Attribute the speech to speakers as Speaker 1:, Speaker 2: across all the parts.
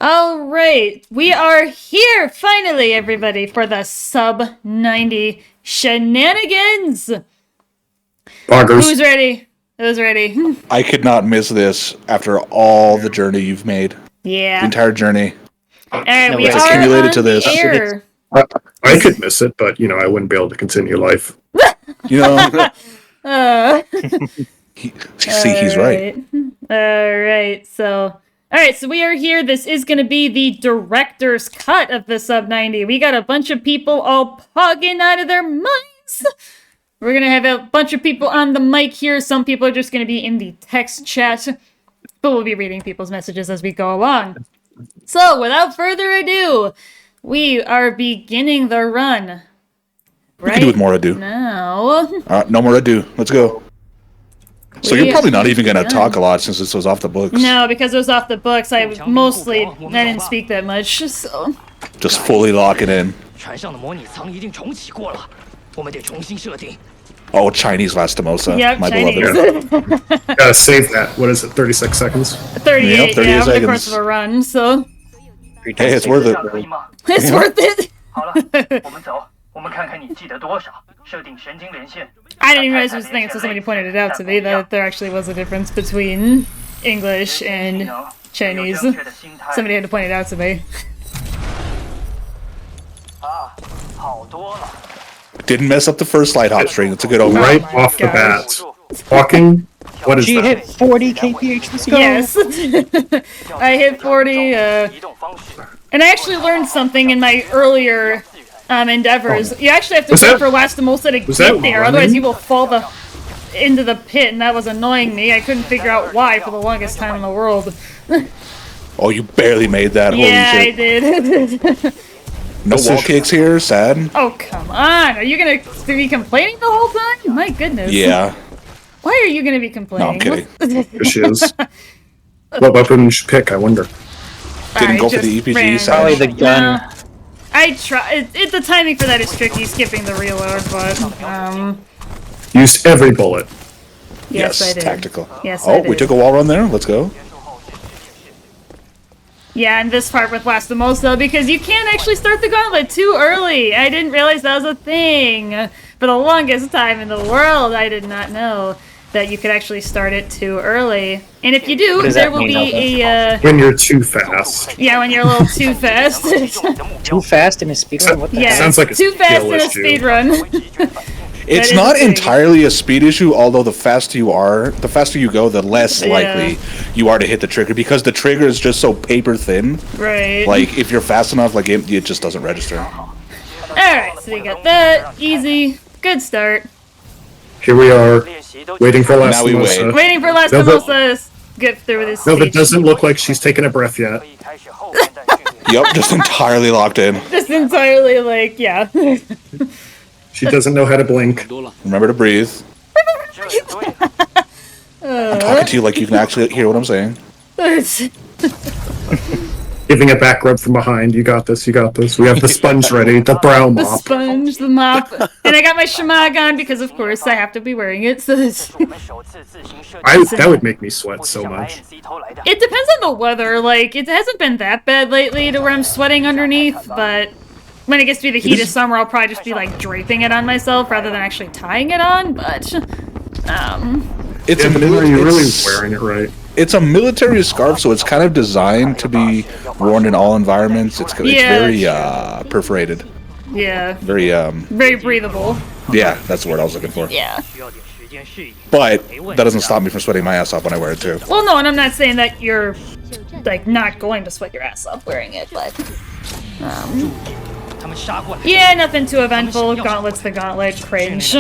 Speaker 1: Alright, we are here finally, everybody, for the sub 90 shenanigans!
Speaker 2: Poggers.
Speaker 1: Who's ready? Who's ready?
Speaker 3: I could not miss this after all the journey you've made.
Speaker 1: Yeah.
Speaker 3: The entire journey.
Speaker 1: Alright, we
Speaker 3: it's
Speaker 1: are
Speaker 3: accumulated
Speaker 1: on
Speaker 3: to this.
Speaker 1: the air.
Speaker 2: I could miss it, but, you know, I wouldn't be able to continue life.
Speaker 3: You know? He's right.
Speaker 1: Alright, so we are here. This is going to be the director's cut of the sub 90. We got a bunch of people all pogging out of their minds. We're going to have a bunch of people on the mic here. Some people are just going to be in the text chat, but we'll be reading people's messages as we go along. So, without further ado, we are beginning the run.
Speaker 3: We can do with more ado.
Speaker 1: Now.
Speaker 3: No more ado. Let's go. So you're probably not even going to talk a lot since this was off the books.
Speaker 1: No, because it was off the books. I didn't speak that much, so.
Speaker 3: Just fully lock it in. Oh, Chinese Lastimosa.
Speaker 1: Yep,
Speaker 3: my
Speaker 1: Chinese.
Speaker 3: beloved.
Speaker 2: Gotta save that. What is it, 36 seconds?
Speaker 1: 38,
Speaker 3: Yep, 38
Speaker 1: over the
Speaker 3: seconds.
Speaker 1: course of a run, so.
Speaker 3: Hey, it's worth it.
Speaker 1: It's worth it! I didn't even realize it was a thing until somebody pointed it out to me, that there actually was a difference between English and Chinese. Somebody had to point it out to me.
Speaker 3: Didn't mess up the first slide hop string. It's a good omen.
Speaker 2: Right off the bat. Walking? What is
Speaker 4: She
Speaker 2: that?
Speaker 4: hit 40 kph, let's go!
Speaker 1: Yes. I hit 40, and I actually learned something in my earlier endeavors. You actually have to wait for Lastimosa to get there, otherwise you will fall into the pit, and that was annoying me. I couldn't figure out why for the longest time in the world.
Speaker 3: Oh, you barely made that.
Speaker 1: Yeah,
Speaker 3: Holy
Speaker 1: I
Speaker 3: shit.
Speaker 1: did.
Speaker 3: No wall kicks here. Sad.
Speaker 1: Oh, come on. Are you going to be complaining the whole time? My goodness.
Speaker 3: Yeah.
Speaker 1: Why are you going to be complaining?
Speaker 3: No, I'm kidding.
Speaker 2: Here she is. What weapon should pick, I wonder?
Speaker 3: Didn't go for the EPG. Sad.
Speaker 4: Probably the gun.
Speaker 1: I try. The timing for that is tricky, skipping the reload, but
Speaker 2: Used every bullet.
Speaker 1: yes, I did.
Speaker 3: Tactical.
Speaker 1: Yes, I
Speaker 3: Oh,
Speaker 1: did.
Speaker 3: we took a wall run there. Let's go.
Speaker 1: Yeah, and this part with Lastimosa, because you can't actually start the gauntlet too early. I didn't realize that was a thing. For the longest time in the world, I did not know that you could actually start it too early. And if you do, there will be a
Speaker 2: When you're too fast.
Speaker 1: yeah, when you're a little too fast.
Speaker 4: Too fast in a speedrun? What the
Speaker 1: Yeah,
Speaker 4: hell?
Speaker 2: Sounds like a
Speaker 1: too fast in a
Speaker 2: skill issue.
Speaker 1: speedrun.
Speaker 3: It's
Speaker 1: is
Speaker 3: not
Speaker 1: the thing.
Speaker 3: entirely a speed issue, although the faster you go, the less
Speaker 1: Yeah.
Speaker 3: likely you are to hit the trigger, because the trigger is just so paper thin.
Speaker 1: Right.
Speaker 3: Like, if you're fast enough, like, it just doesn't register.
Speaker 1: Alright, so we got that. Easy. Good start.
Speaker 2: Here we are, waiting for
Speaker 3: Now we wait.
Speaker 2: Lastimosa.
Speaker 1: Waiting for Lastimosa to get through this
Speaker 2: No, that
Speaker 1: stage.
Speaker 2: doesn't look like she's taken a breath yet.
Speaker 3: Yep, just entirely locked in.
Speaker 1: Just entirely like, yeah.
Speaker 2: She doesn't know how to blink.
Speaker 3: Remember to breathe. I'm talking to you like you can actually hear what I'm saying.
Speaker 2: Giving a back rub from behind. You got this, you got this. We have the sponge ready, the brow
Speaker 1: The
Speaker 2: mop.
Speaker 1: sponge, the mop, and I got my shamag on because, of course, I have to be wearing it. So
Speaker 2: That would make me sweat so much.
Speaker 1: it depends on the weather. Like, it hasn't been that bad lately to where I'm sweating underneath, but when it gets to be the heat of summer, I'll probably just be like draping it on myself rather than actually tying it on. But
Speaker 3: It's
Speaker 2: Yeah,
Speaker 3: a
Speaker 2: but are you really
Speaker 3: it's-
Speaker 2: wearing it right?
Speaker 3: It's a military scarf, so it's kind of designed to be worn in all environments. It's
Speaker 1: Yeah.
Speaker 3: very perforated.
Speaker 1: yeah,
Speaker 3: Very
Speaker 1: very breathable.
Speaker 3: yeah, that's the word I was looking for.
Speaker 1: Yeah.
Speaker 3: But that doesn't stop me from sweating my ass off when I wear it too.
Speaker 1: Well, no, and I'm not saying that you're like not going to sweat your ass off wearing it, but yeah, nothing too eventful. Gauntlet's the gauntlet. Cringe.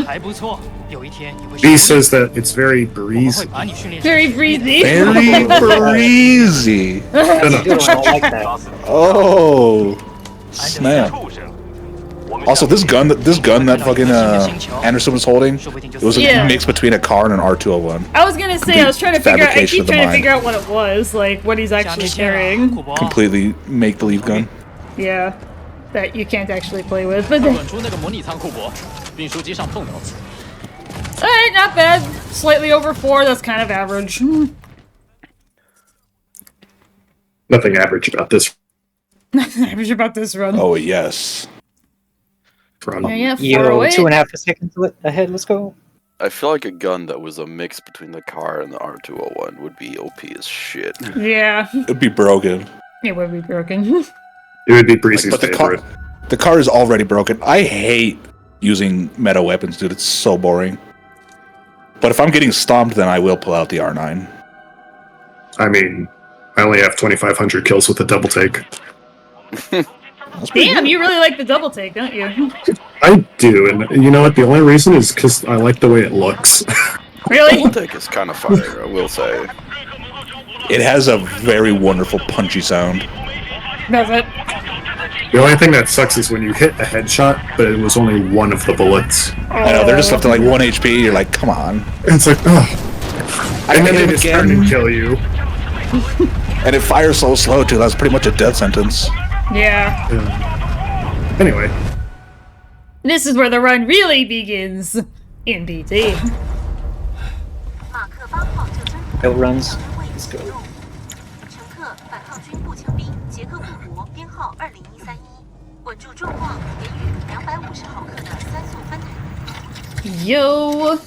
Speaker 2: B says that it's very breezy.
Speaker 1: Very breezy.
Speaker 3: Very breezy.
Speaker 4: I don't like that.
Speaker 3: Oh, snap. Also, this gun that fucking Anderson was holding, it was a mix between a car and an R201.
Speaker 1: I was gonna say, I was trying to figure out. I
Speaker 3: Fabrication
Speaker 1: keep
Speaker 3: of the
Speaker 1: trying to
Speaker 3: mind.
Speaker 1: figure out what it was, like what he's actually carrying.
Speaker 3: Completely make-believe gun.
Speaker 1: Yeah, that you can't actually play with. But alright, not bad. Slightly over 4. That's kind of average.
Speaker 2: Nothing average about this
Speaker 1: Average about this run.
Speaker 3: Oh yes.
Speaker 2: run.
Speaker 1: Yeah,
Speaker 4: Yo,
Speaker 1: 408.
Speaker 4: 2.5 seconds ahead. Let's go.
Speaker 5: I feel like a gun that was a mix between the car and the R201 would be OP as shit.
Speaker 1: Yeah,
Speaker 3: It'd be broken.
Speaker 1: it would be broken.
Speaker 2: It would be Breezy's
Speaker 3: But
Speaker 2: favorite.
Speaker 3: the car is already broken. I hate using meta weapons, dude. It's so boring. But if I'm getting stomped, then I will pull out the R9.
Speaker 2: I mean, I only have 2,500 kills with the double take.
Speaker 1: Damn, you really like the double take, don't you?
Speaker 2: I do, and you know what? The only reason is because I like the way it looks.
Speaker 1: Really?
Speaker 5: Double take is kind of fire, I will say.
Speaker 3: It has a very wonderful punchy sound.
Speaker 1: Does it?
Speaker 2: The only thing that sucks is when you hit a headshot, but it was only one of the bullets.
Speaker 3: I know, they're just left to like 1 HP. You're like, come on.
Speaker 2: And it's like, oh. And then they just turn and kill you.
Speaker 3: And it fires so slow, too. That's pretty much a death sentence.
Speaker 1: Yeah.
Speaker 2: Anyway,
Speaker 1: This is where the run really begins. In BT.
Speaker 4: Hill runs. Let's go.
Speaker 6: 乘客反抗军步枪兵捷克布国编号20131，稳住状况，给予250毫克的3速分弹。
Speaker 1: Yo.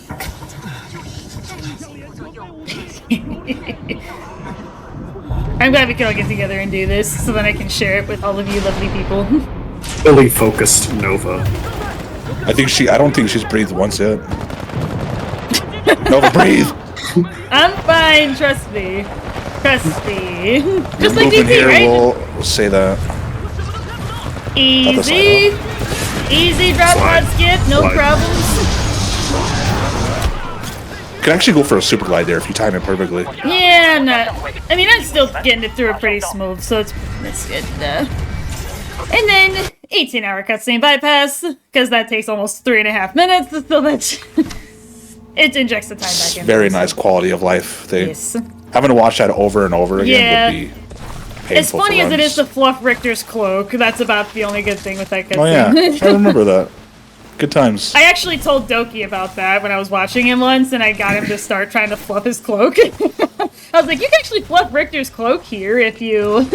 Speaker 6: 注意战士性副作用。
Speaker 1: I'm glad we can all get together and do this so that I can share it with all of you lovely people.
Speaker 2: fully focused Nova.
Speaker 3: I don't think she's breathed once yet. Nova, breathe!
Speaker 1: I'm fine, trust me. Trust me. Just like
Speaker 3: Movement
Speaker 1: DP,
Speaker 3: here
Speaker 1: right?
Speaker 3: will say that.
Speaker 1: Easy. Easy drop
Speaker 2: Slide.
Speaker 1: pod skip, no
Speaker 2: Slide.
Speaker 1: problems.
Speaker 3: You can actually go for a super glide there if you time it perfectly.
Speaker 1: Yeah, I'm not. I mean, I'm still getting it through it pretty smooth, so it's good. And then 18-hour cutscene bypass, because that takes almost 3.5 minutes, so that's it injects the time back in.
Speaker 3: Very nice quality of life thing.
Speaker 1: Yes.
Speaker 3: Having to watch that over and over again would be painful.
Speaker 1: As funny
Speaker 3: for
Speaker 1: as it is
Speaker 3: runs.
Speaker 1: to fluff Richter's cloak, that's about the only good thing with that cutscene.
Speaker 3: Oh yeah, I remember that. Good times.
Speaker 1: I actually told Doki about that when I was watching him once, and I got him to start trying to fluff his cloak. I was like, you can actually fluff Richter's cloak here if you...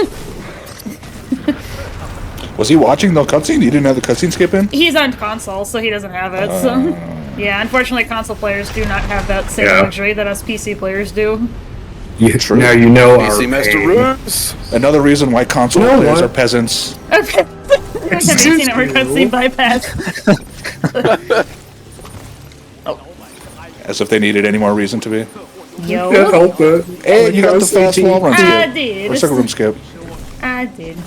Speaker 3: Was he watching the cutscene? He didn't have the cutscene skip in?
Speaker 1: He's on console, so he doesn't have it, so... Yeah, unfortunately console players do not have that same
Speaker 2: Yeah.
Speaker 1: luxury that us PC players do.
Speaker 3: True.
Speaker 2: Now you know our
Speaker 5: PC Master
Speaker 2: pain.
Speaker 5: Rules!
Speaker 3: Another reason why console
Speaker 2: You know
Speaker 3: players
Speaker 2: what?
Speaker 3: are peasants.
Speaker 1: Okay. I have 18-hour cutscene bypass.
Speaker 3: As if they needed any more reason to be.
Speaker 2: Can't
Speaker 1: Yo.
Speaker 2: help it.
Speaker 3: Hey, you got the fast wall run
Speaker 1: I
Speaker 3: skip.
Speaker 1: did.
Speaker 3: Or circle room skip.
Speaker 1: I did.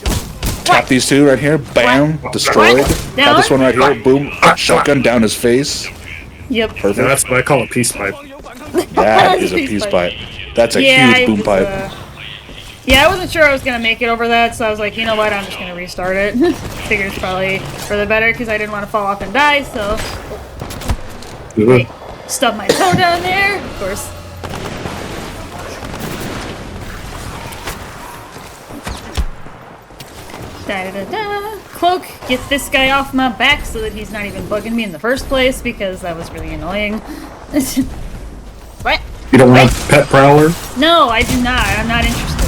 Speaker 3: Tap these two right here. Bam. Destroyed. Got
Speaker 1: Down?
Speaker 3: this one right here. Boom. Shotgun down his face.
Speaker 1: Yep.
Speaker 3: Perfect.
Speaker 2: Now that's what I call a peace pipe.
Speaker 3: That is a peace pipe. That's a
Speaker 1: Yeah,
Speaker 3: huge boom
Speaker 1: it was,
Speaker 3: pipe.
Speaker 1: yeah, I wasn't sure I was gonna make it over that, so I was like, you know what, I'm just gonna restart it. Figured it's probably for the better because I didn't want to fall off and die, so stub my toe down there, of course. Da-da-da-da. Cloak, get this guy off my back so that he's not even bugging me in the first place because that was really annoying. What?
Speaker 2: You don't want Pet Prowler?
Speaker 1: No, I do not. I'm not interested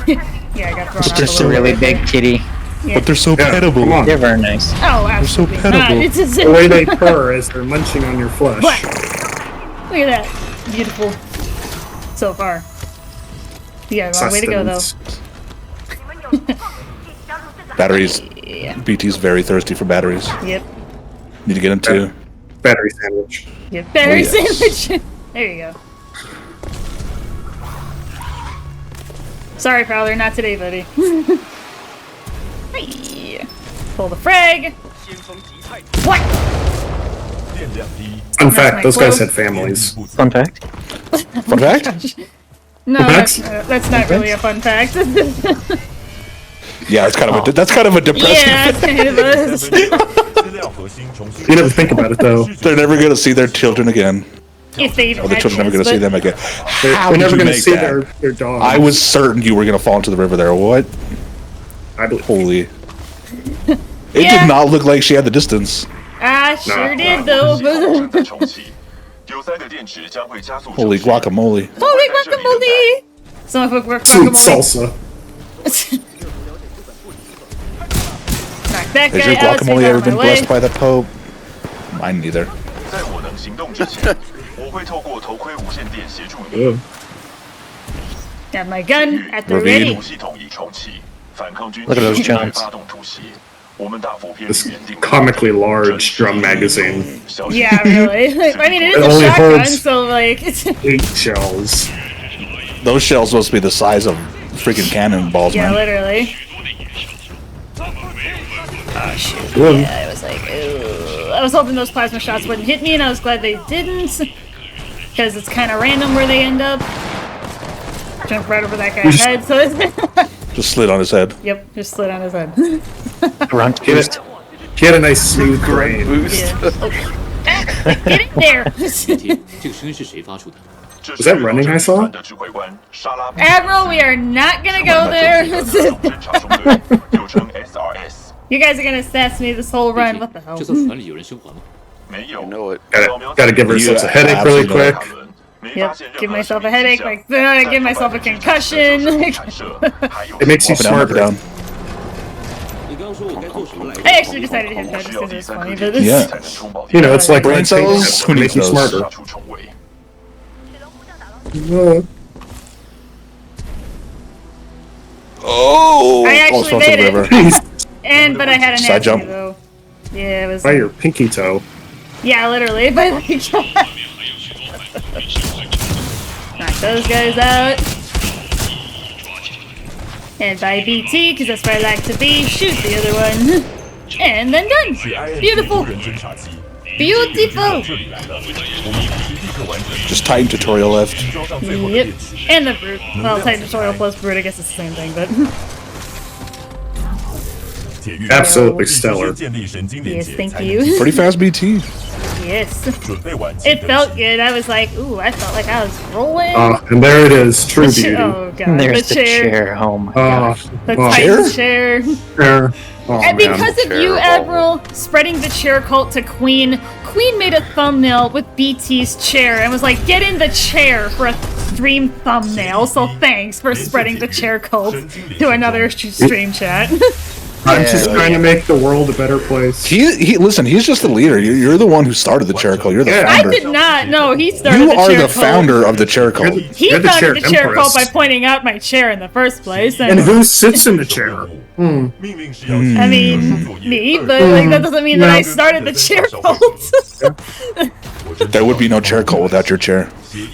Speaker 1: in that. Yeah, I got thrown
Speaker 4: It's
Speaker 1: off
Speaker 4: just a
Speaker 1: little
Speaker 4: really
Speaker 1: bit.
Speaker 4: big kitty.
Speaker 3: But they're so
Speaker 2: Yeah,
Speaker 3: petable.
Speaker 2: come on.
Speaker 4: They're very nice.
Speaker 1: Oh, absolutely
Speaker 3: so
Speaker 1: not.
Speaker 3: petable.
Speaker 1: It's just,
Speaker 2: The way they purr as they're munching on your flesh.
Speaker 1: What? Look at that. Beautiful. So far. You got a long way to go, though.
Speaker 2: Sustenance.
Speaker 3: Batteries.
Speaker 1: Yeah.
Speaker 3: BT's very thirsty for batteries.
Speaker 1: Yep.
Speaker 3: Need to get them too.
Speaker 2: Battery sandwich.
Speaker 1: Yep. Battery
Speaker 3: Oh, yes.
Speaker 1: sandwich. There you go. Sorry, Prowler. Not today, buddy. Hey. Pull the frag. What?
Speaker 2: Fun fact,
Speaker 1: my
Speaker 2: those guys
Speaker 1: quote.
Speaker 2: had families.
Speaker 4: Fun fact.
Speaker 3: Fun fact?
Speaker 1: No,
Speaker 2: Facts?
Speaker 1: that's not really a fun fact.
Speaker 3: Yeah, that's kind of a depressing.
Speaker 1: Yeah, it kind of is.
Speaker 2: You never think about it though.
Speaker 3: They're never gonna see their children again.
Speaker 1: If they even
Speaker 3: Or the
Speaker 1: had
Speaker 3: children are never
Speaker 1: kids,
Speaker 3: gonna see
Speaker 1: but-
Speaker 3: them again.
Speaker 2: They're,
Speaker 3: How
Speaker 2: they're
Speaker 3: did
Speaker 2: never
Speaker 3: you
Speaker 2: going to
Speaker 3: make
Speaker 2: see
Speaker 3: that?
Speaker 2: their dog.
Speaker 3: I was certain you were gonna fall into the river there. What?
Speaker 2: I believe.
Speaker 3: Holy. It
Speaker 1: Yeah.
Speaker 3: did not look like she had the distance.
Speaker 1: I sure
Speaker 2: No.
Speaker 1: did, though.
Speaker 3: Holy guacamole.
Speaker 1: Holy guacamole! Some of it were
Speaker 2: Sweet
Speaker 1: guacamole.
Speaker 2: salsa.
Speaker 1: Knock that
Speaker 3: Has
Speaker 1: guy
Speaker 3: your
Speaker 1: out, so
Speaker 3: guacamole
Speaker 1: he's out
Speaker 3: ever
Speaker 1: of my
Speaker 3: been
Speaker 1: way.
Speaker 3: blessed by the Pope? Mine neither.
Speaker 7: 在我能行动之前，我会透过头盔无线电协助你。
Speaker 2: Ugh.
Speaker 1: Got my gun at the
Speaker 3: Ravine.
Speaker 1: ready.
Speaker 7: 武系统已重启，反抗军
Speaker 4: Look at those
Speaker 7: 正在
Speaker 4: jumps.
Speaker 7: 发动突袭。我们大佛片
Speaker 2: This
Speaker 7: 原定
Speaker 2: comically large drum magazine.
Speaker 1: Yeah, really. I mean, it
Speaker 2: It
Speaker 1: is a
Speaker 2: only
Speaker 1: shotgun,
Speaker 2: holds-
Speaker 1: so like, it's
Speaker 2: 8 shells.
Speaker 3: Those shells supposed to be the size of freaking cannonballs,
Speaker 1: yeah,
Speaker 3: man.
Speaker 1: literally. Oh shoot!
Speaker 2: Ugh.
Speaker 1: Yeah, I was like, ooh. I was hoping those plasma shots wouldn't hit me, and I was glad they didn't, because it's kind of random where they end up. Jump right over that guy's head, so it's
Speaker 3: Just slid on his head.
Speaker 1: yep, just slid on his head.
Speaker 4: Grunt
Speaker 2: Get
Speaker 4: boost.
Speaker 2: it? He had a nice smooth grain.
Speaker 5: Boost.
Speaker 1: Yeah. Oh. Get in there!
Speaker 8: 这个声音是谁发出的？
Speaker 2: Was that running I saw?
Speaker 7: 的指挥官沙拉
Speaker 1: Admiral, we are not gonna go there.
Speaker 7: 侦察中队，又称 SRS，
Speaker 1: You guys are gonna assassinate me this whole run. What the hell?
Speaker 8: 这艘船里有人生还吗？
Speaker 7: 没有
Speaker 5: You。know it.
Speaker 2: Gotta give ourselves a headache really quick.
Speaker 1: Yep, give myself a headache, like give myself a concussion.
Speaker 2: It makes you
Speaker 3: Up and down, up and
Speaker 2: smarter.
Speaker 3: down.
Speaker 8: 你刚刚说我该做什么来着？
Speaker 1: I actually decided to hit that just because it was funny, but this
Speaker 3: Yeah.
Speaker 2: You know, it's like
Speaker 3: Brain
Speaker 2: when
Speaker 3: cells, who
Speaker 2: make
Speaker 3: needs
Speaker 2: you
Speaker 3: those?
Speaker 2: smarter.
Speaker 7: 出重围。
Speaker 3: Oh!
Speaker 1: I actually
Speaker 3: Almost fell to
Speaker 1: made
Speaker 3: the
Speaker 1: it.
Speaker 3: river.
Speaker 1: but I had an
Speaker 3: Side jump.
Speaker 1: though. Yeah, it was.
Speaker 2: By your pinky toe.
Speaker 1: Yeah, literally. But like, knock those guys out. And by BT, because that's where I like to be, shoot the other one. And then done. Beautiful. Beautiful.
Speaker 3: Just Titan tutorial left.
Speaker 1: Yep. And the brute. Well, Titan tutorial plus brute, I guess it's the same thing, but.
Speaker 2: Absolutely stellar.
Speaker 1: Yes, thank you.
Speaker 3: Pretty fast BT.
Speaker 1: Yes. It felt good. I was like, ooh, I felt like I was rolling.
Speaker 2: And there it is. True
Speaker 1: The
Speaker 2: beauty.
Speaker 1: oh god,
Speaker 4: And there's
Speaker 1: the
Speaker 4: the
Speaker 1: chair.
Speaker 4: chair. Oh my
Speaker 2: Oh,
Speaker 4: gosh.
Speaker 1: The
Speaker 2: oh,
Speaker 1: Titan chair.
Speaker 2: chair. Oh,
Speaker 1: And
Speaker 2: man.
Speaker 1: because of you,
Speaker 5: Terrible.
Speaker 1: Admiral, spreading the chair cult to Queen, Queen made a thumbnail with BT's chair and was like, get in the chair for a stream thumbnail, so thanks for spreading the chair cult to another stream chat.
Speaker 2: I'm just trying to make the world a better place.
Speaker 3: He listen, he's just the leader. You're the one who started the chair cult. You're the
Speaker 2: Yeah.
Speaker 1: I
Speaker 3: founder.
Speaker 1: did not know he started
Speaker 3: You
Speaker 1: the
Speaker 3: are
Speaker 1: chair
Speaker 3: the
Speaker 1: cult.
Speaker 3: founder of the chair cult.
Speaker 1: He
Speaker 2: You're the
Speaker 1: founded the chair
Speaker 2: empress.
Speaker 1: cult by pointing out my chair in the first place.
Speaker 2: And who sits in the chair? Hmm.
Speaker 1: I mean, me, but like that doesn't mean that I started the chair cult.
Speaker 3: There would be no chair cult without your chair.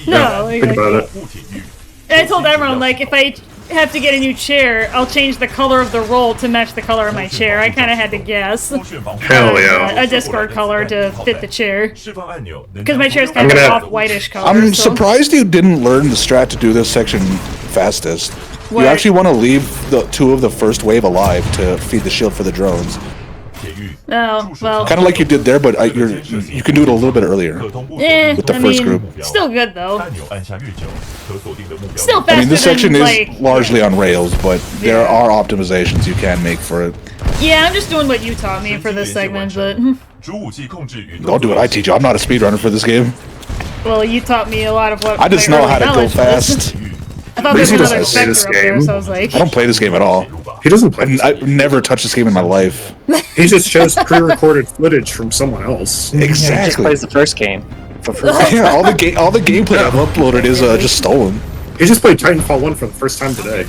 Speaker 1: No, like,
Speaker 2: Think about it.
Speaker 1: and I told everyone, like, if I have to get a new chair, I'll change the color of the roll to match the color of my chair. I kind of had to guess.
Speaker 2: Hell yeah.
Speaker 1: A Discord color to fit the chair. Because my chair's
Speaker 2: I'm
Speaker 1: kind of
Speaker 2: gonna-
Speaker 1: off-whitish color.
Speaker 3: I'm
Speaker 1: so.
Speaker 3: surprised you didn't learn the strat to do this section fastest.
Speaker 1: What?
Speaker 3: You actually want to leave the two of the first wave alive to feed the shield for the drones.
Speaker 1: Oh, well.
Speaker 3: Kind of like you did there, but you can do it a little bit earlier. With the
Speaker 1: I
Speaker 3: first
Speaker 1: mean,
Speaker 3: group.
Speaker 1: still good, though. Still faster
Speaker 3: I mean, this section
Speaker 1: than,
Speaker 3: is
Speaker 1: like,
Speaker 3: largely on rails, but there
Speaker 1: Yeah.
Speaker 3: are optimizations you can make for it.
Speaker 1: Yeah, I'm just doing what you taught me for this segment, but...
Speaker 3: Don't do what I teach you. I'm not a speedrunner for this game.
Speaker 1: Well, you taught me a lot of what
Speaker 3: I just
Speaker 1: my
Speaker 3: know
Speaker 1: early
Speaker 3: how to go
Speaker 1: knowledge was.
Speaker 3: fast.
Speaker 1: I thought there was
Speaker 2: Breezy
Speaker 1: another
Speaker 2: doesn't play this
Speaker 1: sector up there,
Speaker 2: game.
Speaker 1: so I was like...
Speaker 3: I don't play this game at all.
Speaker 2: He doesn't play.
Speaker 3: I've never touched this game in my life.
Speaker 2: He just shows pre-recorded footage from someone else.
Speaker 4: He just
Speaker 3: Exactly.
Speaker 4: plays the first game. For free.
Speaker 3: Yeah, all the gameplay I've uploaded is just stolen.
Speaker 2: He just played Titanfall 1 for the first time today.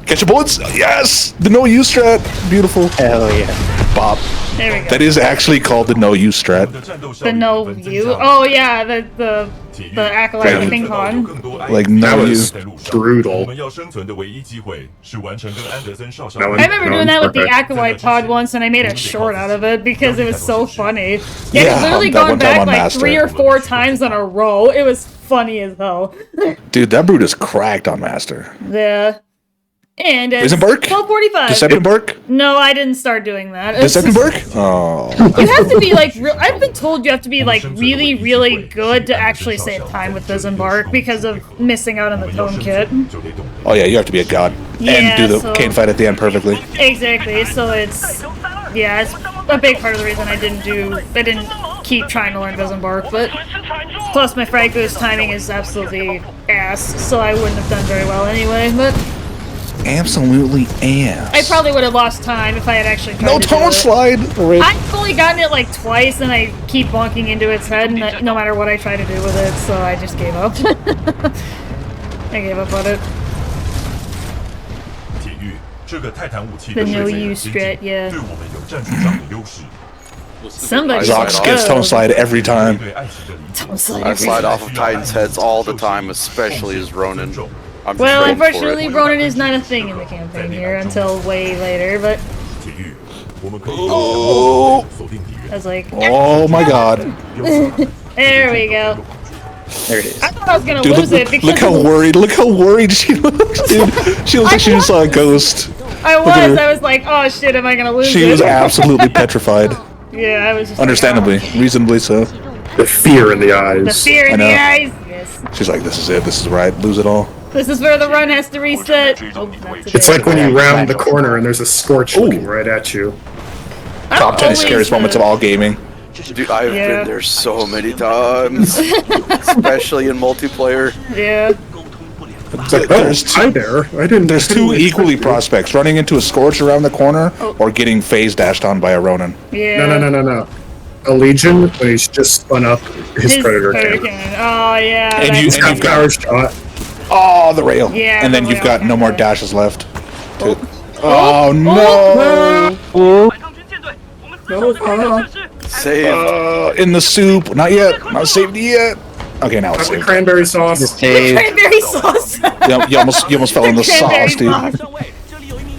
Speaker 3: Catch your bullets! Yes! The no use strat. Beautiful.
Speaker 4: Hell yeah.
Speaker 3: Bop.
Speaker 1: There we go.
Speaker 3: That is actually called the no use strat.
Speaker 1: The no you. Oh yeah, the acolyte
Speaker 3: Right.
Speaker 1: ping pong.
Speaker 3: Like
Speaker 2: That
Speaker 3: no
Speaker 2: was
Speaker 3: use.
Speaker 2: brutal.
Speaker 1: I remember doing that with the acolyte pod once, and I made a short out of it because it was so funny.
Speaker 3: Yeah,
Speaker 1: It's literally
Speaker 3: that
Speaker 1: gone
Speaker 3: one time
Speaker 1: back
Speaker 3: on
Speaker 1: like
Speaker 3: Master.
Speaker 1: 3 or 4 times in a row. It was funny as hell.
Speaker 3: Dude, that brute is cracked on Master.
Speaker 1: Yeah. And it's
Speaker 3: Isn't Burke?
Speaker 1: 12:45.
Speaker 3: Deceptenberg?
Speaker 1: No, I didn't start doing that. It's just-
Speaker 3: Deceptenberg? Oh.
Speaker 1: You have to be like, I've been told you have to be like really, really good to actually save time with Disembark because of missing out on the tone kit.
Speaker 3: Oh yeah, you have to be a god.
Speaker 1: Yeah,
Speaker 3: and do the
Speaker 1: so-
Speaker 3: cane fight at the end perfectly.
Speaker 1: Exactly. So it's a big part of the reason I didn't keep trying to learn Vesembark, but plus my frag boost timing is absolutely ass, so I wouldn't have done very well anyway, but
Speaker 3: Absolutely ass.
Speaker 1: I probably would have lost time if I had actually tried
Speaker 3: No
Speaker 1: to
Speaker 3: tone
Speaker 1: do it.
Speaker 3: slide! Rip.
Speaker 1: I've only gotten it like twice, and I keep bonking into its head, and no matter what I try to do with it, so I just gave up. I gave up on it.
Speaker 7: 体育，这个泰坦武器
Speaker 1: The
Speaker 7: 的
Speaker 1: no
Speaker 7: 水准
Speaker 1: use
Speaker 7: 接
Speaker 1: strat,
Speaker 7: 近，
Speaker 1: yeah.
Speaker 7: 对我们有战术上的优势。
Speaker 1: Somebody
Speaker 3: Zox gets tone slide every time.
Speaker 7: 对爱情的理解
Speaker 1: Tone slide
Speaker 5: I
Speaker 1: every
Speaker 5: slide
Speaker 1: time.
Speaker 5: off of Titan's heads all the time, especially as Ronin. I'm
Speaker 1: Well,
Speaker 5: trained for
Speaker 1: unfortunately,
Speaker 5: it.
Speaker 1: Ronin is not a thing in the campaign here until way later, but
Speaker 7: 体育，我们可以
Speaker 3: Oh.
Speaker 7: 锁定敌人
Speaker 1: I。was like,
Speaker 3: Oh my god.
Speaker 1: there we go.
Speaker 4: There it is.
Speaker 1: I thought I was gonna
Speaker 3: Dude,
Speaker 1: lose it because
Speaker 3: look how worried she looks, dude. She looks like she just saw a ghost.
Speaker 1: I was like, oh shit, am I gonna lose
Speaker 3: She
Speaker 1: it?
Speaker 3: was absolutely petrified.
Speaker 1: Yeah, I was just
Speaker 3: Understandably,
Speaker 1: like,
Speaker 3: reasonably so.
Speaker 2: The fear in the
Speaker 1: oh.
Speaker 2: eyes.
Speaker 1: The fear
Speaker 3: I
Speaker 1: in the
Speaker 3: know.
Speaker 1: eyes. Yes.
Speaker 3: She's like, this is it, this is right, lose it all.
Speaker 1: This is where the run has to reset. Oh, that's
Speaker 2: It's like when you round the corner and there's a scorch looking right at you.
Speaker 3: Top 10 scariest moments of all gaming.
Speaker 5: Dude, I've
Speaker 1: Yeah.
Speaker 5: been there so many times, especially in multiplayer.
Speaker 1: Yeah.
Speaker 2: It's like, oh,
Speaker 3: There's
Speaker 2: hi there. I didn't.
Speaker 3: There's two equally prospects, running into a Scorch around the corner,
Speaker 1: Oh.
Speaker 3: or getting phase dashed on by a Ronin.
Speaker 1: Yeah.
Speaker 2: No. A Legion, when he's just spun up his Predator cannon.
Speaker 1: cannon. Oh yeah.
Speaker 3: And
Speaker 1: that's-
Speaker 3: you-
Speaker 2: He's got
Speaker 3: you've got-
Speaker 2: power shot.
Speaker 3: Oh, the rail.
Speaker 1: Yeah,
Speaker 3: And then
Speaker 1: the
Speaker 3: you've
Speaker 1: rail
Speaker 3: got no more
Speaker 1: kinda.
Speaker 3: dashes left. Oh, no!
Speaker 5: Saved.
Speaker 3: In the soup. Not yet. Not saved yet. Okay, now it's
Speaker 2: Got the
Speaker 3: saved.
Speaker 2: cranberry sauce.
Speaker 4: Hey,
Speaker 1: Cranberry sauce.
Speaker 3: You almost fell in the
Speaker 1: Cranberry
Speaker 3: sauce, dude.
Speaker 1: sauce.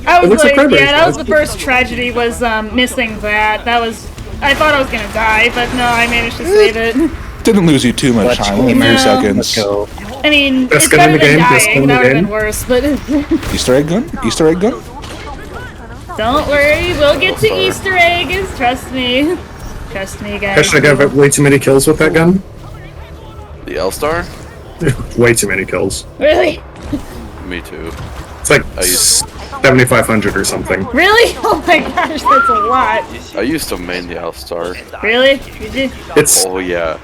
Speaker 1: I was
Speaker 2: looks like
Speaker 1: like,
Speaker 2: cranberry
Speaker 1: yeah, that was
Speaker 2: sauce.
Speaker 1: the first tragedy, was missing that. That was, I thought I was gonna die, but no, I managed to save it.
Speaker 3: Didn't lose you too much
Speaker 4: Let's
Speaker 3: time, only
Speaker 1: go.
Speaker 3: 3
Speaker 1: No.
Speaker 3: seconds.
Speaker 4: let's go.
Speaker 1: I mean,
Speaker 2: Best
Speaker 1: it's
Speaker 2: gun in
Speaker 1: better
Speaker 2: the
Speaker 1: than
Speaker 2: game, best gun
Speaker 1: dying.
Speaker 2: in the
Speaker 1: That would have
Speaker 2: game.
Speaker 1: been worse, but
Speaker 3: Easter egg gun? Easter egg gun?
Speaker 1: don't worry, we'll get to Easter eggs. Trust me. Trust me, guys.
Speaker 2: Gosh, I got way too many kills with that gun.
Speaker 5: The L-Star?
Speaker 2: Way too many kills.
Speaker 1: Really?
Speaker 5: Me too.
Speaker 2: It's like
Speaker 5: I used
Speaker 2: 7,500 or something.
Speaker 1: Really? Oh my gosh, that's a lot.
Speaker 5: I used to main the L-Star.
Speaker 1: Really? You did?
Speaker 2: It's
Speaker 5: Oh yeah,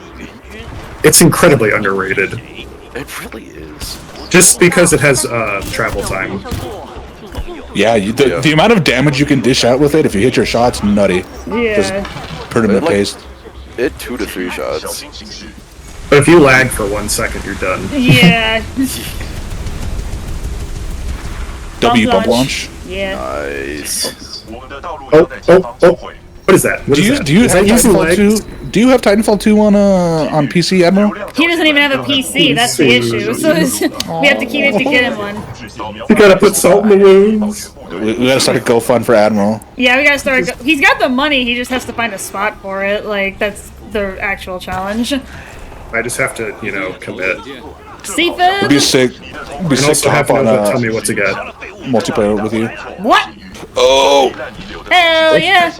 Speaker 2: incredibly underrated.
Speaker 5: it really is.
Speaker 2: Just because it has travel time.
Speaker 3: Yeah, the amount of damage you can dish out with it if you hit your shots, nutty.
Speaker 1: Yeah.
Speaker 3: Tournament
Speaker 5: Like-
Speaker 3: paced.
Speaker 5: It 2 to 3 shots.
Speaker 7: 小心行事。
Speaker 2: But if you lag for 1 second, you're done.
Speaker 1: Yeah.
Speaker 3: W bump
Speaker 1: launch.
Speaker 3: launch.
Speaker 1: Yeah.
Speaker 5: Nice.
Speaker 7: 我们的道路
Speaker 2: Oh,
Speaker 7: 要在前
Speaker 2: oh,
Speaker 7: 方交
Speaker 2: oh.
Speaker 7: 汇。
Speaker 2: What is that? What
Speaker 3: Do
Speaker 2: is
Speaker 3: you
Speaker 2: that?
Speaker 3: do you
Speaker 2: Is
Speaker 3: have
Speaker 2: that using
Speaker 3: Titanfall
Speaker 2: legs?
Speaker 3: 2? Do you have Titanfall 2 on PC, Admiral?
Speaker 1: He doesn't even have a PC, that's the issue. So we have to keep it to get him one.
Speaker 2: You gotta put salt in the wounds.
Speaker 3: We gotta start a GoFund for Admiral.
Speaker 1: Yeah, we gotta start. He's got the money, he just has to find a spot for it. Like, that's the actual challenge.
Speaker 2: I just have to, you know, commit.
Speaker 3: It'd be
Speaker 1: Seafood?
Speaker 3: sick. It'd be
Speaker 2: And
Speaker 3: sick
Speaker 2: also
Speaker 3: to
Speaker 2: have
Speaker 3: hop on
Speaker 2: to tell me what to get.
Speaker 3: multiplayer with you.
Speaker 1: What?
Speaker 3: Oh!
Speaker 1: Hell yeah!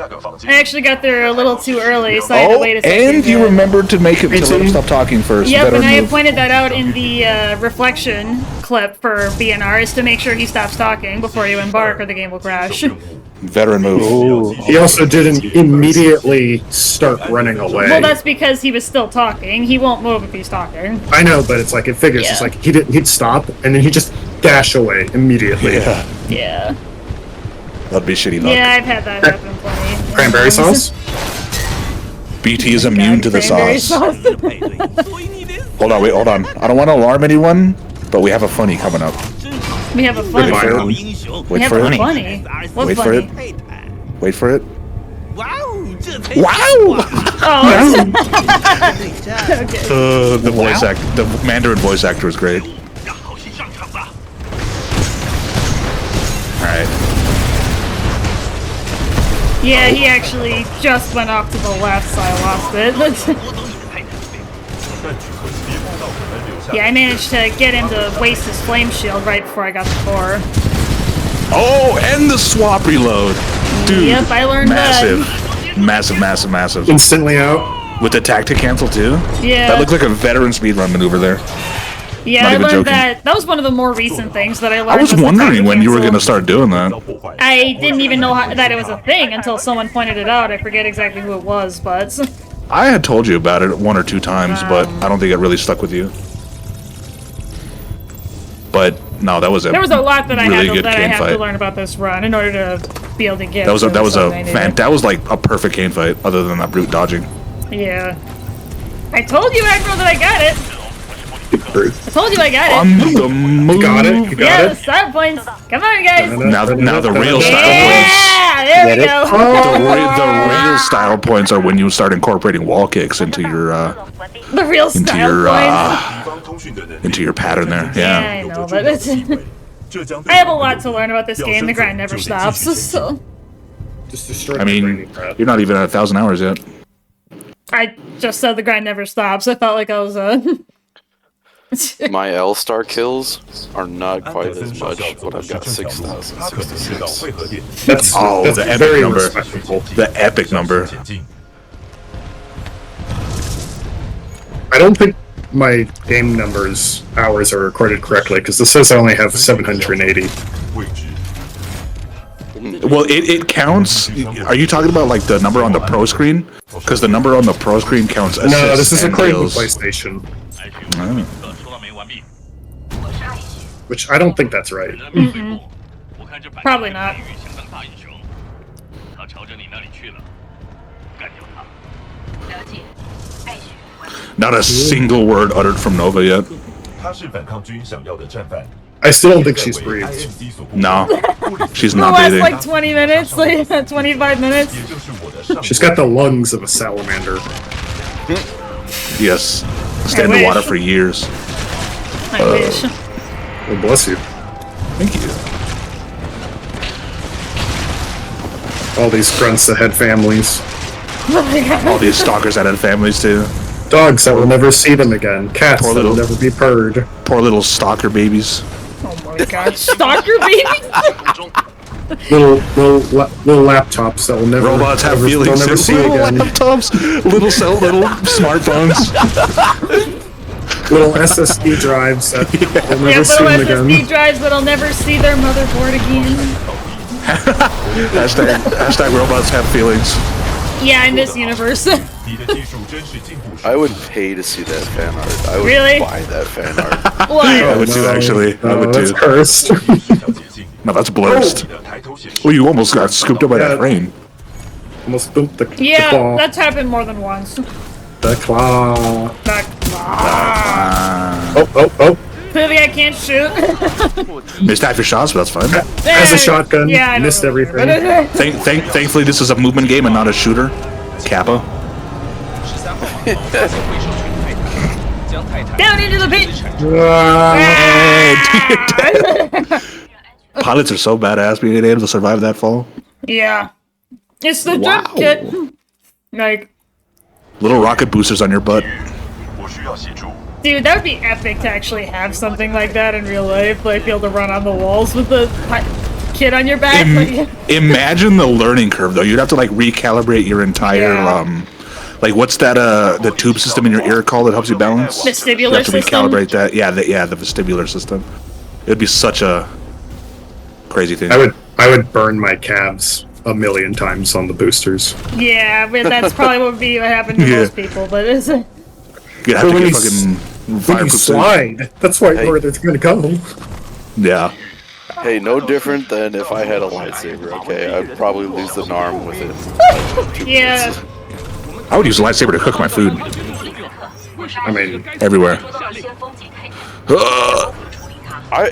Speaker 1: I actually got there a little too early, so I had to
Speaker 3: Oh,
Speaker 1: wait a second.
Speaker 3: and you
Speaker 1: to-
Speaker 3: remembered to make it to let him stop talking first.
Speaker 1: Yep,
Speaker 3: Veteran
Speaker 1: and I
Speaker 3: move.
Speaker 1: pointed that out in the reflection clip for BNR, is to make sure he stops talking before you embark or the game will crash.
Speaker 3: Veteran move.
Speaker 4: Ooh.
Speaker 2: He also didn't immediately start running away.
Speaker 1: Well, that's because he was still talking. He won't move if he's talking.
Speaker 2: I know, but it's like it figures. It's
Speaker 1: Yeah.
Speaker 2: like he'd stop and then he'd just dash away immediately.
Speaker 3: Yeah,
Speaker 1: Yeah.
Speaker 3: that'd be shitty luck.
Speaker 1: Yeah, I've had that happen plenty.
Speaker 2: Cranberry sauce.
Speaker 3: BT is immune to the
Speaker 1: Cranberry
Speaker 3: sauce. Hold on, wait, hold on. I don't want to alarm anyone, but we have a funny coming up.
Speaker 1: We have a funny.
Speaker 3: Wait for it.
Speaker 1: We
Speaker 3: Wait
Speaker 1: have
Speaker 3: for
Speaker 1: a
Speaker 3: it.
Speaker 1: funny. What
Speaker 3: Wait for
Speaker 1: funny?
Speaker 3: it. Wait for it. Wow!
Speaker 1: Oh, okay.
Speaker 3: The voice act, the Mandarin voice actor is great. All right.
Speaker 1: Yeah, he actually just went off to the left, so I lost it. Yeah, I managed to get him to waste his flame shield right before I got the core.
Speaker 3: Oh, and the swap reload, dude.
Speaker 1: Yep, I learned
Speaker 3: massive, massive.
Speaker 2: Instantly out.
Speaker 3: With the tactic cancel too.
Speaker 1: Yeah.
Speaker 3: That looked like a veteran speedrun maneuver there.
Speaker 1: Yeah,
Speaker 3: Not
Speaker 1: I
Speaker 3: even
Speaker 1: learned
Speaker 3: joking.
Speaker 1: that. That was one of the more recent things that I learned.
Speaker 3: I was
Speaker 1: the
Speaker 3: wondering
Speaker 1: tactic
Speaker 3: when you were
Speaker 1: cancel.
Speaker 3: gonna start doing that.
Speaker 1: I didn't even know that it was a thing until someone pointed it out. I forget exactly who it was, but
Speaker 3: I had told you about it 1 or 2 times, but I don't think it really stuck with you. But no, that was a
Speaker 1: There was a lot that
Speaker 3: really
Speaker 1: I
Speaker 3: good
Speaker 1: had
Speaker 3: cane
Speaker 1: to
Speaker 3: fight.
Speaker 1: learn about this run in order to be able to get.
Speaker 3: That was
Speaker 1: that
Speaker 3: was like a perfect cane fight, other than that brute dodging.
Speaker 1: Yeah. I told you, Admiral, that I got it. I told you I got it.
Speaker 3: On the move.
Speaker 2: You got it. You got
Speaker 1: Yeah, the
Speaker 2: it.
Speaker 1: style points. Come on, guys.
Speaker 3: Now the real style
Speaker 1: Yeah, there we
Speaker 4: Get it?
Speaker 1: go.
Speaker 3: the real style points are when you start incorporating wall kicks into your
Speaker 1: The real style points.
Speaker 3: into your pattern there.
Speaker 1: Yeah,
Speaker 3: Yeah.
Speaker 1: I know, but it's. I have a lot to learn about this game. The grind never stops. So
Speaker 2: Just destroy
Speaker 3: I
Speaker 2: my
Speaker 3: mean,
Speaker 2: training crap.
Speaker 3: you're not even at 1,000 hours yet.
Speaker 1: I just said the grind never stops. I felt like I was
Speaker 5: My L-star kills are not quite as much, but I've got 6,066.
Speaker 2: That's
Speaker 3: the epic
Speaker 2: very
Speaker 3: number.
Speaker 2: respectable.
Speaker 3: The epic number.
Speaker 2: I don't think my game numbers hours are recorded correctly because this says I only have 780.
Speaker 3: Well, it counts. Are you talking about like the number on the pro screen? Because the number on the pro screen counts assists
Speaker 2: No, this is
Speaker 3: and
Speaker 2: according to
Speaker 3: kills.
Speaker 2: PlayStation,
Speaker 3: Oh.
Speaker 2: which I don't think that's right.
Speaker 1: probably not.
Speaker 3: Not a single word uttered from Nova yet.
Speaker 2: I still don't think she's breathed.
Speaker 3: No, she's
Speaker 1: The
Speaker 3: not
Speaker 1: last
Speaker 3: breathing.
Speaker 1: like 20 minutes, like 25 minutes.
Speaker 2: She's got the lungs of a salamander.
Speaker 3: Yes, stay
Speaker 1: I
Speaker 3: underwater
Speaker 1: wish.
Speaker 3: for years.
Speaker 1: I wish.
Speaker 2: Oh, bless you.
Speaker 3: Thank you.
Speaker 2: All these grunts that had families.
Speaker 3: All these stalkers that had families too.
Speaker 2: Dogs that will never see them again. Cats
Speaker 3: Poor
Speaker 2: that will
Speaker 3: little-
Speaker 2: never be purred.
Speaker 3: Poor little stalker babies.
Speaker 1: Oh my god, stalker baby!
Speaker 2: Little laptops that will never
Speaker 3: Robots have
Speaker 2: ever,
Speaker 3: feelings.
Speaker 2: they'll never see
Speaker 3: Little
Speaker 2: again.
Speaker 3: laptops, little smartphones.
Speaker 2: Little SSD drives that will
Speaker 1: Yeah,
Speaker 2: never see
Speaker 1: little
Speaker 2: them
Speaker 1: SSD
Speaker 2: again.
Speaker 1: drives that'll never see their motherboard again.
Speaker 3: Hashtag robots have feelings.
Speaker 1: Yeah, in this universe.
Speaker 5: I would pay to see that fan art. I would
Speaker 1: Really?
Speaker 5: buy that fan art.
Speaker 1: Why?
Speaker 3: I would too, actually. I would
Speaker 2: that's
Speaker 3: too.
Speaker 2: cursed.
Speaker 3: No, that's blessed. Oh, you almost got scooped up by that
Speaker 2: Yeah.
Speaker 3: crane.
Speaker 2: Almost bumped the
Speaker 1: Yeah,
Speaker 2: claw.
Speaker 1: that's happened more than once.
Speaker 2: The claw. Oh.
Speaker 1: Clearly I can't shoot.
Speaker 3: Missed half your shots, but that's fine.
Speaker 2: As a shotgun,
Speaker 1: Yeah, I
Speaker 2: missed
Speaker 1: know.
Speaker 2: everything.
Speaker 3: Thankfully, this is a movement game and not a shooter. Kappa.
Speaker 1: Down into the pit!
Speaker 3: Pilots are so badass being able to survive that fall.
Speaker 1: Yeah. It's the
Speaker 3: Wow.
Speaker 1: jump kit. Like,
Speaker 3: Little rocket boosters on your butt.
Speaker 1: dude, that would be epic to actually have something like that in real life. Like, be able to run on the walls with the kid on your back. Like,
Speaker 3: Imagine the learning curve, though. You'd have to like recalibrate your entire
Speaker 1: Yeah.
Speaker 3: like what's that the tube system in your ear called that helps you balance?
Speaker 1: Vestibular
Speaker 3: You have to
Speaker 1: system?
Speaker 3: recalibrate that. Yeah, the vestibular system. It'd be such a crazy thing.
Speaker 2: I would burn my calves a million times on the boosters.
Speaker 1: yeah, but that's probably what happened to
Speaker 3: Yeah.
Speaker 1: most people. But it's
Speaker 3: You'd have
Speaker 2: But
Speaker 3: to
Speaker 2: when
Speaker 3: get
Speaker 2: you s-
Speaker 3: fucking
Speaker 2: When you
Speaker 3: fireproof suit.
Speaker 2: slide, that's where it's gonna go.
Speaker 3: Yeah.
Speaker 5: Hey, no different than if I had a lightsaber, okay? I'd probably lose an arm within 2
Speaker 1: yeah.
Speaker 5: minutes.
Speaker 3: I would use a lightsaber to cook my food
Speaker 2: I mean,
Speaker 3: everywhere.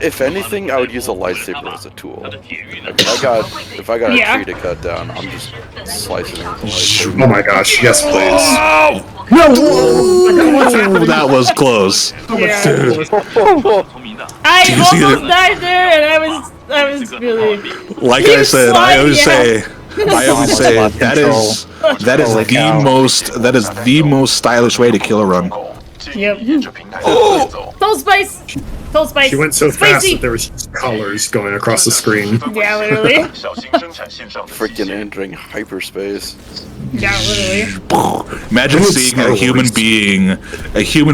Speaker 5: If anything, I would use a lightsaber as a tool. Like, if I got a
Speaker 1: Yeah.
Speaker 5: tree to cut down, I'm just slicing it with a lightsaber.
Speaker 2: oh my gosh, yes please.
Speaker 3: Oh, that was close.
Speaker 1: Yeah.
Speaker 3: Do
Speaker 1: I
Speaker 3: you see
Speaker 1: almost
Speaker 3: it?
Speaker 1: died there, and I was really.
Speaker 3: Like
Speaker 1: Keep
Speaker 3: I said, I always
Speaker 1: sliding,
Speaker 3: say that is
Speaker 4: Holy cow.
Speaker 3: the most stylish way to kill a run.
Speaker 1: Yep. Toll spice. Toll spice.
Speaker 2: She went so fast
Speaker 1: Spicy.
Speaker 2: that there was just colors going across the screen.
Speaker 1: Yeah, literally.
Speaker 5: Freaking entering hyperspace.
Speaker 1: Yeah, literally.
Speaker 3: Imagine
Speaker 2: It's
Speaker 3: seeing
Speaker 2: Star
Speaker 3: a human
Speaker 2: Wars.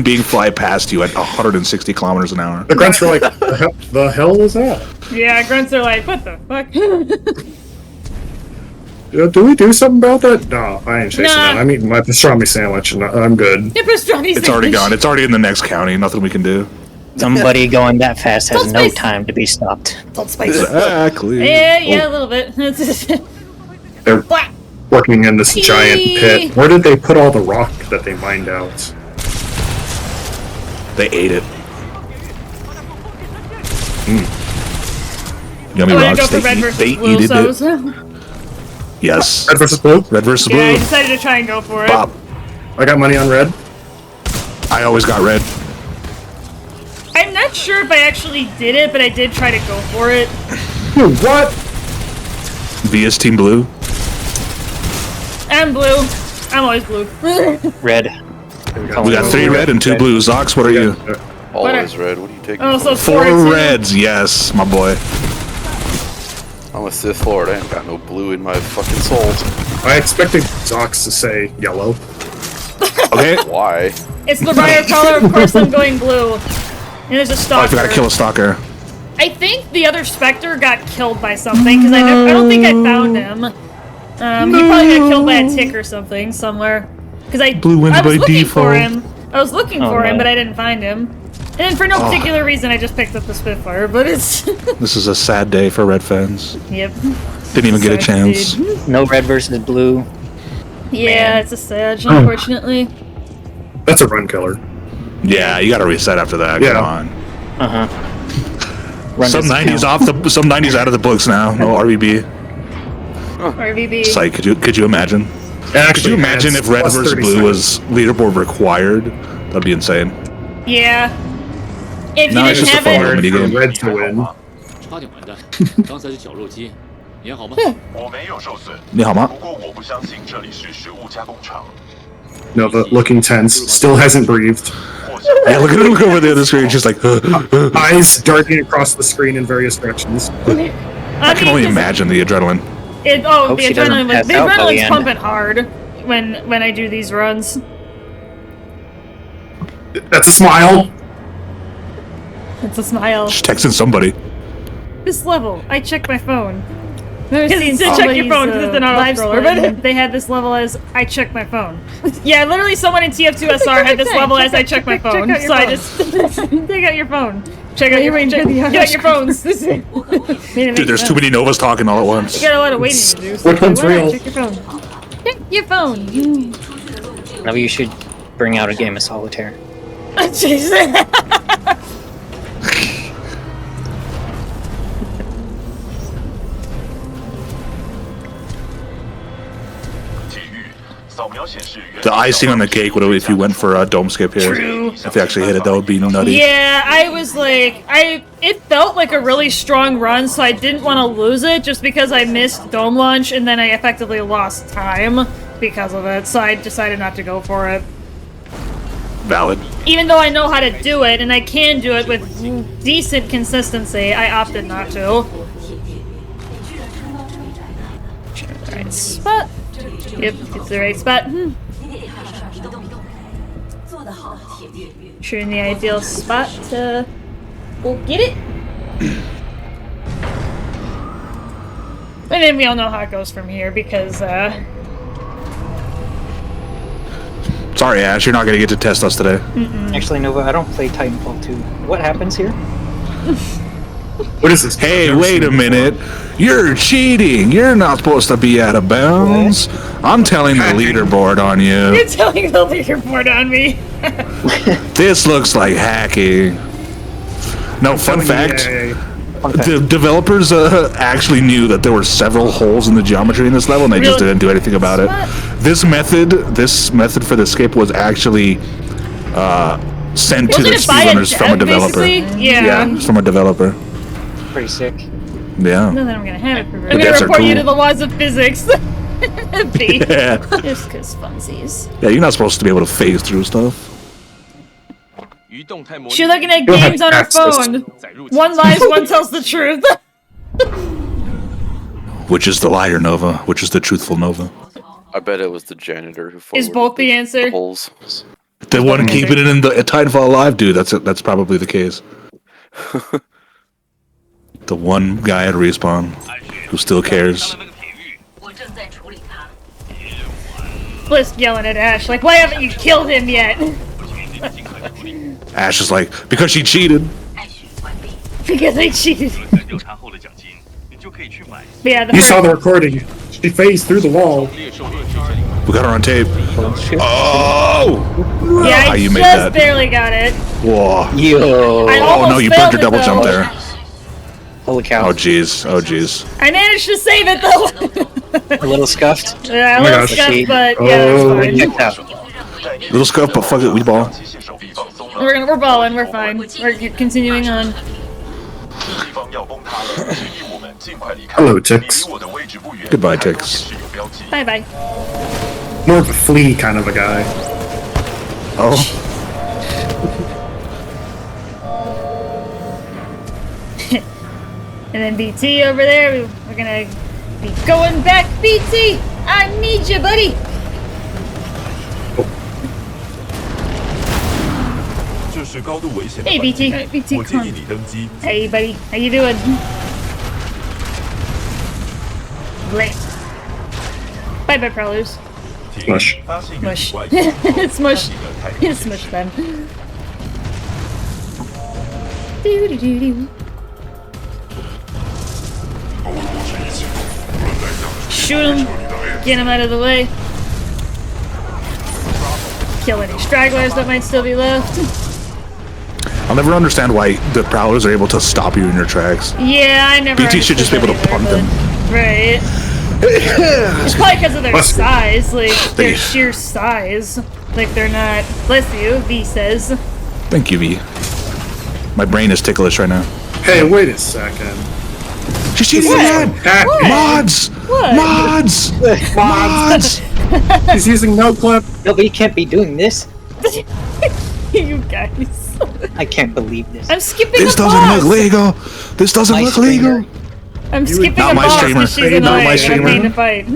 Speaker 3: being fly past you at 160 kilometers an hour.
Speaker 2: The grunts were like, the hell was that?
Speaker 1: Yeah, grunts are like, what the fuck?
Speaker 2: Do we do something about that? No, I ain't chasing
Speaker 1: Nah.
Speaker 2: that. I'm eating my pastrami sandwich, and I'm good.
Speaker 1: Yeah, pastrami
Speaker 3: It's already
Speaker 1: sandwich.
Speaker 3: gone. It's already in the next county. Nothing we can do.
Speaker 4: Somebody going that fast has
Speaker 1: Don't
Speaker 4: no
Speaker 1: space.
Speaker 4: time to be stopped.
Speaker 1: Old Spice.
Speaker 3: Exactly.
Speaker 1: Yeah, a little bit.
Speaker 2: They're
Speaker 1: Whack.
Speaker 2: working in this giant
Speaker 1: Eee.
Speaker 2: pit. Where did they put all the rock that they mined out?
Speaker 3: They ate it. Yummy
Speaker 1: I'm gonna
Speaker 3: rocks.
Speaker 1: go for red versus
Speaker 3: They
Speaker 1: blue,
Speaker 3: eated
Speaker 1: so
Speaker 3: it. Yes.
Speaker 2: Red versus blue?
Speaker 3: Red versus
Speaker 1: yeah, I
Speaker 3: blue.
Speaker 1: decided to try and go for it.
Speaker 3: Bop.
Speaker 2: I got money on red.
Speaker 3: I always got red.
Speaker 1: I'm not sure if I actually did it, but I did try to go for it.
Speaker 2: Dude, what?
Speaker 3: VS Team Blue.
Speaker 1: I'm blue. I'm always blue.
Speaker 4: Red.
Speaker 3: We got 3 red and 2 blues. Zox, what are you?
Speaker 5: Always red. What are you taking?
Speaker 1: Oh, so
Speaker 3: 4
Speaker 1: 4
Speaker 3: reds. Yes, my boy.
Speaker 5: I'm a Sith Lord. I ain't got no blue in my fucking soul.
Speaker 2: I expected Zox to say yellow.
Speaker 3: Okay.
Speaker 5: Why?
Speaker 1: It's the riot color. Of course, I'm going blue. And there's a
Speaker 3: Oh, I
Speaker 1: stalker.
Speaker 3: forgot to kill a stalker.
Speaker 1: I think the other Spectre got killed by something because I don't think I found him. He probably got killed by a tick or something somewhere. Because
Speaker 3: Blue wins
Speaker 1: I was
Speaker 3: by
Speaker 1: looking
Speaker 3: default.
Speaker 1: for him. I was looking
Speaker 4: Oh,
Speaker 1: for him,
Speaker 4: no.
Speaker 1: but I didn't find him. And for no particular reason, I just picked up the Spitfire. But it's
Speaker 3: This is a sad day for red fans.
Speaker 1: yep.
Speaker 3: Didn't even get a
Speaker 1: Sucks,
Speaker 3: chance.
Speaker 1: dude.
Speaker 4: No red versus blue.
Speaker 1: Yeah, it's a Sag, unfortunately.
Speaker 2: That's a run killer.
Speaker 3: Yeah, you gotta reset after that.
Speaker 2: Yeah.
Speaker 3: Come on.
Speaker 4: Run
Speaker 3: Some
Speaker 4: doesn't
Speaker 3: 90s
Speaker 4: count.
Speaker 3: off the. Some 90s out of the books now. No RVB.
Speaker 1: RVB.
Speaker 3: It's like, could you imagine? Could you imagine if red versus blue was leaderboard required? That'd be insane.
Speaker 1: Yeah. If
Speaker 3: No,
Speaker 1: you
Speaker 3: it's
Speaker 1: didn't
Speaker 3: just a
Speaker 1: have
Speaker 3: fun
Speaker 1: it,
Speaker 3: mini game.
Speaker 2: Red to win.
Speaker 8: 差点完蛋，刚才是绞肉机，你还好吗？
Speaker 7: 我没有受损，
Speaker 3: 你好吗？
Speaker 7: 不过我不相信这里是食物加工厂。
Speaker 2: Nova looking tense. Still hasn't breathed.
Speaker 7: 或者
Speaker 3: Yeah, look over the other screen, just like.
Speaker 2: Eyes darting across the screen in various directions.
Speaker 3: I can only imagine the adrenaline.
Speaker 4: Hope
Speaker 1: The
Speaker 4: she doesn't
Speaker 1: adrenaline,
Speaker 4: pass
Speaker 1: the
Speaker 4: out by the
Speaker 1: adrenaline's
Speaker 4: end.
Speaker 1: pumping hard when I do these runs.
Speaker 2: That's a smile.
Speaker 1: It's a smile.
Speaker 3: Just texting somebody.
Speaker 1: This level, I check my phone. Because
Speaker 9: seen
Speaker 1: check your
Speaker 9: somebody's,
Speaker 1: phone because it's an
Speaker 9: live
Speaker 1: auto-scroller,
Speaker 9: stream.
Speaker 1: but they had this level as I check my phone. Yeah, literally someone in TF2SR had this level as I check my phone.
Speaker 9: check out your
Speaker 1: So I
Speaker 9: phone.
Speaker 1: just take out your phone. Check out
Speaker 9: You're
Speaker 1: your
Speaker 9: waiting for the
Speaker 1: get out your phones. Dude,
Speaker 3: Dude, there's too many Novas talking all at once.
Speaker 1: You got a lot of waiting to do. So
Speaker 2: Which one's
Speaker 1: why not
Speaker 2: real?
Speaker 1: Check your phone. Check your phone.
Speaker 4: Now you should bring out a game of solitaire.
Speaker 1: Jesus.
Speaker 3: The icing on the cake would have if you went for a dome skip here.
Speaker 1: True.
Speaker 3: If you actually hit it, that would be nutty.
Speaker 1: Yeah, I was like, it felt like a really strong run, so I didn't want to lose it just because I missed dome launch and then I effectively lost time because of it, so I decided not to go for it.
Speaker 3: Valid.
Speaker 1: Even though I know how to do it and I can do it with decent consistency, I opted not to. Right spot. Yep, it's the right spot. Sure, in the ideal spot to go get it. And then we all know how it goes from here because,
Speaker 3: Sorry, Ash, you're not gonna get to test us today.
Speaker 4: Actually, Nova, I don't play Titanfall 2. What happens here?
Speaker 2: What is this?
Speaker 3: Hey, wait a minute. You're cheating. You're not supposed to be out of bounds. I'm telling the leaderboard on you.
Speaker 1: you're telling the leaderboard on me.
Speaker 3: This looks like hacking. No, fun fact.
Speaker 2: Yay.
Speaker 3: The developers actually knew that there were several holes in the geometry in this level, and they just
Speaker 1: Really?
Speaker 3: didn't do anything about it. This method for the escape was actually sent to
Speaker 1: Wasn't
Speaker 3: the
Speaker 1: it by a
Speaker 3: speedrunners from a
Speaker 1: dev,
Speaker 3: developer.
Speaker 1: basically? Yeah.
Speaker 3: it's from a developer.
Speaker 4: Pretty sick.
Speaker 3: Yeah.
Speaker 1: No, then I'm gonna have it for
Speaker 3: The
Speaker 1: I'm gonna
Speaker 3: devs are
Speaker 1: report you
Speaker 3: cool.
Speaker 1: to the laws of physics. B.
Speaker 3: Yeah.
Speaker 1: Just cause funsies.
Speaker 3: Yeah, you're not supposed to be able to phase through stuff.
Speaker 1: She's looking at
Speaker 2: You'll have
Speaker 1: games on her
Speaker 2: access.
Speaker 1: phone. One lies, one tells the truth.
Speaker 3: Which is the liar Nova? Which is the truthful Nova?
Speaker 5: I bet it was the janitor who
Speaker 1: Is
Speaker 5: forwarded
Speaker 1: both the answer?
Speaker 5: holes.
Speaker 3: The one keeping it in the Titanfall Alive, dude. That's probably the case. The one guy at Respawn who still cares.
Speaker 1: Blisk yelling at Ash, like, why haven't you killed him yet?
Speaker 3: Ash is like, because she cheated.
Speaker 1: Because I cheated. Yeah,
Speaker 2: You saw the recording. She phased through the wall.
Speaker 3: We got her on tape. Oh!
Speaker 1: Yeah,
Speaker 3: How
Speaker 1: I
Speaker 3: you made
Speaker 1: just
Speaker 3: that?
Speaker 1: barely got it.
Speaker 3: Whoa.
Speaker 4: Yo.
Speaker 1: I
Speaker 3: Oh
Speaker 1: almost
Speaker 3: no, you
Speaker 1: failed
Speaker 3: burned your
Speaker 1: it,
Speaker 3: double jump
Speaker 1: though.
Speaker 3: there.
Speaker 4: Holy cow.
Speaker 3: Oh jeez. Oh jeez.
Speaker 1: I managed to save it though.
Speaker 4: A little scuffed.
Speaker 1: Yeah, a
Speaker 2: my
Speaker 1: little
Speaker 2: gosh.
Speaker 1: scuffed, but
Speaker 2: Oh.
Speaker 1: yeah, it's fine.
Speaker 4: Checked out.
Speaker 3: Little scuff, but fuck it, we ball.
Speaker 1: We're balling, we're fine. We're continuing on.
Speaker 2: Hello, Tix.
Speaker 3: Goodbye, Tix.
Speaker 1: Bye bye.
Speaker 2: More of a flea kind of a guy.
Speaker 3: Oh.
Speaker 1: And then BT over there, we're gonna be going back. BT, I need you, buddy. Hey BT, BT, come on. Hey buddy, how you doing? Great. Bye bye, prowlers.
Speaker 2: Mush.
Speaker 1: Mush. It's mush. It's mush them. Doo doo doo doo. Shoot him. Get him out of the way. Kill any stragglers that might still be left.
Speaker 3: I'll never understand why the prowlers are able to stop you in your tracks.
Speaker 1: Yeah, I never.
Speaker 3: BT should just be able to
Speaker 1: understood
Speaker 3: punt
Speaker 1: that
Speaker 3: them.
Speaker 1: either, Right. It's probably because of their
Speaker 2: Bless you.
Speaker 1: size, like their
Speaker 3: you.
Speaker 1: sheer size. Like they're not. Bless you, V says.
Speaker 3: Thank you, V. My brain is ticklish right now.
Speaker 2: Hey, wait a second.
Speaker 3: She's cheating again!
Speaker 2: Ah,
Speaker 3: Mods!
Speaker 1: What?
Speaker 3: Mods! Mods!
Speaker 2: He's using no clip.
Speaker 4: Nobody can't be doing this.
Speaker 1: You guys.
Speaker 4: I can't believe this.
Speaker 1: I'm skipping
Speaker 3: This
Speaker 1: a
Speaker 3: doesn't
Speaker 1: boss.
Speaker 3: look legal! This doesn't
Speaker 4: My
Speaker 3: look
Speaker 4: streamer.
Speaker 3: legal!
Speaker 1: I'm skipping
Speaker 3: Not
Speaker 1: a
Speaker 3: my
Speaker 1: boss
Speaker 3: streamer.
Speaker 1: because she's
Speaker 3: Not
Speaker 1: annoying.
Speaker 3: my
Speaker 1: I'm
Speaker 3: streamer.
Speaker 1: paying to fight.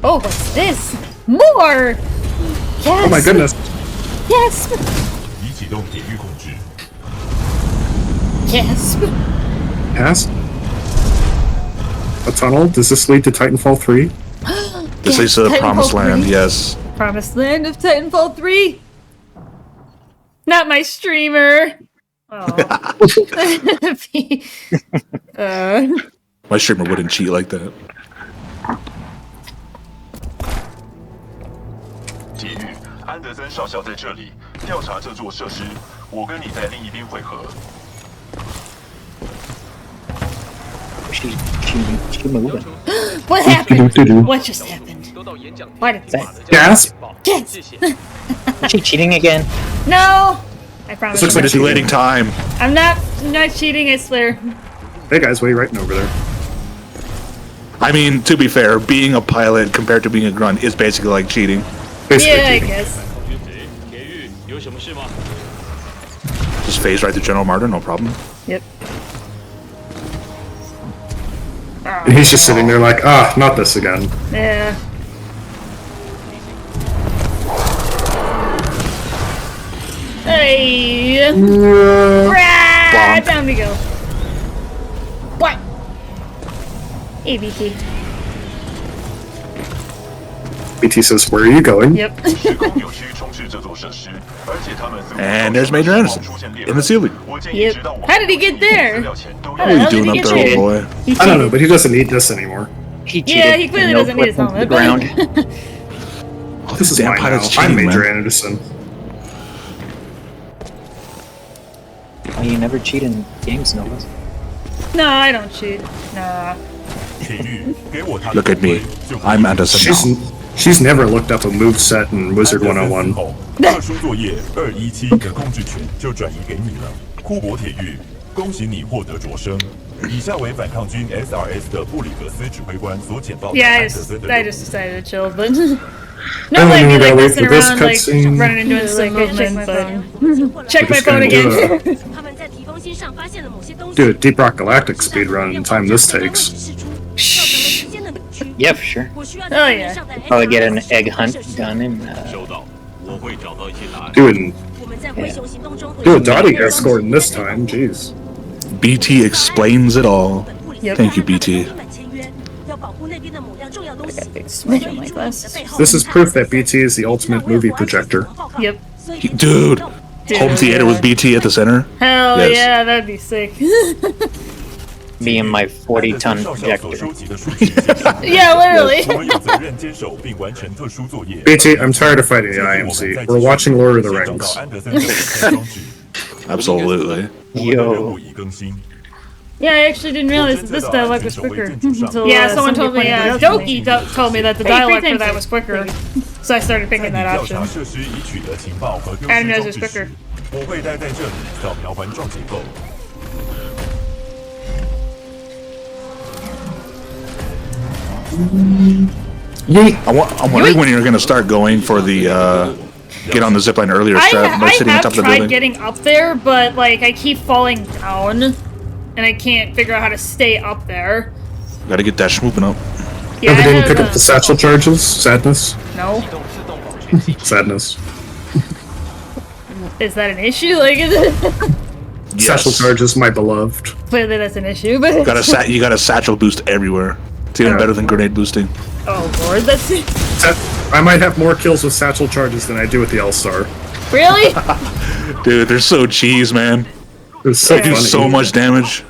Speaker 1: Oh, what's this? More! Yes!
Speaker 2: Oh my goodness.
Speaker 1: Yes! Yes!
Speaker 2: Yes. A tunnel? Does this lead to Titanfall 3?
Speaker 3: This
Speaker 1: Yes,
Speaker 3: is the
Speaker 1: Titanfall
Speaker 3: promised land,
Speaker 1: 3.
Speaker 3: yes.
Speaker 1: Promised land of Titanfall 3! Not my streamer! Oh.
Speaker 3: My streamer wouldn't cheat like that.
Speaker 7: 铁玉，安德森少校在这里调查这座设施，我跟你在另一边会合。
Speaker 4: She moving.
Speaker 1: What happened? What just happened? Why did
Speaker 2: Gasp.
Speaker 1: Yes!
Speaker 4: Is she cheating again?
Speaker 1: No! I promise.
Speaker 2: This looks like a
Speaker 3: Manipulating time.
Speaker 1: I'm not cheating, I swear.
Speaker 2: Hey guys, what are you writing over there?
Speaker 3: I mean, to be fair, being a pilot compared to being a grunt is basically like cheating.
Speaker 2: Basically
Speaker 1: Yeah, I
Speaker 2: cheating.
Speaker 1: guess.
Speaker 8: 铁玉，有什么事吗？
Speaker 3: Just phase right through General Martyr, no problem.
Speaker 1: Yep.
Speaker 2: And he's just sitting there like, ah, not this again.
Speaker 1: Yeah. Hey! Rah, time to go. What? ABT.
Speaker 2: BT says, where are you going?
Speaker 1: Yep.
Speaker 7: 时空扭曲充斥这座设施，而且他们似乎
Speaker 3: And there's Major Anderson
Speaker 7: 出现裂
Speaker 3: in the ceiling.
Speaker 7: 我建议
Speaker 1: Yep.
Speaker 7: 直到我
Speaker 1: How did he get
Speaker 7: 资
Speaker 1: there?
Speaker 7: 料前都
Speaker 1: How
Speaker 3: what
Speaker 1: the
Speaker 3: are you
Speaker 1: hell did
Speaker 3: doing
Speaker 1: he
Speaker 3: up
Speaker 1: get
Speaker 3: there,
Speaker 1: there?
Speaker 3: old boy?
Speaker 1: He
Speaker 2: I don't know,
Speaker 1: cheated.
Speaker 2: but he doesn't need this anymore.
Speaker 4: He cheated.
Speaker 1: Yeah, he clearly
Speaker 4: and
Speaker 1: doesn't need his
Speaker 4: clip into
Speaker 1: helmet,
Speaker 4: the ground.
Speaker 3: Oh,
Speaker 2: This is
Speaker 3: damn
Speaker 2: mine now.
Speaker 3: pilot's
Speaker 2: I'm
Speaker 3: cheating,
Speaker 2: Major
Speaker 3: man.
Speaker 2: Anderson.
Speaker 4: Oh, you never cheat in games, Novas.
Speaker 1: No, I don't cheat. Nah.
Speaker 7: 铁玉给我他的
Speaker 3: Look at me.
Speaker 7: 就可以
Speaker 3: I'm Anderson
Speaker 2: She's
Speaker 3: now.
Speaker 2: she's never looked up a moveset in Wizard 101.
Speaker 7: 后特殊作业217的控制权就转移给你了。库珀铁玉，恭喜你获得擢升。以下为反抗军 SRS 的布里格斯指挥官所简报的
Speaker 1: Yeah,
Speaker 7: 安
Speaker 1: I
Speaker 7: 德
Speaker 1: just,
Speaker 7: 森的
Speaker 1: I
Speaker 7: 任务
Speaker 1: just decided to chill, but normally I'd be like messing around, like running and doing some movement, but check my phone again.
Speaker 2: Do a Deep Rock Galactic speedrun and time this takes.
Speaker 4: Yeah, for sure.
Speaker 1: Oh yeah.
Speaker 4: Probably get an egg hunt done and
Speaker 8: 收到，我会找到一些答案。
Speaker 2: Do a Dottie escort in this time, jeez.
Speaker 3: BT explains it all.
Speaker 1: Yep.
Speaker 3: Thank you, BT.
Speaker 1: Smidgen my glasses.
Speaker 2: This is proof that BT is the ultimate movie projector.
Speaker 1: Yep.
Speaker 3: Dude, home theater with BT at the center.
Speaker 1: Hell
Speaker 3: Yes.
Speaker 1: yeah, that'd be sick.
Speaker 4: Me and my 40-ton projector.
Speaker 1: Yeah, literally.
Speaker 2: BT, I'm tired of fighting the IMC. We're watching Lord of the Rings.
Speaker 3: Absolutely.
Speaker 4: Yo.
Speaker 1: Yeah, I actually didn't realize that this dialogue was quicker. Until, yeah, someone told me, Doki told me that the dialogue for that was quicker. So I started picking that option. I didn't know it was quicker.
Speaker 3: I'm wondering when you're going to start going for the get on the zipline earlier strat by sitting on top of the building.
Speaker 1: I have tried getting up there, but like I keep falling down, and I can't figure out how to stay up there.
Speaker 3: Gotta get that schmooping up.
Speaker 1: Yeah,
Speaker 2: Never didn't pick up the satchel charges? Sadness?
Speaker 1: No.
Speaker 2: Sadness.
Speaker 1: Is that an issue? Like,
Speaker 3: Yes.
Speaker 2: Satchel charges, my beloved.
Speaker 1: clearly that's an issue, but...
Speaker 3: You got a satchel boost everywhere. It's even better than grenade boosting.
Speaker 1: Oh lord, that's...
Speaker 2: I might have more kills with satchel charges than I do with the L-Star.
Speaker 1: Really?
Speaker 3: Dude, they're so cheese, man.
Speaker 2: It's so
Speaker 3: They do
Speaker 2: funny.
Speaker 3: so much damage.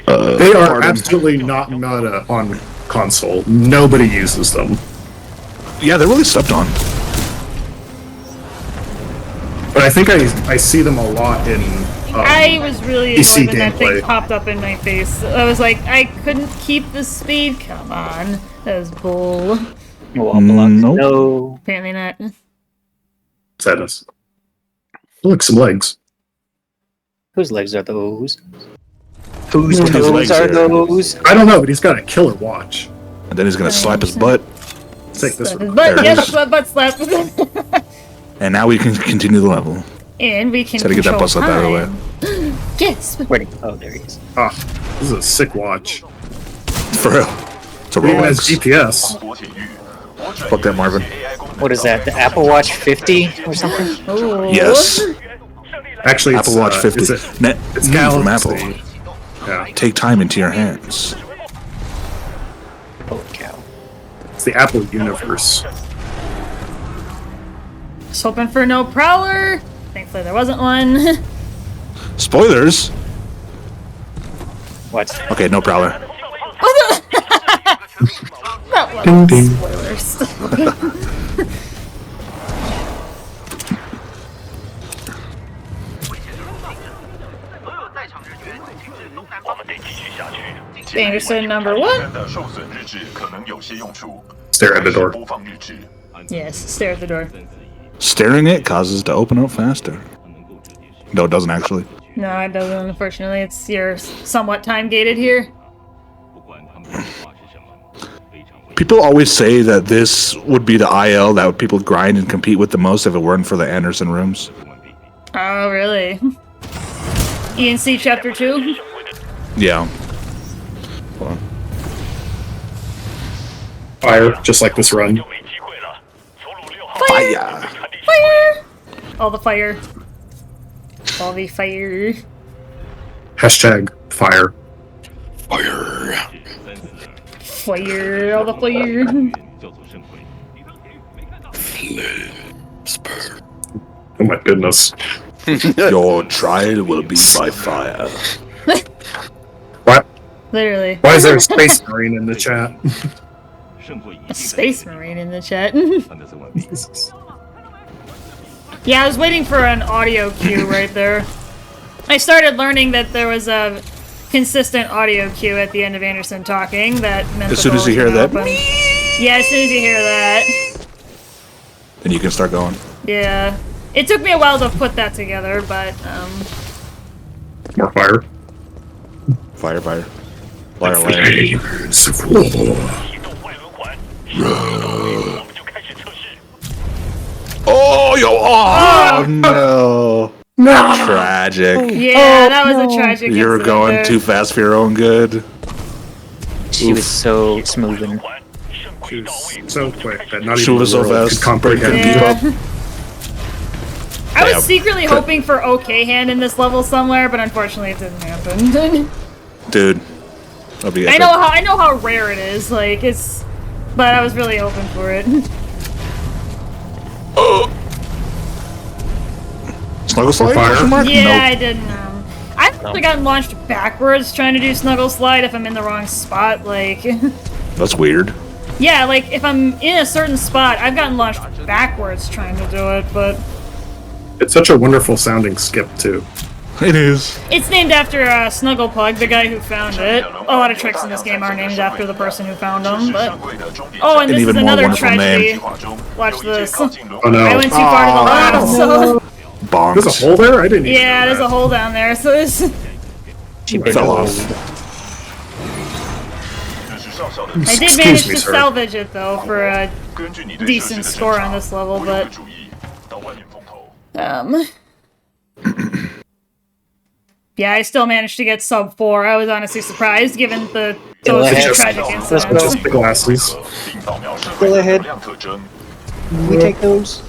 Speaker 2: They are absolutely not meta on console. Nobody uses them.
Speaker 3: Yeah, they're really slept on.
Speaker 2: But I think I see them a lot in
Speaker 1: I was really
Speaker 2: PC
Speaker 1: annoyed when that thing
Speaker 2: gameplay.
Speaker 1: popped up in my face. I was like, I couldn't keep the speed. Come on. That was bull.
Speaker 3: Nope.
Speaker 4: No.
Speaker 1: Apparently not.
Speaker 2: Sadness. Look, some legs.
Speaker 4: Whose legs are those? Whose
Speaker 3: His
Speaker 4: toes
Speaker 3: legs
Speaker 4: are
Speaker 3: there.
Speaker 4: those?
Speaker 2: I don't know, but he's got a killer watch.
Speaker 3: And then he's gonna slap his butt.
Speaker 2: Take this one.
Speaker 1: But
Speaker 3: There
Speaker 1: yeah,
Speaker 3: it is.
Speaker 1: the butt slap.
Speaker 3: And now we can continue the level.
Speaker 1: And we can
Speaker 3: Just gotta get that
Speaker 1: control
Speaker 3: bus up out of the way.
Speaker 1: time. Yes.
Speaker 4: Where'd he? Oh, there he is.
Speaker 2: Ah, this is a sick watch.
Speaker 3: For real. It's a
Speaker 2: It even has
Speaker 3: Rolex.
Speaker 2: GPS.
Speaker 3: Fuck that, Marvin.
Speaker 4: What is that? The Apple Watch 50 or something?
Speaker 1: Oh.
Speaker 3: Yes.
Speaker 2: Actually, it's,
Speaker 3: Apple Watch 50.
Speaker 2: It's
Speaker 3: It's from
Speaker 2: Galaxy.
Speaker 3: Apple.
Speaker 2: Yeah,
Speaker 3: Take time into your hands.
Speaker 4: Holy cow.
Speaker 2: it's the Apple universe.
Speaker 1: Was hoping for no prowler. Thankfully there wasn't one.
Speaker 3: Spoilers.
Speaker 4: What?
Speaker 3: Okay, no prowler.
Speaker 1: That
Speaker 2: Ding
Speaker 1: wasn't
Speaker 2: ding.
Speaker 1: spoilers. Anderson number 1.
Speaker 2: Stare at the door.
Speaker 1: Yes, stare at the door.
Speaker 3: Staring it causes to open up faster. No, it doesn't actually.
Speaker 1: No, it doesn't, unfortunately. You're somewhat time gated here.
Speaker 3: People always say that this would be the IL that people grind and compete with the most if it weren't for the Anderson rooms.
Speaker 1: Oh, really? ENC Chapter 2?
Speaker 3: Yeah. Hold on.
Speaker 2: Fire, just like this run.
Speaker 3: Fire!
Speaker 1: Fire! All the fire. All the fire.
Speaker 2: Hashtag fire.
Speaker 5: Fire.
Speaker 1: Fire. All the fire.
Speaker 2: Oh my goodness.
Speaker 3: Your trial will be by fire.
Speaker 2: What?
Speaker 1: Literally.
Speaker 2: Why is there a space marine in the chat?
Speaker 1: A space marine in the chat. Yeah, I was waiting for an audio cue right there. I started learning that there was a consistent audio cue at the end of Anderson talking that meant
Speaker 3: As
Speaker 1: the
Speaker 3: soon as
Speaker 1: door
Speaker 3: you
Speaker 1: was
Speaker 3: hear
Speaker 1: gonna
Speaker 3: that,
Speaker 1: open. Yeah, as soon as you hear that.
Speaker 3: then you can start going.
Speaker 1: Yeah. It took me a while to put that together, but
Speaker 2: More fire.
Speaker 3: Fire, fire. Fire, fire.
Speaker 2: Flames of war.
Speaker 3: Oh, yo! Oh, no.
Speaker 2: No!
Speaker 3: Tragic.
Speaker 1: yeah, that was a tragic
Speaker 3: You were
Speaker 1: incident
Speaker 3: going
Speaker 1: there.
Speaker 3: too fast for your own good.
Speaker 4: She was so smooth and
Speaker 2: She was so quick that not
Speaker 3: She
Speaker 2: even
Speaker 3: was
Speaker 2: the
Speaker 3: so
Speaker 2: world
Speaker 3: fast.
Speaker 2: could comprehend.
Speaker 1: Yeah. I
Speaker 3: Yeah.
Speaker 1: was secretly hoping for OK hand in this level somewhere, but unfortunately it didn't happen.
Speaker 3: Dude, That'll be
Speaker 1: I know how rare it is. Like it's, but I was really hoping for it.
Speaker 3: Snuggle slide?
Speaker 2: Fire?
Speaker 1: Yeah,
Speaker 3: Nope.
Speaker 1: I didn't. I've actually gotten launched backwards trying to do snuggle slide if I'm in the wrong spot. Like,
Speaker 3: That's weird.
Speaker 1: yeah, like if I'm in a certain spot, I've gotten launched backwards trying to do it. But
Speaker 2: It's such a wonderful sounding skip too.
Speaker 3: It is.
Speaker 1: it's named after Snuggle Plug, the guy who found it. A lot of tricks in this game are named after the person who found them. But oh, and
Speaker 3: An
Speaker 1: this
Speaker 3: even
Speaker 1: is
Speaker 3: more
Speaker 1: another
Speaker 3: wonderful
Speaker 1: tragedy.
Speaker 3: name.
Speaker 1: Watch this.
Speaker 2: Oh no.
Speaker 1: I went too far to the left, so
Speaker 3: Bonks.
Speaker 2: There's a hole there? I didn't even
Speaker 1: yeah,
Speaker 2: know
Speaker 1: there's a
Speaker 2: that.
Speaker 1: hole down there. So this.
Speaker 4: She
Speaker 3: Fell off.
Speaker 1: I did manage to salvage it though for a decent score on this level, but yeah, I still managed to get sub 4. I was honestly surprised given those
Speaker 4: ahead.
Speaker 1: tragic
Speaker 2: Just
Speaker 1: incidents.
Speaker 2: the glasses.
Speaker 4: Go ahead. We take those.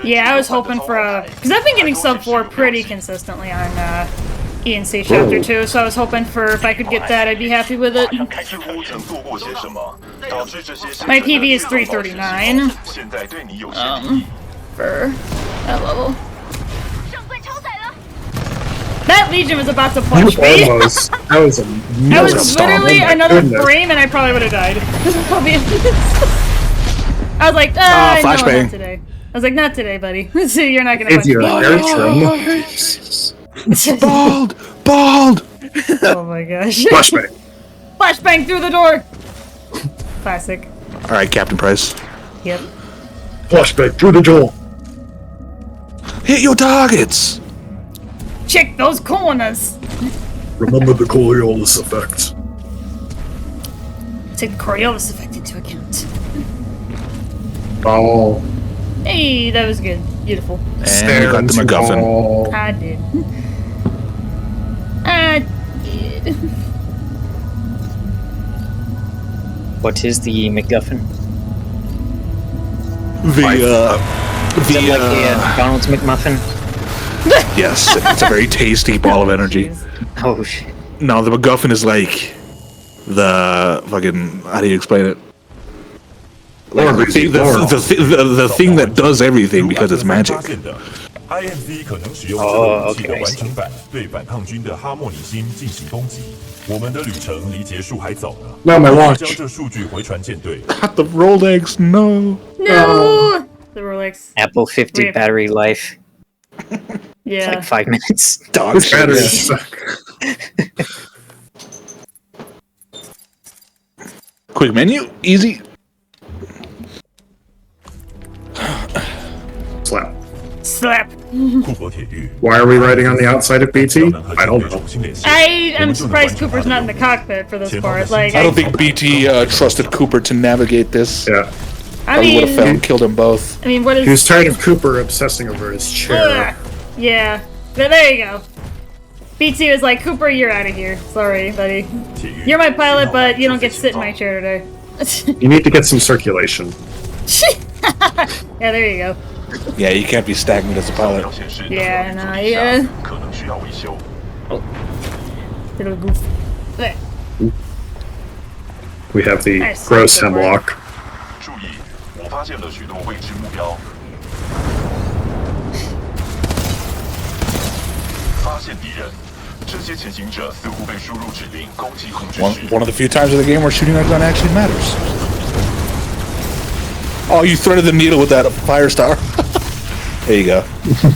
Speaker 1: Yeah, I was hoping for because I've been getting sub 4 pretty consistently on ENC Chapter 2, so I was hoping for if I could get that, I'd be happy with it. My PV is 339 for that level. That Legion was about to punch me.
Speaker 2: Almost. That was a
Speaker 1: I was literally another frame and I probably would have died. I'll be honest. I was like, no,
Speaker 3: flashbang.
Speaker 1: not today. I was like, not today, buddy. So you're not gonna
Speaker 2: If
Speaker 1: punch
Speaker 2: you're
Speaker 1: me.
Speaker 2: hair trim.
Speaker 3: Bald! Bald!
Speaker 1: Oh my gosh.
Speaker 2: Flashbang.
Speaker 1: Flashbang through the door. Classic.
Speaker 3: Alright, Captain Price.
Speaker 1: Yep.
Speaker 2: Flashbang through the door.
Speaker 3: Hit your targets!
Speaker 1: Check those corners.
Speaker 2: Remember the Coriolis effect.
Speaker 1: Take the Coriolis effect into account.
Speaker 2: Oh.
Speaker 1: Hey, that was good. Beautiful.
Speaker 3: And we got the MacGuffin.
Speaker 1: I did. I did.
Speaker 4: What is the MacGuffin?
Speaker 3: Is it like
Speaker 4: a McDonald's McMuffin?
Speaker 3: Yes, it's a very tasty ball of energy.
Speaker 4: Oh shit.
Speaker 3: No, the MacGuffin is like the fucking. How do you explain it? Like the thing that does everything because it's magic.
Speaker 7: IMC 可能使用
Speaker 4: 哦
Speaker 7: 武器的完成版对反抗军的哈莫尼星进行攻击。我们的旅程离结束还早呢。
Speaker 2: Now my
Speaker 7: 将
Speaker 2: watch.
Speaker 7: 这数据回传舰队。
Speaker 3: Not the Rolex, no.
Speaker 1: No! The Rolex.
Speaker 4: Apple 50
Speaker 1: Rip.
Speaker 4: battery life.
Speaker 1: Yeah.
Speaker 4: Like 5 minutes.
Speaker 3: Dog
Speaker 2: This
Speaker 3: shit.
Speaker 2: battery suck.
Speaker 3: Quick menu, easy.
Speaker 2: Slap.
Speaker 1: Slap.
Speaker 7: 库珀铁狱。
Speaker 2: Why are we riding on the outside of BT? I don't know.
Speaker 1: I am surprised Cooper's not in the cockpit for this part. Like,
Speaker 3: I don't think BT trusted Cooper to navigate this.
Speaker 2: Yeah.
Speaker 1: I
Speaker 3: Probably would have
Speaker 1: mean,
Speaker 3: found killed them both.
Speaker 1: I mean, what is?
Speaker 2: He was tired of Cooper obsessing over his chair.
Speaker 1: Ugh. Yeah, but there you go. BT was like, Cooper, you're out of here. Sorry, buddy. You're my pilot, but you don't get to sit in my chair today.
Speaker 2: You need to get some circulation.
Speaker 1: Yeah, there you go.
Speaker 3: Yeah, you can't be stagnant as a pilot.
Speaker 1: Yeah, no, yeah.
Speaker 7: 可能需要维修。
Speaker 1: Little goof. There.
Speaker 2: We have the
Speaker 1: Nice.
Speaker 2: gross hemlock.
Speaker 7: 注意，我发现了许多未知目标。发现敌人，这些潜行者似乎被输入指令攻击控制室。
Speaker 3: One of the few times of the game where shooting that gun actually matters. Oh, you threaded the needle with that fire star. There you go.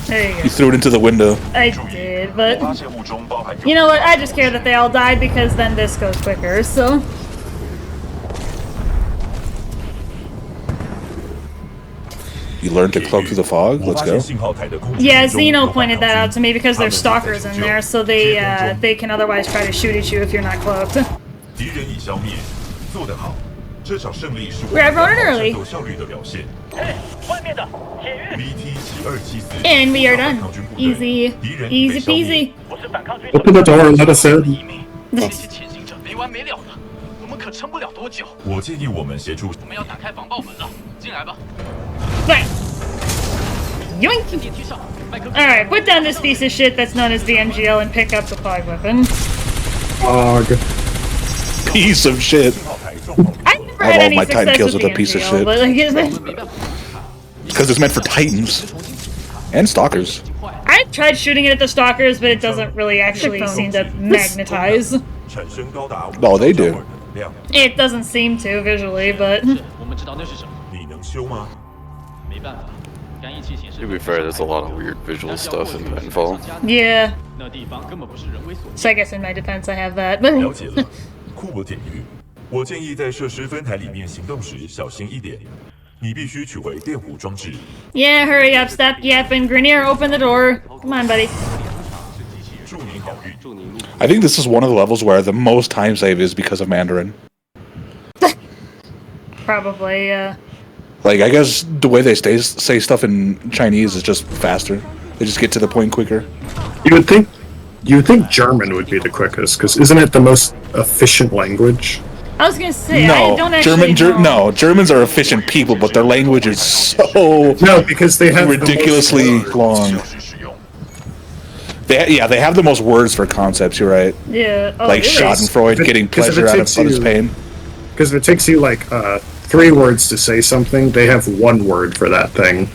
Speaker 1: There you
Speaker 3: You
Speaker 1: go.
Speaker 3: threw it into the window.
Speaker 1: I did, but
Speaker 7: 发现物中包含
Speaker 1: you know what? I just care that they all died because then this goes quicker, so.
Speaker 3: You learned to cloak through the fog.
Speaker 7: 我
Speaker 3: Let's
Speaker 7: 发现
Speaker 3: go.
Speaker 7: 信号台的空气
Speaker 1: Yeah,
Speaker 7: 中
Speaker 1: Zeno
Speaker 7: 有
Speaker 1: pointed that out to me because there's
Speaker 7: 他们正在
Speaker 1: stalkers in
Speaker 7: 求救
Speaker 1: there, so
Speaker 7: 接通中
Speaker 1: they can otherwise try to shoot at you if you're not cloaked.
Speaker 7: 敌人已消灭，做得好。这场胜利是我
Speaker 1: We're
Speaker 7: 们
Speaker 1: everyone
Speaker 7: 战
Speaker 1: early.
Speaker 7: 斗效率的表现。BT 7274
Speaker 1: And we are done.
Speaker 7: 反抗军部队
Speaker 1: Easy,
Speaker 7: 敌人已被
Speaker 1: easy
Speaker 7: 消灭
Speaker 1: peasy.
Speaker 2: Open the door and let us in.
Speaker 9: 这些潜行者没完没了的，我们可撑不了多久。
Speaker 7: 我建议我们协助。
Speaker 9: 我们要打开防爆门了，进来吧。
Speaker 1: Right. Yoink!
Speaker 9: 电梯上，麦克。
Speaker 1: Alright, put down this piece of shit that's known as the MGL and pick up the fog weapon.
Speaker 2: Fog.
Speaker 3: piece of shit.
Speaker 1: I've never
Speaker 3: I
Speaker 1: had
Speaker 3: love
Speaker 1: any
Speaker 3: my Titan
Speaker 1: success
Speaker 3: kills
Speaker 1: with
Speaker 3: with
Speaker 1: the
Speaker 3: a piece of
Speaker 1: NGL,
Speaker 3: shit.
Speaker 1: but like,
Speaker 3: Because it's meant for Titans. And Stalkers.
Speaker 1: I tried shooting it at the stalkers, but it doesn't really actually seem to magnetize.
Speaker 3: Oh, they do.
Speaker 1: It doesn't seem to visually, but
Speaker 7: 你能修吗？
Speaker 5: To be fair, there's a lot of weird visual stuff in Titanfall.
Speaker 1: yeah. So I guess in my defense, I have that. But
Speaker 7: 了解了，库珀铁玉，我建议在设施分台里面行动时小心一点。你必须取回电弧装置。
Speaker 1: yeah, hurry up, stop yapping. Grenier, open the door. Come on, buddy.
Speaker 7: 祝您好运。
Speaker 3: I think this is one of the levels where the most time save is because of Mandarin.
Speaker 1: Probably,
Speaker 3: Like, I guess the way they say stuff in Chinese is just faster. They just get to the point quicker.
Speaker 2: You would think German would be the quickest, because isn't it the most efficient language?
Speaker 1: I was gonna say, I don't
Speaker 3: No,
Speaker 1: actually know.
Speaker 3: Germans are efficient people, but their language is so
Speaker 2: No, because they have
Speaker 3: ridiculously long. They have the most words for concepts. You're right.
Speaker 1: Yeah. Oh,
Speaker 3: Like
Speaker 1: really?
Speaker 3: Schadenfreude, getting
Speaker 2: Because if
Speaker 3: pleasure
Speaker 2: it
Speaker 3: out of
Speaker 2: takes
Speaker 3: others'
Speaker 2: you-
Speaker 3: pain.
Speaker 2: Because if it takes you like 3 words to say something, they have 1 word for that thing.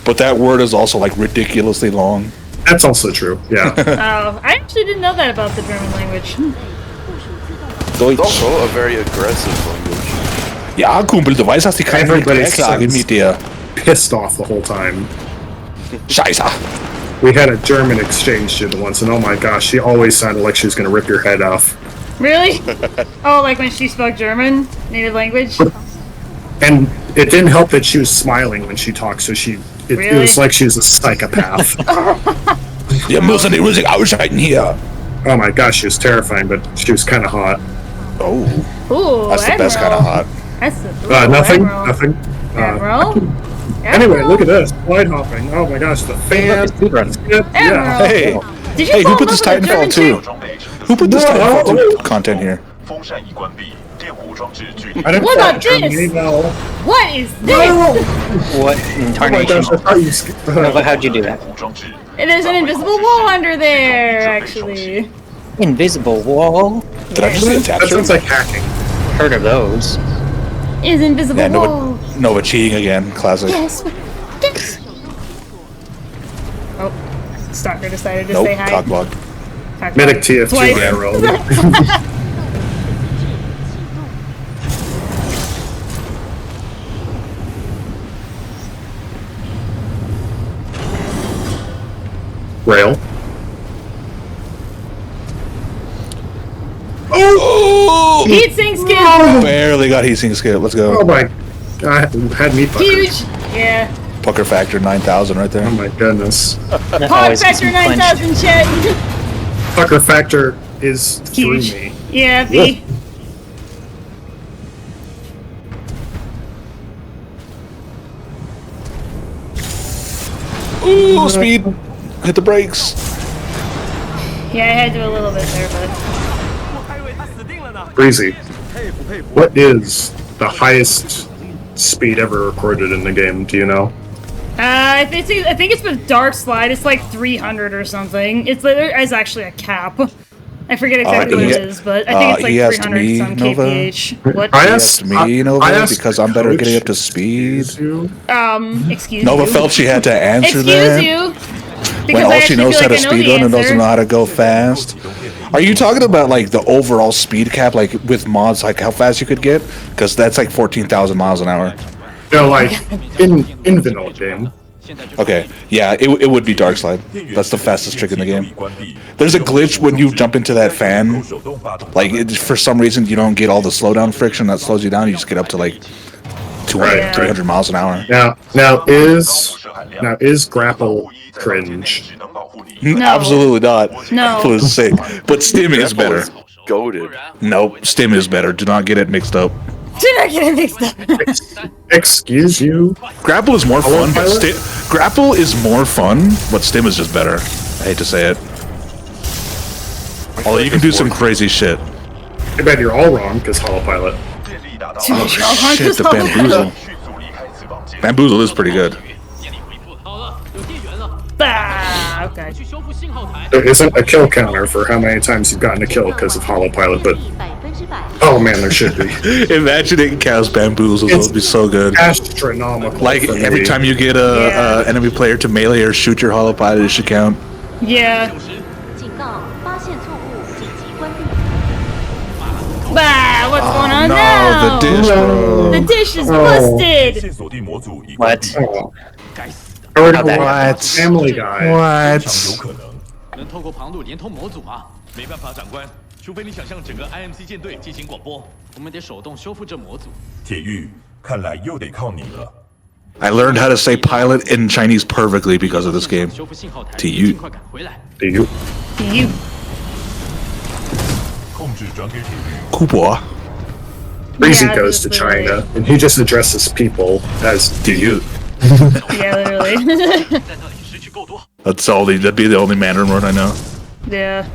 Speaker 3: But that word is also like ridiculously long.
Speaker 2: That's also true. Yeah.
Speaker 1: Oh, I actually didn't know that about the German language.
Speaker 5: It's also a very aggressive language.
Speaker 3: Ja, Kumpel, du weißt, dass die keine
Speaker 2: Everybody
Speaker 3: sagen
Speaker 2: sounds
Speaker 3: mit dir.
Speaker 2: pissed off the whole time.
Speaker 3: Scheiße.
Speaker 2: We had a German exchange student once, and oh my gosh, she always sounded like she was going to rip your head off.
Speaker 1: Really? Oh, like when she spoke German, native language?
Speaker 2: And it didn't help that she was smiling when she talked, so it
Speaker 1: Really?
Speaker 2: was like she was a psychopath.
Speaker 3: Wir müssen die Musik ausschalten hier.
Speaker 2: Oh my gosh, she was terrifying, but she was kind of hot.
Speaker 3: Oh,
Speaker 1: Ooh,
Speaker 3: that's the best kind of hot.
Speaker 1: That's the ooh,
Speaker 2: Nothing.
Speaker 1: Admiral.
Speaker 2: Nothing.
Speaker 1: Admiral?
Speaker 2: Anyway, look at this. Slide hopping. Oh my gosh, the fan. Yeah.
Speaker 1: Admiral.
Speaker 3: Hey,
Speaker 1: Did you
Speaker 3: hey,
Speaker 1: fall
Speaker 3: who put
Speaker 1: in
Speaker 3: this
Speaker 1: love with a German
Speaker 3: Titanfall 2?
Speaker 1: chick?
Speaker 3: Who put this
Speaker 2: No.
Speaker 3: Titanfall 2 content here?
Speaker 7: 风扇已关闭，电弧装置距离
Speaker 2: I didn't
Speaker 1: What
Speaker 2: fall
Speaker 1: about
Speaker 2: Germany,
Speaker 1: this?
Speaker 2: no.
Speaker 1: What is this?
Speaker 4: What
Speaker 2: Oh my
Speaker 4: incarnation?
Speaker 2: gosh, I thought you...
Speaker 4: Nova, how'd you do that?
Speaker 7: 弧装置
Speaker 1: There's an invisible wall under there, actually.
Speaker 4: Invisible wall?
Speaker 3: Did I just get
Speaker 2: That
Speaker 3: captured?
Speaker 2: sounds like hacking.
Speaker 4: Heard of those.
Speaker 1: Is invisible
Speaker 3: Yeah,
Speaker 1: wall.
Speaker 3: Nova cheating again. Classic.
Speaker 1: Yes. Yes. Oh, Stalker decided to
Speaker 3: Nope,
Speaker 1: say hi.
Speaker 3: cockblock.
Speaker 1: Cockblock.
Speaker 2: Medic TF2
Speaker 1: Twice.
Speaker 2: railroad. Rail.
Speaker 3: Oh!
Speaker 1: Heat sink skin.
Speaker 3: Barely got heat sink skip. Let's
Speaker 2: Oh
Speaker 3: go.
Speaker 2: my... I had meat butter.
Speaker 1: Huge. Yeah.
Speaker 3: Pucker factor 9,000 right
Speaker 2: Oh
Speaker 3: there.
Speaker 2: my goodness.
Speaker 4: That
Speaker 1: Hog
Speaker 4: always gets
Speaker 1: factor
Speaker 4: me clenched.
Speaker 1: 9,000 chat.
Speaker 2: Pucker factor is through
Speaker 1: Huge.
Speaker 2: me.
Speaker 1: Yeah, B.
Speaker 3: Ooh, speed. Hit the brakes.
Speaker 1: Yeah, I had to a little bit there, but
Speaker 2: Breezy. What is the highest speed ever recorded in the game? Do you know?
Speaker 1: I think it's with Dark Slide. It's like 300 or something. There is actually a cap. I forget exactly what it is, but I think it's
Speaker 3: he
Speaker 1: like
Speaker 3: asked
Speaker 1: 300
Speaker 3: me,
Speaker 1: some
Speaker 3: Nova.
Speaker 1: kph. What?
Speaker 2: I
Speaker 3: He
Speaker 2: asked
Speaker 3: asked me, Nova,
Speaker 2: I asked
Speaker 3: because I'm better
Speaker 2: Coach,
Speaker 3: getting up to speed.
Speaker 2: excuse you.
Speaker 1: Excuse
Speaker 3: Nova
Speaker 1: you.
Speaker 3: felt she had to answer
Speaker 1: Excuse
Speaker 3: that.
Speaker 1: you.
Speaker 3: When
Speaker 1: Because
Speaker 3: all
Speaker 1: I
Speaker 3: she
Speaker 1: actually
Speaker 3: knows
Speaker 1: feel
Speaker 3: how to
Speaker 1: like I know the
Speaker 3: speedrun and doesn't
Speaker 1: answer.
Speaker 3: know how to go fast. Are you talking about like the overall speed cap, like with mods, like how fast you could get? Because that's like 14,000 miles an hour.
Speaker 2: No, like in vanilla game.
Speaker 3: Okay, yeah, it would be Dark Slide. That's the fastest trick in the game. There's a glitch when you jump into that fan. Like, for some reason, you don't get all the slowdown friction that slows you down. You just get up to like 200,
Speaker 2: Right.
Speaker 3: 300 miles an hour.
Speaker 2: Now is grapple cringe?
Speaker 1: No.
Speaker 3: Absolutely not.
Speaker 1: No.
Speaker 3: It was sick. But Stim is better.
Speaker 5: Goated.
Speaker 3: Nope, Stim is better. Do not get it mixed up.
Speaker 1: Did I get it mixed up?
Speaker 2: Excuse you?
Speaker 3: Grapple is more fun, but
Speaker 2: Pilot?
Speaker 3: Grapple is more fun, but Stim is just better. I hate to say it. Although you can do some crazy shit.
Speaker 2: I bet you're all wrong, because Holopilot.
Speaker 3: Oh shit, the Bamboozle. Bamboozle is pretty good.
Speaker 8: 好了，有电源了，
Speaker 1: Ah, okay.
Speaker 8: 去修复信号台。
Speaker 2: There isn't a kill counter for how many times you've gotten a kill because of Holopilot, but Oh man, there should be.
Speaker 3: Imagine it in Chaos Bamboozles. It would be so good.
Speaker 2: Astronomical.
Speaker 3: Like
Speaker 2: for
Speaker 3: every
Speaker 2: me.
Speaker 3: time you get a enemy player to melee or shoot your hollow pilot, it should count.
Speaker 1: Yeah.
Speaker 6: 警告，发现错误，紧急关闭。
Speaker 1: Bah, what's going on
Speaker 3: no,
Speaker 1: now?
Speaker 3: the dish, bro.
Speaker 1: The dish is busted.
Speaker 7: 线锁定模组已关
Speaker 4: What?
Speaker 7: 闭，
Speaker 2: Oh.
Speaker 9: 该死的，
Speaker 2: I already
Speaker 4: How'd that
Speaker 2: watched Family Guy.
Speaker 7: 非常有
Speaker 3: What?
Speaker 7: 可能。
Speaker 9: 能透过旁路连通模组啊！
Speaker 10: 没办法，长官，除非你想向整个 IMC 舰队进行广播。
Speaker 9: 我们得手动修复这模组。
Speaker 7: 铁玉，看来又得靠你了。
Speaker 3: I learned how to say pilot in Chinese perfectly because of this game.
Speaker 9: 修复信号台，
Speaker 3: To you.
Speaker 9: 尽快赶回来。
Speaker 2: Do you?
Speaker 1: You.
Speaker 7: 控制转给铁玉。
Speaker 3: Kubo.
Speaker 2: Breezy
Speaker 1: Yeah,
Speaker 2: goes to
Speaker 1: literally.
Speaker 2: China, and he just addresses people as "Do you?"
Speaker 1: Yeah, literally.
Speaker 9: 在那里失去够多。
Speaker 3: That'd be the only Mandarin word I know.
Speaker 1: Yeah.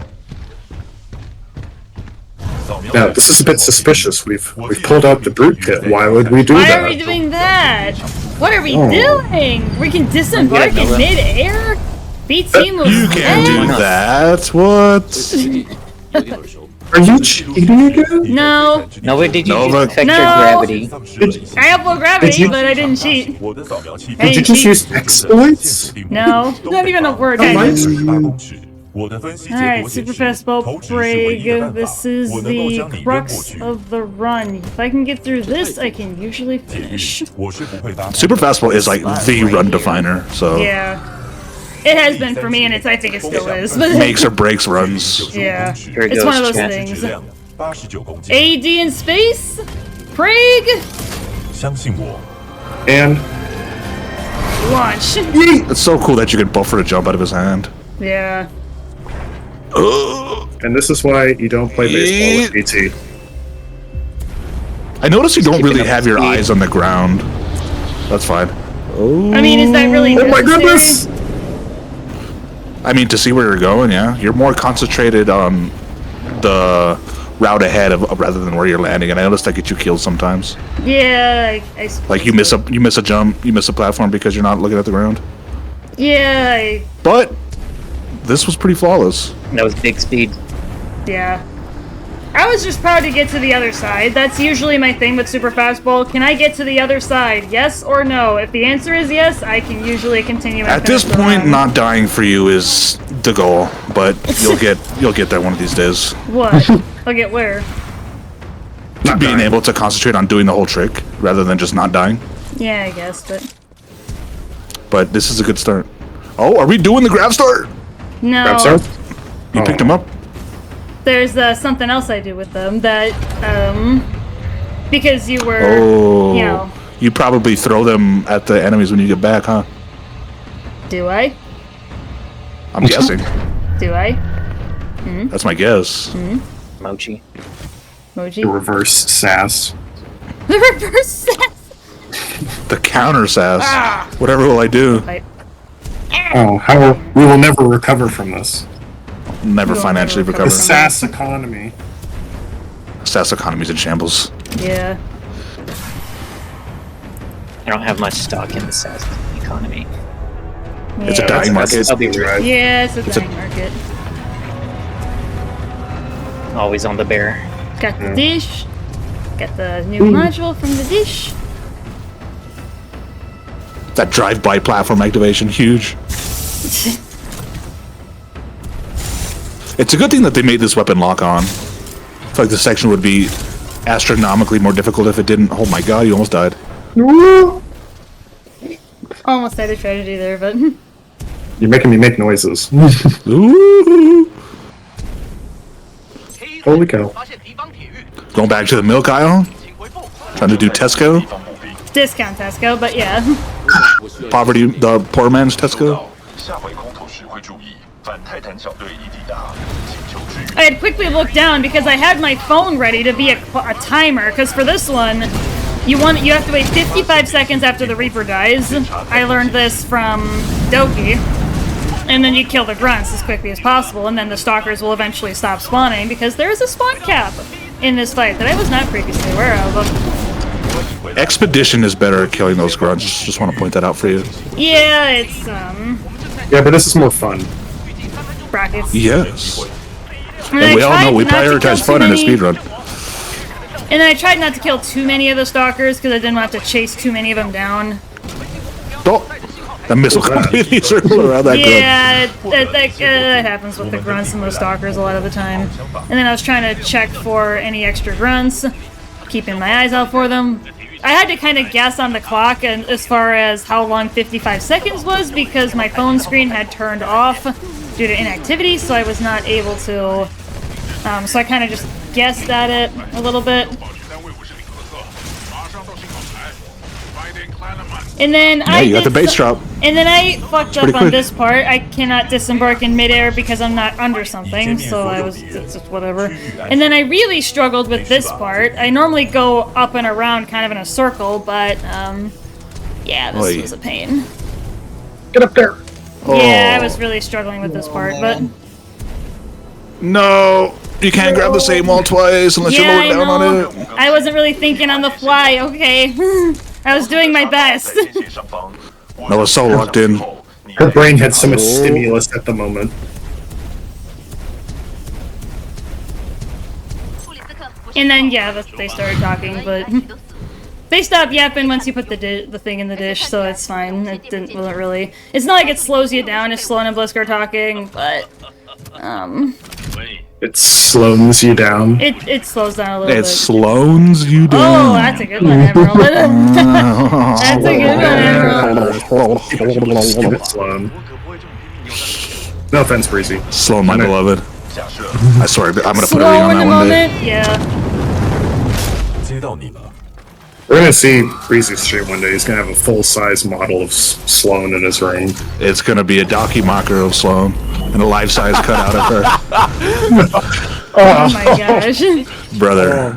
Speaker 7: 扫描
Speaker 2: Now, this is a bit suspicious. We've pulled out the brute kit. Why would we do
Speaker 1: Why
Speaker 2: that?
Speaker 1: are we doing that? What are we
Speaker 2: Oh.
Speaker 1: doing? We can disembark in
Speaker 4: Nova.
Speaker 1: mid-air? BT moves
Speaker 3: You can't do that. What?
Speaker 8: 有点耳熟。
Speaker 2: Are you cheating again?
Speaker 1: No.
Speaker 4: Nova, did you
Speaker 3: Nova.
Speaker 4: affect
Speaker 1: No.
Speaker 4: your gravity?
Speaker 7: 丧失了一些
Speaker 1: I have low gravity,
Speaker 2: you-
Speaker 1: but I didn't cheat.
Speaker 7: 我的扫描器
Speaker 1: Hey,
Speaker 2: Did you just use exploits?
Speaker 1: No, not even a word.
Speaker 2: Oh,
Speaker 1: I
Speaker 2: my-
Speaker 1: just...
Speaker 7: 18公尺。我的分析结
Speaker 1: Alright,
Speaker 7: 果显
Speaker 1: super
Speaker 7: 示，
Speaker 1: fast
Speaker 7: 投
Speaker 1: bolt
Speaker 7: 掷是唯一的
Speaker 1: Prague.
Speaker 7: 办
Speaker 1: This
Speaker 7: 法。
Speaker 1: is
Speaker 7: 我能够
Speaker 1: the
Speaker 7: 将你扔过
Speaker 1: crux
Speaker 7: 去。
Speaker 1: of the run. If I can get through this, I can usually
Speaker 7: 铁玉
Speaker 1: finish.，
Speaker 7: 我是不会发疯。
Speaker 3: Super fastball is like the run definer, so
Speaker 1: Yeah. It has been for me, and I think it still is. But
Speaker 3: makes or breaks runs.
Speaker 1: Yeah.
Speaker 4: Here it
Speaker 1: It's
Speaker 4: goes,
Speaker 1: one of those
Speaker 4: chat.
Speaker 7: 质
Speaker 1: things.
Speaker 7: 量89公斤。
Speaker 1: AD in space? Prague?
Speaker 7: 相信我，
Speaker 2: And
Speaker 1: Launch.
Speaker 3: It's so cool that you can buffer a jump out of his hand.
Speaker 1: Yeah.
Speaker 2: this is why you don't play baseball with BT.
Speaker 3: I notice you don't
Speaker 4: keeping
Speaker 3: really
Speaker 4: up
Speaker 3: have
Speaker 4: with
Speaker 3: your
Speaker 4: speed.
Speaker 3: eyes on the ground. That's fine.
Speaker 1: I mean, is that really
Speaker 2: Oh my
Speaker 1: necessary?
Speaker 2: goodness!
Speaker 3: I mean, to see where you're going, yeah. You're more concentrated on the route ahead of rather than where you're landing, and I noticed that gets you killed sometimes.
Speaker 1: Yeah, I
Speaker 3: Like you miss a jump, you miss a platform because you're not looking at the ground.
Speaker 1: Yeah,
Speaker 3: But this was pretty flawless.
Speaker 4: That was big speed.
Speaker 1: yeah. I was just proud to get to the other side. That's usually my thing with Super Fastball. Can I get to the other side? Yes or no? If the answer is yes, I can usually continue. And
Speaker 3: At this
Speaker 1: finish the
Speaker 3: point,
Speaker 1: run.
Speaker 3: not dying for you is the goal, but you'll get there one of these days.
Speaker 1: What? I'll get where?
Speaker 2: Not
Speaker 3: Being
Speaker 2: dying.
Speaker 3: able to concentrate on doing the whole trick rather than just not dying.
Speaker 1: Yeah, I guess,
Speaker 3: But this is a good start. Oh, are we doing the grab start?
Speaker 1: no.
Speaker 2: Grab start?
Speaker 3: You picked him up.
Speaker 1: There's something else I do with them that, because you were,
Speaker 3: Oh,
Speaker 1: you know,
Speaker 3: you probably throw them at the enemies when you get back, huh?
Speaker 1: do I?
Speaker 3: I'm guessing.
Speaker 1: Do I?
Speaker 3: That's my guess.
Speaker 4: Mochi.
Speaker 1: Moji?
Speaker 2: The reverse sass.
Speaker 1: The reverse sass!
Speaker 3: The counter sass. Whatever will I do?
Speaker 1: Like,
Speaker 2: Oh, how we will never recover from this.
Speaker 3: Never
Speaker 1: You'll
Speaker 3: financially
Speaker 1: never
Speaker 2: The
Speaker 3: recover.
Speaker 1: recover.
Speaker 2: sass economy.
Speaker 3: Sass economy's in shambles.
Speaker 1: yeah.
Speaker 4: I don't have much stock in the SaaS economy.
Speaker 3: It's a
Speaker 1: Yeah.
Speaker 3: dying market.
Speaker 4: I'll be real.
Speaker 1: Yeah, it's a
Speaker 3: It's a-
Speaker 1: dying market.
Speaker 4: Always on the bear.
Speaker 1: Got the dish. Got the new module from the dish.
Speaker 3: That drive-by platform activation, huge. It's a good thing that they made this weapon lock on. I feel like the section would be astronomically more difficult if it didn't. Oh my god, you almost died.
Speaker 1: Almost had a tragedy there, but
Speaker 2: You're making me make noises.
Speaker 3: Ooh.
Speaker 9: 黑
Speaker 2: Holy cow.
Speaker 9: 发现敌方铁域，
Speaker 3: Going back to the milk aisle,
Speaker 9: 请回复。
Speaker 3: trying to do Tesco,
Speaker 7: 地方步兵，
Speaker 1: discount Tesco, but yeah.
Speaker 8: 我需要
Speaker 3: poverty, the poor man's Tesco.
Speaker 7: 下回空投时会注意，反泰坦小队已抵达，请求支援。
Speaker 1: I had quickly looked down because I had my phone ready to be a timer. Because for this one, you have to wait 55 seconds after the Reaper dies. I learned this from Doki. And then you kill the grunts as quickly as possible, and then the stalkers will eventually stop spawning because there is a spawn cap in this fight that I was not previously aware of.
Speaker 3: Expedition is better at killing those grunts. Just want to point that out for you.
Speaker 1: Yeah, it's
Speaker 2: Yeah, but this is more fun.
Speaker 1: brackets.
Speaker 3: Yes.
Speaker 1: And
Speaker 3: And
Speaker 1: I
Speaker 3: we all
Speaker 1: tried
Speaker 3: know we
Speaker 1: not to kill
Speaker 3: prioritize
Speaker 1: too
Speaker 3: fun in a
Speaker 1: many-
Speaker 3: speedrun.
Speaker 1: And then I tried not to kill too many of the stalkers because I didn't want to chase too many of them down.
Speaker 3: Oh, that missile completely circled around that grunt.
Speaker 1: Yeah, that happens with the grunts and the stalkers a lot of the time. And then I was trying to check for any extra grunts, keeping my eyes out for them. I had to kind of guess on the clock and as far as how long 55 seconds was because my phone screen had turned off due to inactivity, so I was not able to. So I kind of just guessed at it a little bit. And then
Speaker 3: you got the base drop.
Speaker 1: And then I fucked up on
Speaker 3: quick.
Speaker 1: this part. I cannot disembark in midair because I'm not under something, so it's just whatever. And then I really struggled with this part. I normally go up and around kind of in a circle, but yeah, this was a pain.
Speaker 2: Get up there.
Speaker 1: Yeah, I was really struggling with this part, but
Speaker 3: No, you can't grab the same wall twice unless you lower
Speaker 1: I
Speaker 3: down
Speaker 1: know.
Speaker 3: on it.
Speaker 1: I wasn't really thinking on the fly. Okay, I was doing my best.
Speaker 3: I was so locked in.
Speaker 2: Her brain had so much stimulus at the moment.
Speaker 1: And then yeah, they started talking, but they stopped yapping once you put the thing in the dish, so it's fine. Wasn't really. It's not like it slows you down if Sloan and Blisk are talking, but
Speaker 2: It slows you down.
Speaker 1: it slows down a little
Speaker 3: It
Speaker 1: bit.
Speaker 3: slows you down.
Speaker 1: Oh, that's a good one, Emerald. That's a good one, Emerald.
Speaker 2: Skip it, Sloan. No offense, Breezy.
Speaker 3: Sloan, my beloved. I swear, I'm gonna put a
Speaker 1: Slow
Speaker 3: ring on
Speaker 1: in
Speaker 3: that
Speaker 1: the
Speaker 3: one day.
Speaker 1: moment, yeah.
Speaker 2: We're gonna see Breezy's stream one day. He's gonna have a full-size model of Sloan in his ring.
Speaker 3: It's gonna be a docu-mocker of Sloan and a life-size cutout of her.
Speaker 1: Oh my gosh.
Speaker 3: Brother.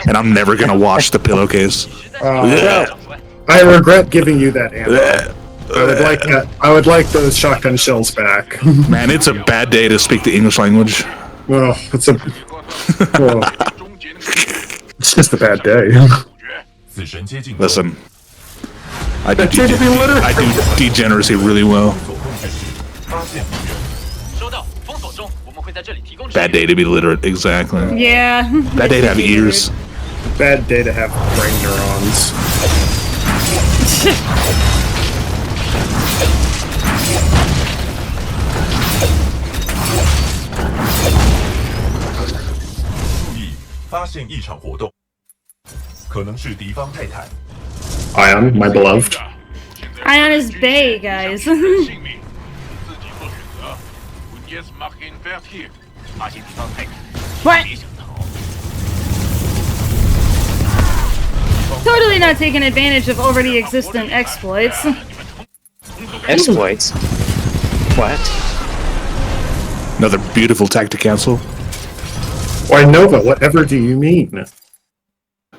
Speaker 3: And I'm never gonna wash the pillowcase.
Speaker 2: I regret giving you that ammo. I would like that. I would like those shotgun shells back.
Speaker 3: Man, it's a bad day to speak the English language.
Speaker 2: Oh, it's a. Oh. It's just a bad day.
Speaker 3: Listen, I do degeneracy really well. Bad day to be literate, exactly.
Speaker 1: Yeah.
Speaker 3: Bad day to have ears.
Speaker 2: Bad day to have brain neurons. Ion, my beloved.
Speaker 1: Ion is Bay, guys. What? Totally not taking advantage of already existent exploits.
Speaker 4: Exploits? What?
Speaker 3: Another beautiful tactic cancel.
Speaker 2: Why, Nova, whatever do you mean?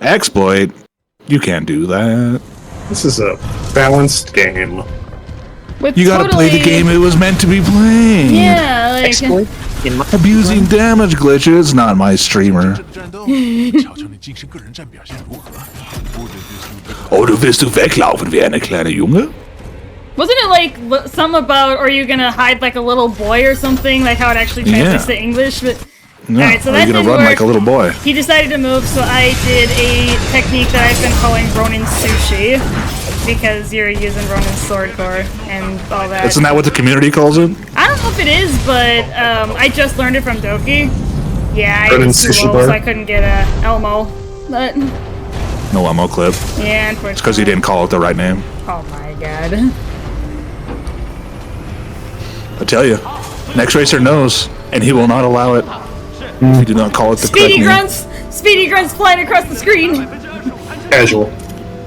Speaker 3: Exploit? You can't do that.
Speaker 2: This is a balanced game.
Speaker 1: With
Speaker 3: You gotta play the game it was meant to be playing.
Speaker 1: Yeah, like...
Speaker 4: Exploit? In my
Speaker 3: Abusing damage glitches, not my streamer. Oh, du willst du weglaufen wie eine kleine Junge?
Speaker 1: Wasn't it like some about, are you gonna hide like a little boy or something? Like how it actually translates to English? But
Speaker 3: No,
Speaker 1: alright, so
Speaker 3: are
Speaker 1: that
Speaker 3: you gonna
Speaker 1: didn't
Speaker 3: run
Speaker 1: work.
Speaker 3: like a little boy?
Speaker 1: He decided to move, so I did a technique that I've been calling Ronin Sushi. Because you're using Ronin's sword core and all that.
Speaker 3: Isn't that what the community calls it?
Speaker 1: I don't know if it is, but I just learned it from Doki. Yeah, I
Speaker 2: Ronin
Speaker 1: was too
Speaker 2: Sushi
Speaker 1: low,
Speaker 2: bar?
Speaker 1: so I couldn't get a Elmo. But
Speaker 3: No ammo clip.
Speaker 1: yeah,
Speaker 3: It's
Speaker 1: unfortunately.
Speaker 3: because you didn't call it the right name.
Speaker 1: Oh my god.
Speaker 3: I tell you, next racer knows, and he will not allow it. If you do not call it the correct
Speaker 1: Speedy
Speaker 3: name.
Speaker 1: grunts! Speedy grunts flying across the screen!
Speaker 2: Casual.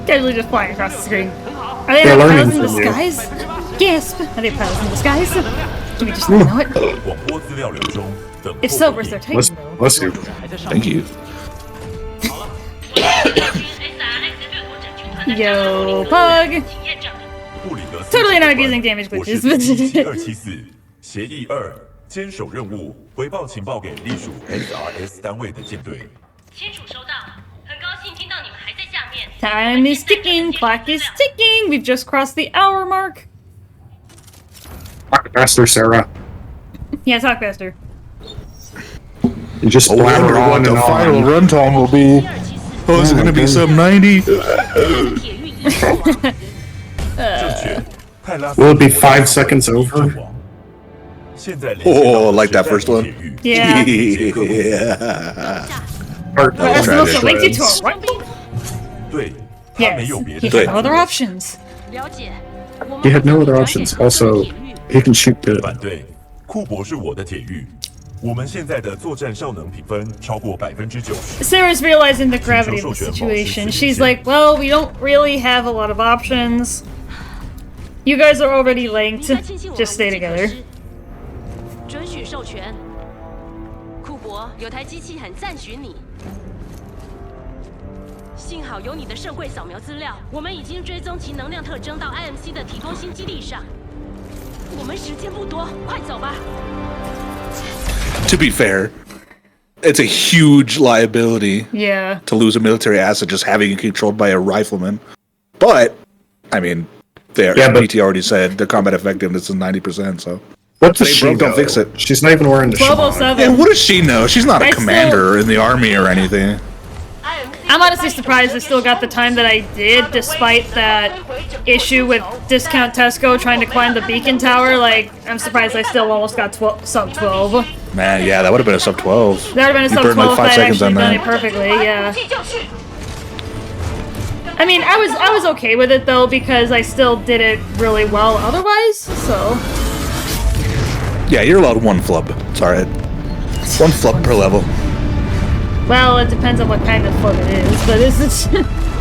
Speaker 1: Casually just flying across the screen. Are they
Speaker 2: They're
Speaker 1: not
Speaker 2: learning
Speaker 1: pilots in
Speaker 2: from you.
Speaker 1: disguise? Gasp! Are they pilots in disguise? Do we just not know it? If so, where's their
Speaker 2: Bless,
Speaker 1: Titan though?
Speaker 2: bless you.
Speaker 3: Thank you.
Speaker 1: Yo, Pug! Totally not abusing damage glitches, but
Speaker 7: 协议2，坚守任务，回报情报给隶属 SRS 单位的舰队。
Speaker 6: 签署收到，很高兴听到你们还在下面。
Speaker 1: time is ticking, clock is ticking. We've just crossed the hour mark.
Speaker 2: Talk faster, Sarah.
Speaker 1: Yeah, talk faster.
Speaker 2: You just
Speaker 3: I
Speaker 2: blabber
Speaker 3: wonder
Speaker 2: on
Speaker 3: what the
Speaker 2: and
Speaker 3: final
Speaker 2: on.
Speaker 3: runtime will be. Oh, is it gonna be sub 90?
Speaker 6: 铁域已死亡。
Speaker 7: 正确，泰拉
Speaker 2: Will it be 5 seconds over?
Speaker 7: 现在
Speaker 3: Oh, like that first one.
Speaker 1: Yeah.
Speaker 3: Yeah.
Speaker 2: Or,
Speaker 1: That's
Speaker 3: Tragic.
Speaker 1: also linked you to a rifle?
Speaker 7: 对，他没
Speaker 1: Yes.
Speaker 7: 有别
Speaker 1: He
Speaker 7: 的
Speaker 1: had no other options.
Speaker 6: 了解。
Speaker 2: he had no other options. Also, he can shoot good.
Speaker 7: 反对，库珀是我的铁域。我们现在的作战效能评分超过90%。
Speaker 1: Sarah's realizing the gravity of the situation. She's like, well, we don't really have a lot of options. You guys are already linked.
Speaker 6: 你该庆幸我们
Speaker 1: Just stay
Speaker 6: 无计可
Speaker 1: together.
Speaker 6: 施。准许授权。库珀，有台机器很赞许你。幸好有你的圣柜扫描资料，我们已经追踪其能量特征到 IMC 的提供新基地上。我们时间不多，快走吧。
Speaker 3: To be fair, it's a huge liability
Speaker 1: Yeah.
Speaker 3: to lose a military asset just having it controlled by a rifleman. But, I mean,
Speaker 2: Yeah, but-
Speaker 3: BT already said their combat effectiveness is 90%, so.
Speaker 2: What does
Speaker 3: They
Speaker 2: she
Speaker 3: broke, don't
Speaker 2: know?
Speaker 3: fix it.
Speaker 2: She's not even wearing the shot.
Speaker 1: 1207.
Speaker 3: Yeah, what does she know? She's not a
Speaker 1: I
Speaker 3: commander in the army or anything.
Speaker 1: I'm honestly surprised I still got the time that I did, despite that issue with Discount Tesco trying to climb the beacon tower. Like, I'm surprised I still almost got sub 12.
Speaker 3: Man, yeah, that would have been a sub 12.
Speaker 1: That would have been a
Speaker 3: You
Speaker 1: sub
Speaker 3: burned
Speaker 1: 12
Speaker 3: like
Speaker 1: if
Speaker 3: 5
Speaker 1: I'd
Speaker 3: seconds
Speaker 1: actually
Speaker 3: on
Speaker 1: done
Speaker 3: that.
Speaker 1: it perfectly, yeah. I mean, I was okay with it though, because I still did it really well otherwise, so...
Speaker 3: Yeah, you're allowed one flub. It's alright. One flub per level.
Speaker 1: Well, it depends on what kind of flub it is, but it's...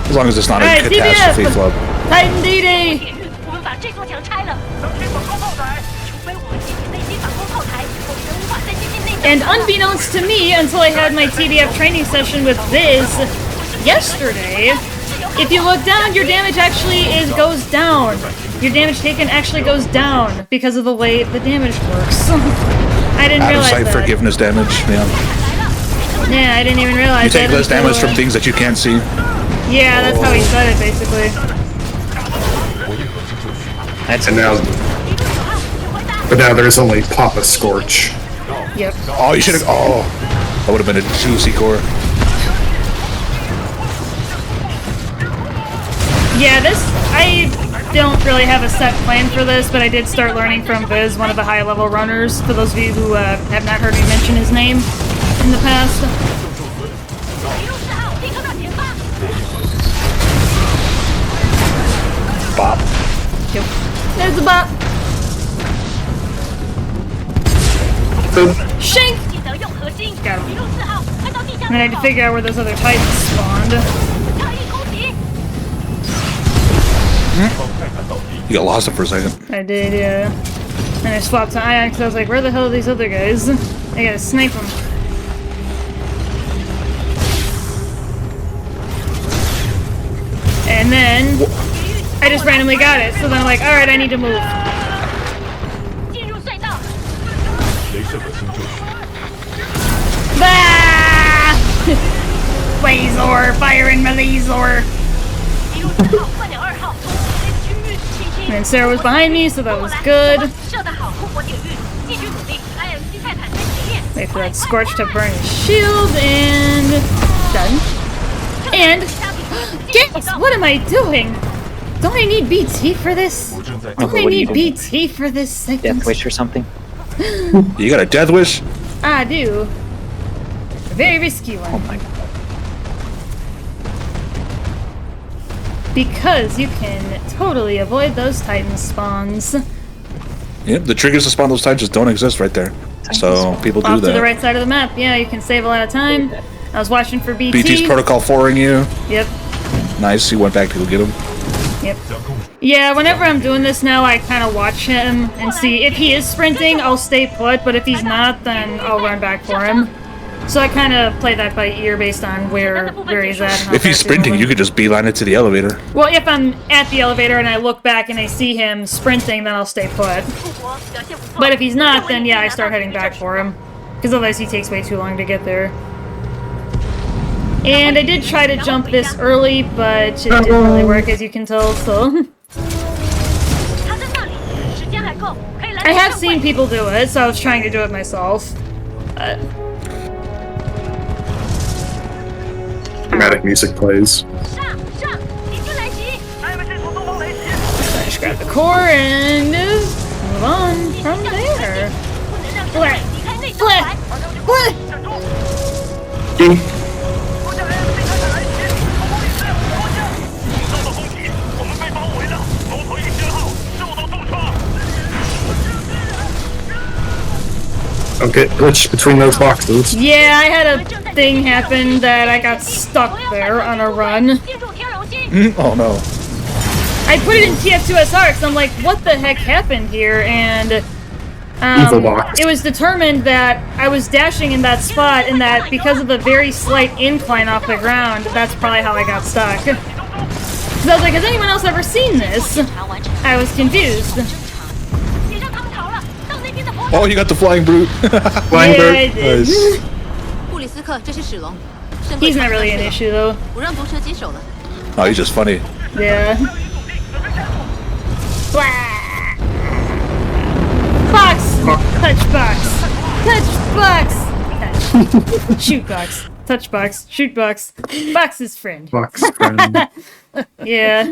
Speaker 3: As long as it's not a
Speaker 1: Alright,
Speaker 3: catastrophe
Speaker 1: TBF!
Speaker 3: flub.
Speaker 1: Titan D-Day!
Speaker 6: 铁域，我们把这座墙拆了。能接反攻炮台？除非我们进行内接反攻炮台，否则无法再接近内角。
Speaker 1: And unbeknownst to me, until I had my TBF training session with Viz yesterday, if you look down, your damage actually goes down. Your damage taken actually goes down because of the way the damage works. I didn't
Speaker 3: Out of
Speaker 1: realize
Speaker 3: sight
Speaker 1: that.
Speaker 3: forgiveness damage, yeah.
Speaker 1: Yeah, I didn't even realize
Speaker 3: You take
Speaker 1: that
Speaker 3: less
Speaker 1: until,
Speaker 3: damage from things that you can't see.
Speaker 1: Yeah, that's how he said it, basically.
Speaker 4: That's
Speaker 2: And now, but now there's only Papa Scorch.
Speaker 1: Yep.
Speaker 3: Oh, you should have. Oh, that would have been a juicy core.
Speaker 1: Yeah, this... I don't really have a set plan for this, but I did start learning from Viz, one of the high-level runners, for those of you who have not heard me mention his name in the past.
Speaker 6: 一路4号，立刻向前发。
Speaker 3: Bop.
Speaker 1: Yep. There's the bot. Shank!
Speaker 6: 记得用核心。
Speaker 1: Got him.
Speaker 6: 一路4号，看到地下
Speaker 1: And then I had to figure out where those other Titans spawned.
Speaker 6: 特异攻击。
Speaker 3: You got lost it for a second.
Speaker 1: I did, yeah. And I swapped to Ion because I was like, where the hell are these other guys? I gotta snipe them. And then I just randomly got it, so then I'm like, alright, I need to move.
Speaker 6: 进入隧道。
Speaker 7: 镭射的新救赎。
Speaker 1: Ah! Laser! Firing my laser!
Speaker 6: 一路4号，换点2号，从这区域倾听。
Speaker 1: And Sarah was behind me, so that was good.
Speaker 6: 射得好，库珀铁域，继续努力。IMC 泰坦在前面。
Speaker 1: Wait for that Scorch to burn his shield, and... done. And... Yes! What am I doing? Don't I need BT for this?
Speaker 7: 我正在
Speaker 1: Don't I
Speaker 4: what do you
Speaker 1: need
Speaker 4: do?
Speaker 1: BT for this segment?
Speaker 4: Death Wish or something.
Speaker 3: You got a death wish?
Speaker 1: I do. A very risky one.
Speaker 4: Oh my god.
Speaker 1: Because you can totally avoid those Titan spawns.
Speaker 3: Yep, the triggers to spawn those times just don't exist right there. So people do
Speaker 1: Off to the
Speaker 3: that.
Speaker 1: right side of the map. Yeah, you can save a lot of time. I was watching for BT.
Speaker 3: BT's protocol 4ing you.
Speaker 1: Yep.
Speaker 3: Nice, you went back to go get him.
Speaker 1: Yep. Yeah, whenever I'm doing this now, I kind of watch him and see if he is sprinting, I'll stay put, but if he's not, then I'll run back for him. So I kind of play that by ear based on where he's at. and how
Speaker 3: If he's
Speaker 1: fast
Speaker 3: sprinting,
Speaker 1: moving.
Speaker 3: you could just beeline it to the elevator.
Speaker 1: Well, if I'm at the elevator and I look back and I see him sprinting, then I'll stay put.
Speaker 6: 库珀表现不错。
Speaker 1: But if he's not, then yeah, I start heading back for him. Because otherwise he takes way too long to get there. And I did try to jump this early, but it didn't really work, as you can tell, so...
Speaker 6: 他在那里，时间还够，可以来。
Speaker 1: I have seen people do it, so I was trying to do it myself.
Speaker 2: I'm dramatic music plays.
Speaker 6: 上上，敌军来袭！
Speaker 1: Just grab the core and move on from there.
Speaker 6: 不能让
Speaker 1: Flare.
Speaker 6: 离开内
Speaker 1: Flare.
Speaker 6: 环。
Speaker 1: Flare.
Speaker 2: Ding.
Speaker 7: 受到攻击，我们被包围了，头头一信号受到重创。
Speaker 2: Okay, glitch between those boxes.
Speaker 1: Yeah, I had a thing happen that I got stuck there on a run.
Speaker 6: 进入天龙星。
Speaker 3: Oh no.
Speaker 1: I put it in TF2SR because I'm like, what the heck happened here? And
Speaker 2: Evil box.
Speaker 1: it was determined that I was dashing in that spot and that because of the very slight incline off the ground, that's probably how I got stuck. So I was like, has anyone else ever seen this? I was confused.
Speaker 6: 别让他们逃了，到那边的坡。
Speaker 3: Oh, you got the flying brute.
Speaker 2: Flying
Speaker 1: Yeah,
Speaker 2: bird.
Speaker 1: I did.
Speaker 3: Nice.
Speaker 6: 布里斯克，这是史龙。
Speaker 1: He's not really an issue though.
Speaker 6: 我让毒蛇接手了。
Speaker 3: Oh, he's just funny.
Speaker 1: Yeah. Box! Touch box! Touch box! Touch. Shoot box. Touch box. Shoot box. Box's friend.
Speaker 2: Box friend.
Speaker 1: Yeah.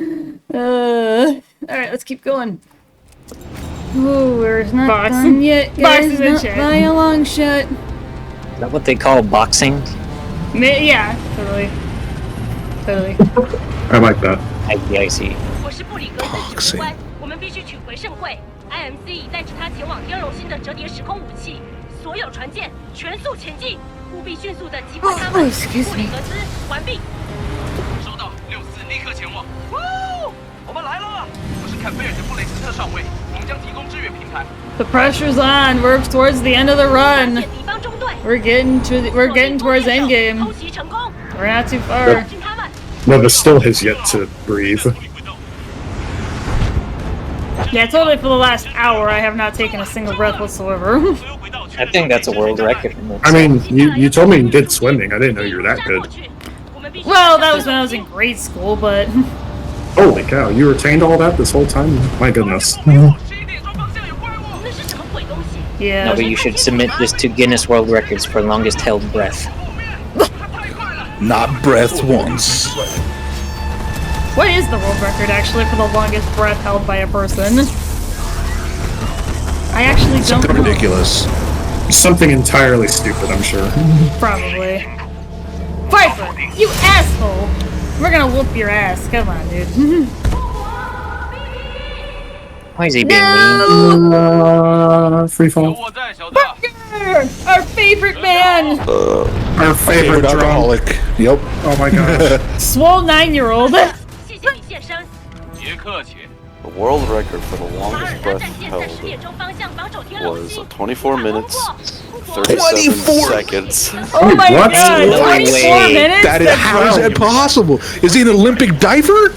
Speaker 1: Alright, let's keep going. Ooh, we're not done yet, Box
Speaker 2: guys.
Speaker 1: is in
Speaker 2: Not
Speaker 1: chat.
Speaker 2: by a long shot.
Speaker 4: Is that what they call boxing?
Speaker 1: Yeah, totally. Totally.
Speaker 2: I like that.
Speaker 4: I see.
Speaker 6: 我是布里格斯指挥官，我们必须取回盛会。IMC 已带着他前往天龙星的折叠时空武器，所有船舰全速前进，务必迅速的击破他们。布里格斯完毕。
Speaker 9: 收到，64立刻前往。我们来了！我是坎贝尔的布雷斯特上尉，我们将提供支援平台。
Speaker 1: The pressure's on. We're towards the end of the run.
Speaker 6: 敌方中队，
Speaker 1: We're getting towards endgame.
Speaker 6: 偷袭成功，
Speaker 1: We're not too far.
Speaker 6: 进他们。
Speaker 2: Nova still has yet to breathe.
Speaker 1: Yeah, totally for the last hour I have not taken a single breath whatsoever.
Speaker 4: I think that's a world record.
Speaker 2: I mean, you told me you did swimming. I didn't know you were that good.
Speaker 1: Well, that was when I was in grade school, but
Speaker 2: Holy cow, you retained all that this whole time? My goodness.
Speaker 6: 11点钟方向有怪物，那是什么鬼东西？
Speaker 1: yeah.
Speaker 4: No, but you should submit this to Guinness World Records for longest held breath.
Speaker 3: Not breath once.
Speaker 1: What is the world record actually for the longest breath held by a person? I actually don't
Speaker 3: Something
Speaker 1: know.
Speaker 3: ridiculous.
Speaker 2: Something entirely stupid, I'm sure.
Speaker 1: Probably. Piper, you asshole! We're gonna whoop your ass. Come on, dude.
Speaker 4: Why is he being mean?
Speaker 2: Free fall.
Speaker 9: 我在，小子。
Speaker 1: Our favorite man!
Speaker 2: Our favorite drunk.
Speaker 3: alcoholic. Yep.
Speaker 2: Oh my gosh.
Speaker 1: Swole 9-year-old.
Speaker 6: 谢谢你现身。
Speaker 9: 别客气。
Speaker 5: The world record for the
Speaker 6: 马尔
Speaker 5: longest
Speaker 6: 他
Speaker 5: breath
Speaker 6: 战舰在10
Speaker 5: held
Speaker 6: 点钟方向防守天龙
Speaker 5: was
Speaker 6: 星。
Speaker 5: 24 minutes,
Speaker 6: 37
Speaker 5: 37 seconds.
Speaker 1: Oh my
Speaker 2: what?
Speaker 1: god,
Speaker 4: No
Speaker 1: 24
Speaker 4: way.
Speaker 1: minutes?
Speaker 3: That is, how is that possible? Is he an Olympic diver?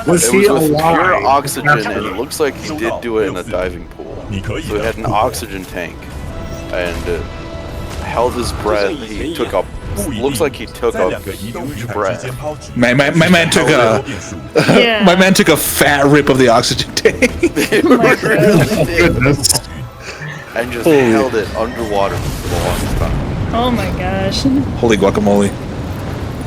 Speaker 2: Was
Speaker 5: It
Speaker 2: he
Speaker 5: was with
Speaker 2: alive?
Speaker 5: pure oxygen,
Speaker 2: after-
Speaker 5: and it looks like he did do it in a diving pool. So he had an oxygen tank, and held his breath. He took up. Looks like he took
Speaker 7: 在
Speaker 5: a
Speaker 7: 两个移动平台
Speaker 5: breath.
Speaker 7: 之间抛掷。
Speaker 3: My man took a
Speaker 1: Yeah.
Speaker 3: my man took a fat rip of the oxygen tank.
Speaker 2: Goodness.
Speaker 5: And just held it underwater for the longest time.
Speaker 1: Oh my gosh.
Speaker 3: Holy guacamole!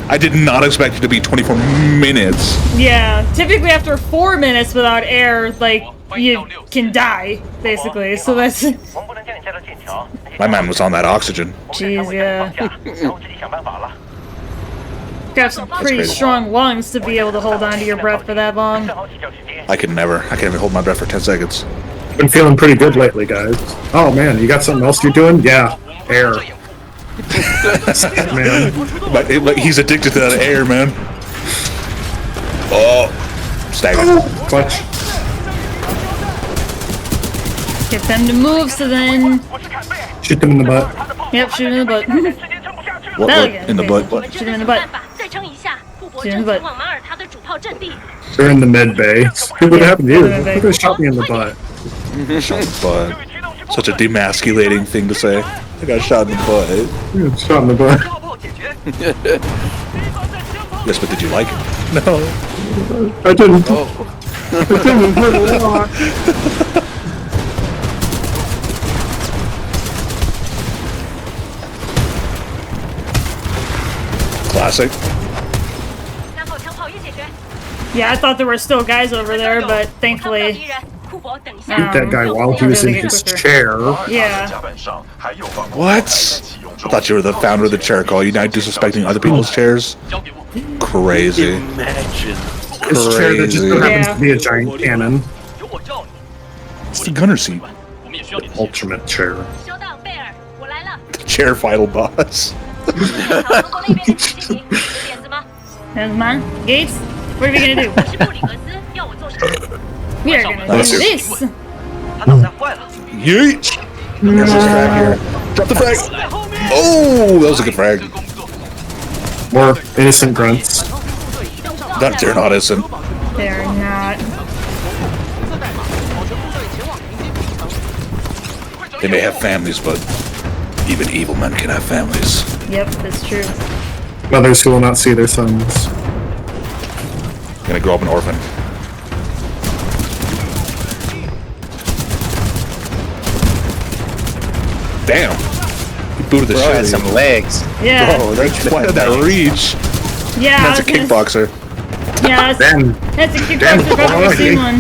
Speaker 3: I did not expect it to be 24 minutes.
Speaker 1: Yeah, typically after 4 minutes without air, like, you can die, basically. So that's...
Speaker 9: 我们不能将你带到剑桥。
Speaker 3: My man was on that oxygen.
Speaker 1: Jeez, yeah.
Speaker 9: 然后自己想办法了。
Speaker 1: Got some pretty
Speaker 3: crazy.
Speaker 1: strong lungs to be able to hold on to your breath for that long.
Speaker 9: 正好起跳时间。
Speaker 3: I can never. I can't even hold my breath for 10 seconds.
Speaker 2: Been feeling pretty good lately, guys. Oh man, you got something else you're doing? Yeah, air. Man.
Speaker 3: But he's addicted to that air, man. Oh, stagger.
Speaker 2: Clutch.
Speaker 1: Get them to move so then...
Speaker 2: Shoot them in the butt.
Speaker 1: Yep, shoot him in the butt.
Speaker 9: 时间撑不下去了。
Speaker 3: What,
Speaker 1: That
Speaker 3: what?
Speaker 1: again.
Speaker 3: In the
Speaker 1: Okay.
Speaker 3: butt?
Speaker 6: 我
Speaker 3: What?
Speaker 6: 们
Speaker 1: Shoot
Speaker 6: 真
Speaker 1: him in
Speaker 6: 的
Speaker 1: the
Speaker 6: 没
Speaker 1: butt.
Speaker 6: 办法，再撑一下。库珀
Speaker 1: Shoot him in
Speaker 6: 正
Speaker 1: the butt.
Speaker 6: 前往马耳他的主炮阵地。
Speaker 2: They're in the med bay. What would happen to you?
Speaker 1: Yeah,
Speaker 2: They could have shot me in the butt.
Speaker 3: Butt. Such a demasculating thing to say. I got shot in the butt.
Speaker 2: Yeah, shot in the butt.
Speaker 9: 消炮解决。
Speaker 3: Yes, but did you like it? No.
Speaker 2: I didn't.
Speaker 5: Oh,
Speaker 2: I didn't hurt a lot.
Speaker 3: Classic.
Speaker 1: Yeah, I thought there were still guys over there, but thankfully.
Speaker 2: Shoot that guy while he was in his chair.
Speaker 1: Yeah.
Speaker 3: What? I thought you were the founder of the chair call. You now disrespecting other people's chairs? Crazy.
Speaker 5: Imagine.
Speaker 2: His chair that just so happens to be a giant cannon.
Speaker 3: It's the gunner seat.
Speaker 2: The ultimate chair.
Speaker 3: The chair final boss.
Speaker 1: There's mine. Gates, what are we gonna do? We are gonna do this.
Speaker 3: Yeet! There's this frag here. Drop the frag! Oh, that was a good frag.
Speaker 2: More innocent grunts.
Speaker 3: They're not innocent.
Speaker 1: They're not.
Speaker 3: They may have families, but even evil men can have families.
Speaker 1: Yep, that's true.
Speaker 2: Mothers who will not see their sons.
Speaker 3: Gonna grow up an orphan. Damn! He booted the
Speaker 11: Bro
Speaker 3: shit.
Speaker 11: has some legs.
Speaker 1: Yeah.
Speaker 3: Bro, why did that reach?
Speaker 1: Yeah.
Speaker 3: That's a kickboxer.
Speaker 1: Yeah, that's a kickboxer. I've never seen one.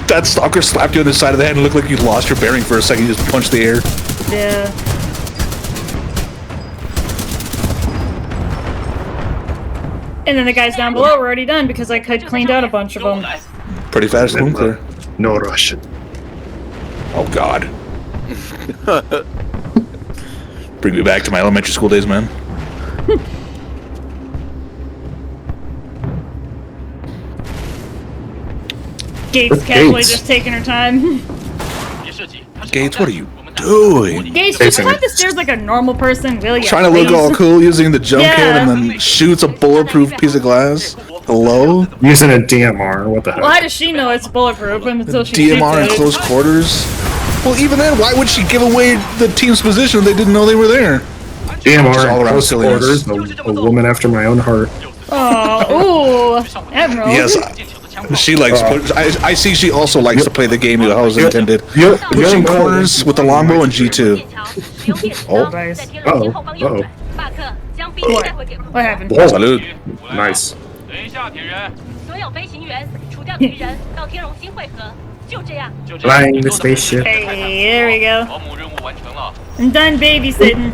Speaker 3: That stalker slapped you on the side of the head and looked like you lost your bearing for a second. You just punched the air.
Speaker 1: Yeah. And then the guys down below were already done because I had cleaned out a bunch of them.
Speaker 3: Pretty fast, room clear.
Speaker 2: No Russian.
Speaker 3: Oh God. Bring me back to my elementary school days, man.
Speaker 1: Gates casually just taking her time.
Speaker 3: Gates, what are you doing?
Speaker 1: Gates, just climb the stairs like a normal person, will you?
Speaker 3: Trying to look all cool using the jump kit and then shoots a bulletproof piece of glass? Hello?
Speaker 2: Using a DMR, what the heck?
Speaker 1: Well, how does she know it's bulletproof until she
Speaker 3: DMR in
Speaker 1: shoots it?
Speaker 3: close quarters? Well, even then, why would she give away the team's position if they didn't know they were there?
Speaker 2: DMR
Speaker 3: all
Speaker 2: in
Speaker 3: around
Speaker 2: close
Speaker 3: silliness.
Speaker 2: quarters, a woman after my own heart.
Speaker 1: Oh, ooh, Admiral.
Speaker 3: Yes, she likes. I see. She also likes to play the game how it was intended. Pushing corners with the longbow and G2.
Speaker 2: Oh,
Speaker 1: Nice.
Speaker 2: uh-oh.
Speaker 1: What happened?
Speaker 2: Whoa.
Speaker 3: Salud.
Speaker 2: Nice. Flying the spaceship.
Speaker 1: Hey, there we go. I'm done babysitting.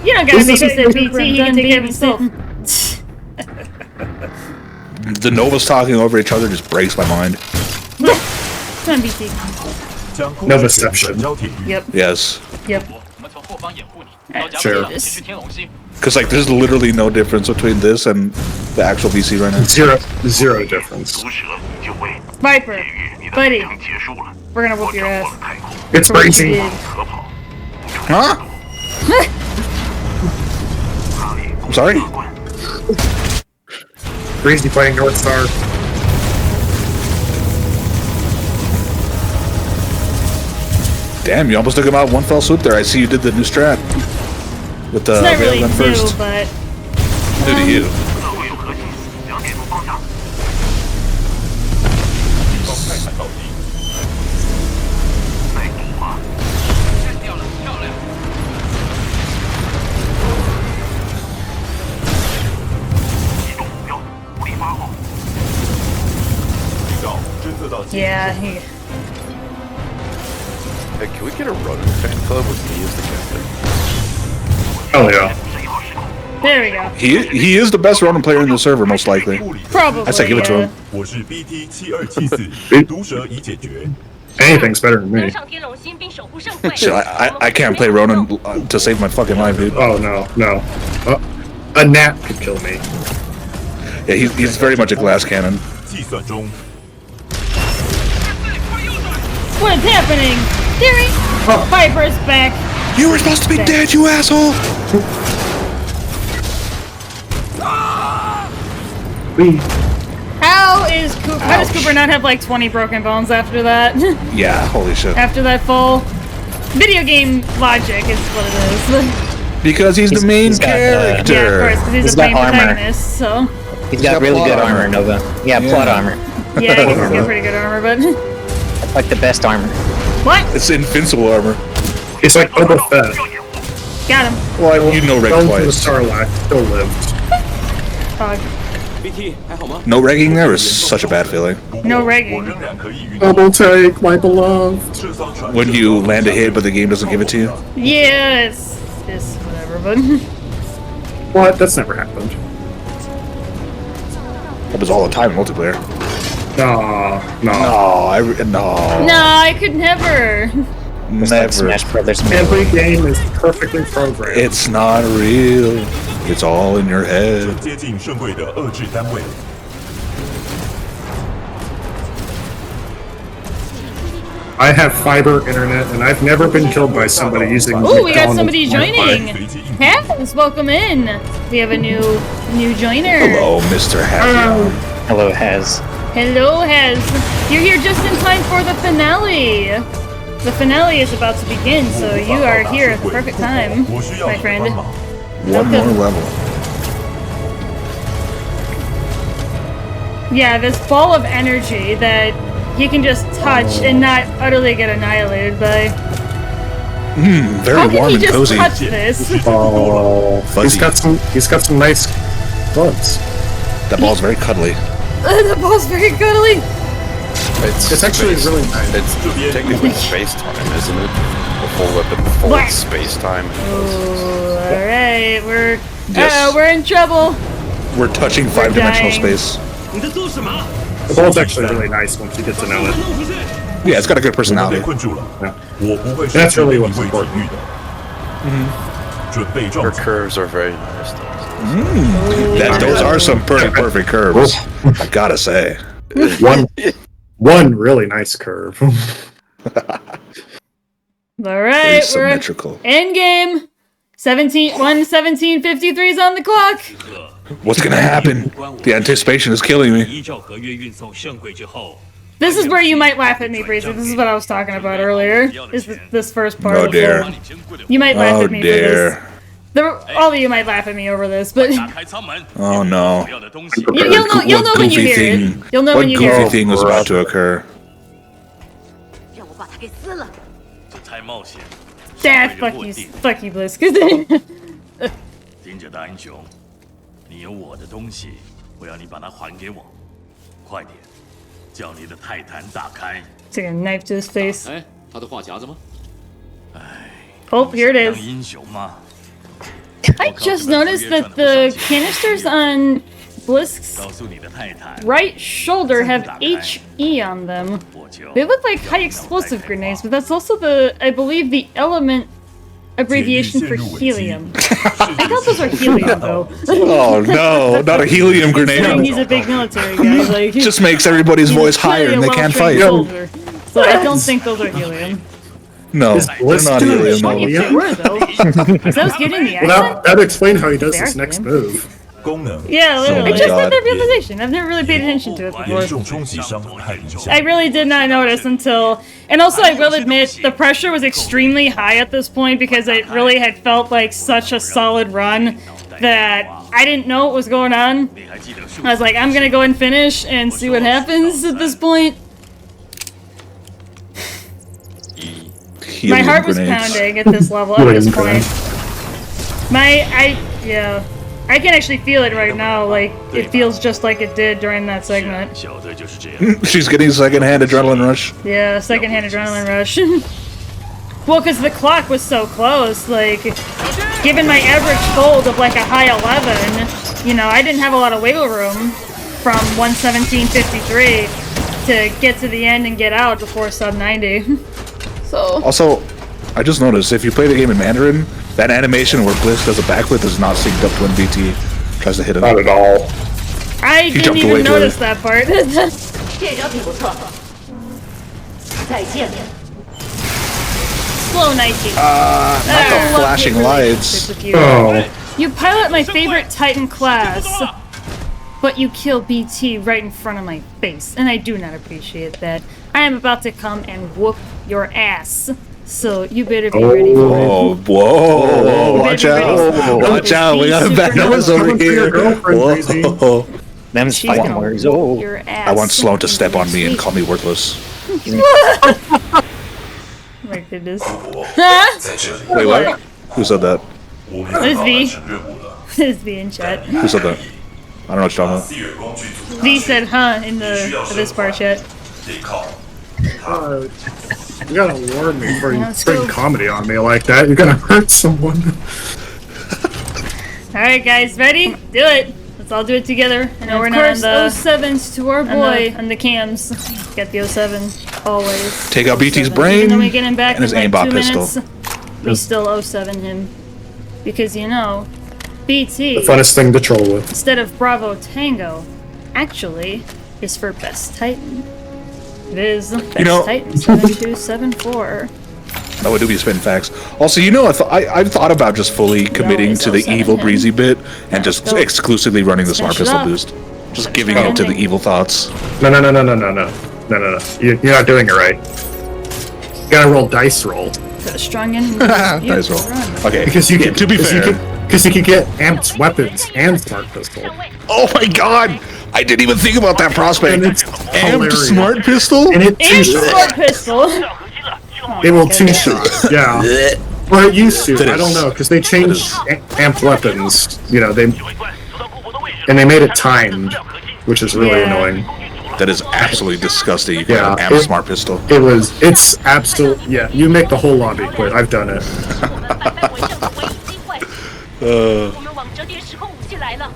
Speaker 1: You don't gotta babysit PT, he can take care of himself.
Speaker 3: The Novas talking over each other just breaks my mind.
Speaker 1: Come on, BT.
Speaker 2: No deception.
Speaker 1: Yep.
Speaker 3: Yes.
Speaker 1: Yep.
Speaker 2: Sure.
Speaker 3: Because like, there's literally no difference between this and the actual VC right now.
Speaker 2: Zero difference.
Speaker 1: Viper, buddy, we're gonna whoop your ass.
Speaker 2: It's
Speaker 1: For what you
Speaker 2: crazy.
Speaker 1: did.
Speaker 3: Huh? I'm sorry?
Speaker 2: Crazy playing North Star.
Speaker 3: Damn, you almost took him out one fell swoop there. I see you did the new strat. With the
Speaker 1: It's not really
Speaker 3: railgun
Speaker 1: new,
Speaker 3: first.
Speaker 1: but
Speaker 3: New to you.
Speaker 1: yeah, he.
Speaker 5: Hey, can we get a running fan club with me as the captain?
Speaker 2: Oh yeah.
Speaker 1: There we go.
Speaker 3: He is the best Ronin player in the server, most likely.
Speaker 1: Probably.
Speaker 3: I say give it to him.
Speaker 7: 我是 BT7274，毒蛇已解决。
Speaker 2: Anything's better than me.
Speaker 3: Shit, I can't play Ronin to save my fucking life, dude.
Speaker 2: Oh no, no. A gnat could kill me.
Speaker 3: Yeah, he's very much a glass cannon.
Speaker 7: 计算中。
Speaker 1: What is happening? Theory! Viper's back.
Speaker 3: You were supposed to be dead, you asshole!
Speaker 1: How does Cooper not have like 20 broken bones after that?
Speaker 3: Yeah, holy shit.
Speaker 1: After that fall? Video game logic is what it is.
Speaker 3: Because he's the main character.
Speaker 1: Yeah, of course, because he's
Speaker 11: He's
Speaker 1: a main
Speaker 11: got armor.
Speaker 1: protagonist, so.
Speaker 11: He's got really good armor, Nova. Yeah, plot armor.
Speaker 1: Yeah, I guess he's got pretty good armor, but.
Speaker 11: Like the best armor.
Speaker 1: What?
Speaker 3: It's invincible armor.
Speaker 2: It's like Boba Fett.
Speaker 1: Got him.
Speaker 3: Well, you know Red
Speaker 2: Fell to the
Speaker 3: twice.
Speaker 2: Sarlacc, still lived.
Speaker 1: Fog.
Speaker 3: No regging there is such a bad feeling.
Speaker 1: No regging.
Speaker 2: Double take, my beloved.
Speaker 3: When you land a hit but the game doesn't give it to you.
Speaker 1: Yeah, it's whatever, but
Speaker 2: What? That's never happened.
Speaker 3: Happens all the time in multiplayer.
Speaker 2: No.
Speaker 3: No, no.
Speaker 1: no, I could never.
Speaker 11: It's
Speaker 3: Never.
Speaker 11: like Smash Brothers.
Speaker 2: Every game is perfectly programmed.
Speaker 3: It's not real. It's all in your head.
Speaker 7: 接近顺位的遏制单位。
Speaker 2: I have fiber internet, and I've never been killed by somebody using.
Speaker 1: Ooh, we got
Speaker 2: McDonald's
Speaker 1: somebody
Speaker 2: Wi-Fi.
Speaker 1: joining. Haz, welcome in. We have a new joiner.
Speaker 3: Hello, Mr. Happy.
Speaker 11: Hello, Has.
Speaker 1: Hello, Haz. You're here just in time for the finale. The finale is about to begin, so you are here at the perfect time, my friend.
Speaker 3: One more level.
Speaker 1: Yeah, this ball of energy that he can just touch and not utterly get annihilated by.
Speaker 3: Very
Speaker 1: How can
Speaker 3: warm
Speaker 1: he
Speaker 3: and
Speaker 1: just
Speaker 3: cozy.
Speaker 1: touch this?
Speaker 2: Oh,
Speaker 3: Fuzzy.
Speaker 2: he's got some nice gloves.
Speaker 3: That ball's very cuddly.
Speaker 1: The ball's very cuddly.
Speaker 2: It's actually really nice.
Speaker 5: It's technically space time, isn't it? Before
Speaker 1: What?
Speaker 5: it's space time.
Speaker 1: Ooh, all right,
Speaker 3: Yes.
Speaker 1: we're in trouble.
Speaker 3: We're touching
Speaker 1: We're
Speaker 3: 5-dimensional
Speaker 1: dying.
Speaker 3: space.
Speaker 2: The ball's actually really nice once you get to know it.
Speaker 3: Yeah, it's got a good
Speaker 7: 我被
Speaker 3: personality.
Speaker 7: 困住了，
Speaker 2: Yeah.
Speaker 7: 我不会
Speaker 2: That's
Speaker 7: 失去
Speaker 2: really
Speaker 7: 你
Speaker 2: what's
Speaker 7: 未
Speaker 2: important.
Speaker 7: 体育的。准备撞
Speaker 5: Her
Speaker 7: 击，
Speaker 5: curves are very nice. Though.
Speaker 3: Those are some pretty perfect curves. I gotta say.
Speaker 2: One really nice curve.
Speaker 1: All right,
Speaker 3: Very
Speaker 1: we're
Speaker 3: symmetrical.
Speaker 1: end game. 17:53's on the clock.
Speaker 3: What's gonna happen? The anticipation is killing me.
Speaker 10: 依照合约运送圣柜之后，
Speaker 1: This is where you might laugh at me, Breezy. This is what I was talking about earlier. Is this first part?
Speaker 3: Oh
Speaker 1: of
Speaker 3: dear.
Speaker 1: the- You might laugh
Speaker 3: Oh
Speaker 1: at me for this.
Speaker 3: dear.
Speaker 1: All of you might laugh at me over this, but
Speaker 10: 打开舱门，
Speaker 3: Oh no.
Speaker 10: 要的东西。
Speaker 1: you'll know when you
Speaker 3: goofy
Speaker 1: hear it.
Speaker 3: thing?
Speaker 1: You'll know
Speaker 3: What
Speaker 1: when you hear
Speaker 3: goofy
Speaker 1: it.
Speaker 3: thing was about to occur?
Speaker 6: 让我把它给撕了。
Speaker 10: 这才冒险。
Speaker 1: Dad, fuck you, Blisk.
Speaker 10: 盯着大英雄，你有我的东西，我要你把它还给我，快点，叫你的泰坦打开。
Speaker 1: Took a knife to his face.
Speaker 8: 哎，他的话匣子吗？
Speaker 1: Oh, here it
Speaker 10: 当
Speaker 1: is.
Speaker 10: 英雄嘛，
Speaker 1: I just noticed that the canisters on Blisk's
Speaker 10: 告诉你的泰坦，
Speaker 1: right shoulder have HE on them.
Speaker 10: 我就
Speaker 1: They look like high explosive grenades, but that's also I believe, the element abbreviation for helium. I thought those are helium, though.
Speaker 3: Oh no, not a helium
Speaker 1: Considering
Speaker 3: grenade.
Speaker 1: he's a big military guy. Like,
Speaker 3: Just makes everybody's
Speaker 1: he's
Speaker 3: voice
Speaker 1: clearly
Speaker 3: higher and
Speaker 1: a
Speaker 3: they can't
Speaker 1: well-trained
Speaker 3: fight.
Speaker 1: soldier. So I don't think those are helium.
Speaker 3: No,
Speaker 2: Is
Speaker 3: they're not
Speaker 2: Blisk
Speaker 3: helium.
Speaker 1: Funny
Speaker 3: No.
Speaker 1: if they were, though. Because I was getting the
Speaker 2: Well,
Speaker 1: accent.
Speaker 2: that would explain how he does
Speaker 1: They
Speaker 2: his
Speaker 1: are
Speaker 2: next
Speaker 1: helium.
Speaker 2: move.
Speaker 7: 功能
Speaker 1: Yeah, literally. I
Speaker 3: my
Speaker 1: just
Speaker 3: God.
Speaker 1: had that realization. I've never really paid attention to it
Speaker 7: 严
Speaker 1: before.
Speaker 7: 重冲击伤害影响。
Speaker 1: I really did not notice until, and also I will admit the pressure was extremely high at this point because it really had felt like such a solid run that I didn't know what was going on.
Speaker 10: 你还记得数
Speaker 1: I was like, I'm gonna go and finish and see what happens at this point. My
Speaker 3: Helium
Speaker 1: heart was
Speaker 3: grenades.
Speaker 1: pounding at this level at this point. I can actually feel it right now. Like it feels just like it did during that segment.
Speaker 10: 小的就是这样。
Speaker 3: She's getting secondhand adrenaline rush.
Speaker 1: Yeah, secondhand adrenaline rush. Well, because the clock was so close, like, given my average fold of like a high 11, you know, I didn't have a lot of wiggle room from 117.53 to get to the end and get out before sub 90. So,
Speaker 3: Also, I just noticed if you play the game in Mandarin, that animation where Bliss does a backflip is not synced up to when BT tries to hit him.
Speaker 2: Not at all.
Speaker 1: I didn't
Speaker 3: jumped
Speaker 1: even
Speaker 3: away to
Speaker 1: notice
Speaker 3: it.
Speaker 1: that part.
Speaker 6: 这招挺不错。再见。
Speaker 1: Slow Nike.
Speaker 3: Not the flashing lights.
Speaker 2: Oh.
Speaker 1: You pilot my favorite Titan class, but you kill BT right in front of my face, and I do not appreciate that. I am about to come and whoop your ass, so you better be ready for it.
Speaker 3: Oh, whoa! Watch out! Watch out! We got a bad nose over
Speaker 2: Coming for your
Speaker 3: here.
Speaker 2: girlfriend, Breezy.
Speaker 3: Whoa!
Speaker 11: Them's
Speaker 1: She's
Speaker 11: fighting
Speaker 1: gonna
Speaker 11: words.
Speaker 1: whoop
Speaker 11: Oh,
Speaker 1: your ass.
Speaker 3: I want Sloan to step on me and call me worthless.
Speaker 1: My goodness.
Speaker 3: Wait, what? Who said that?
Speaker 1: What is V? What is V in chat?
Speaker 3: Who said that? I don't know what you're talking about.
Speaker 1: V said, huh, in this part yet.
Speaker 2: You gotta warn me before you
Speaker 1: Let's
Speaker 2: bring
Speaker 1: go.
Speaker 2: comedy on me like that. You're gonna hurt someone.
Speaker 1: Alright, guys, ready? Do it. Let's all do it together. And we're not on the 07s to our boy on the cams. Get the 07 always.
Speaker 3: Take out BT's
Speaker 1: 07.
Speaker 3: brain
Speaker 1: Even though we get him back
Speaker 3: and his
Speaker 1: in like
Speaker 3: aimbot
Speaker 1: 2
Speaker 3: pistol.
Speaker 1: minutes, we still 07 him. Because you know, BT,
Speaker 2: The funnest thing to troll with.
Speaker 1: instead of Bravo Tango, actually is for Best Titan. It is Best
Speaker 3: know-
Speaker 1: Titan 7274.
Speaker 3: No, I do be spitting facts. Also, you know, I've thought about just fully committing to the
Speaker 1: it's 07
Speaker 3: evil
Speaker 1: him.
Speaker 3: breezy bit and just
Speaker 1: go.
Speaker 3: exclusively running the smart
Speaker 1: Finish it
Speaker 3: pistol
Speaker 1: up.
Speaker 3: boost. Just giving in to the evil thoughts.
Speaker 2: No. You're not doing it right. You gotta roll dice roll.
Speaker 1: Got a strong enemy.
Speaker 3: Nice roll. Okay,
Speaker 2: Because you
Speaker 3: yeah,
Speaker 2: can,
Speaker 3: to be fair.
Speaker 2: because you can get amped weapons and smart pistol.
Speaker 3: Oh my god! I didn't even think about that prospect.
Speaker 2: And it's
Speaker 3: Amped
Speaker 2: hilarious.
Speaker 3: smart pistol?
Speaker 2: And it
Speaker 1: And
Speaker 2: two-shot.
Speaker 1: smart pistol.
Speaker 2: It will two-shot. Yeah. Or it used to.
Speaker 3: That
Speaker 2: I don't
Speaker 3: is-
Speaker 2: know because they changed amped weapons. You know they made it timed, which is really
Speaker 1: Yeah.
Speaker 2: annoying.
Speaker 3: That is absolutely disgusting. You can
Speaker 2: Yeah,
Speaker 3: amp smart pistol.
Speaker 2: It's absolute. Yeah, you make the whole lobby quit. I've done it.
Speaker 6: 我们往折叠时空武器来了。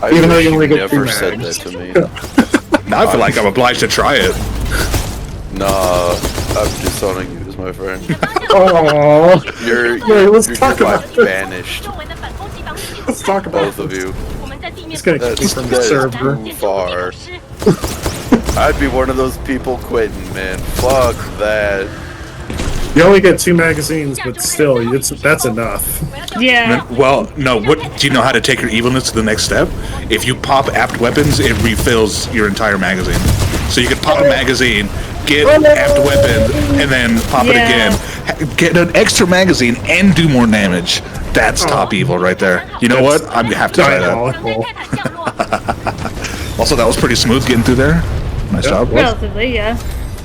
Speaker 5: I
Speaker 2: Even though
Speaker 5: wish
Speaker 2: you only get
Speaker 5: never
Speaker 2: 2
Speaker 5: said
Speaker 2: mags.
Speaker 5: that to me.
Speaker 3: Now I feel like I'm obliged to try it.
Speaker 5: Nah, I'm disowning you as my friend.
Speaker 2: Oh,
Speaker 5: You're
Speaker 2: let's
Speaker 5: you're
Speaker 2: talk
Speaker 5: hereby
Speaker 2: about this.
Speaker 5: banished,
Speaker 6: 周围的反攻击方式，
Speaker 2: Let's talk about
Speaker 5: both of you.
Speaker 6: 我们在地面
Speaker 2: It's gonna keep me
Speaker 5: That's,
Speaker 2: from the
Speaker 5: that's
Speaker 2: server.
Speaker 5: too far. I'd be one of those people quitting, man. Fuck that.
Speaker 2: You only get 2 magazines, but still, that's enough.
Speaker 1: Yeah.
Speaker 3: Well, no, what do you know how to take your evilness to the next step? If you pop apt weapons, it refills your entire magazine. So you can pop a magazine, get apt weapon, and then pop it
Speaker 1: Yeah.
Speaker 3: again. Get an extra magazine and do more damage. That's top evil right there. You know what? I have to try that.
Speaker 2: Diabolical.
Speaker 3: Also, that was pretty smooth getting through there. Nice job.
Speaker 1: Relatively, yeah.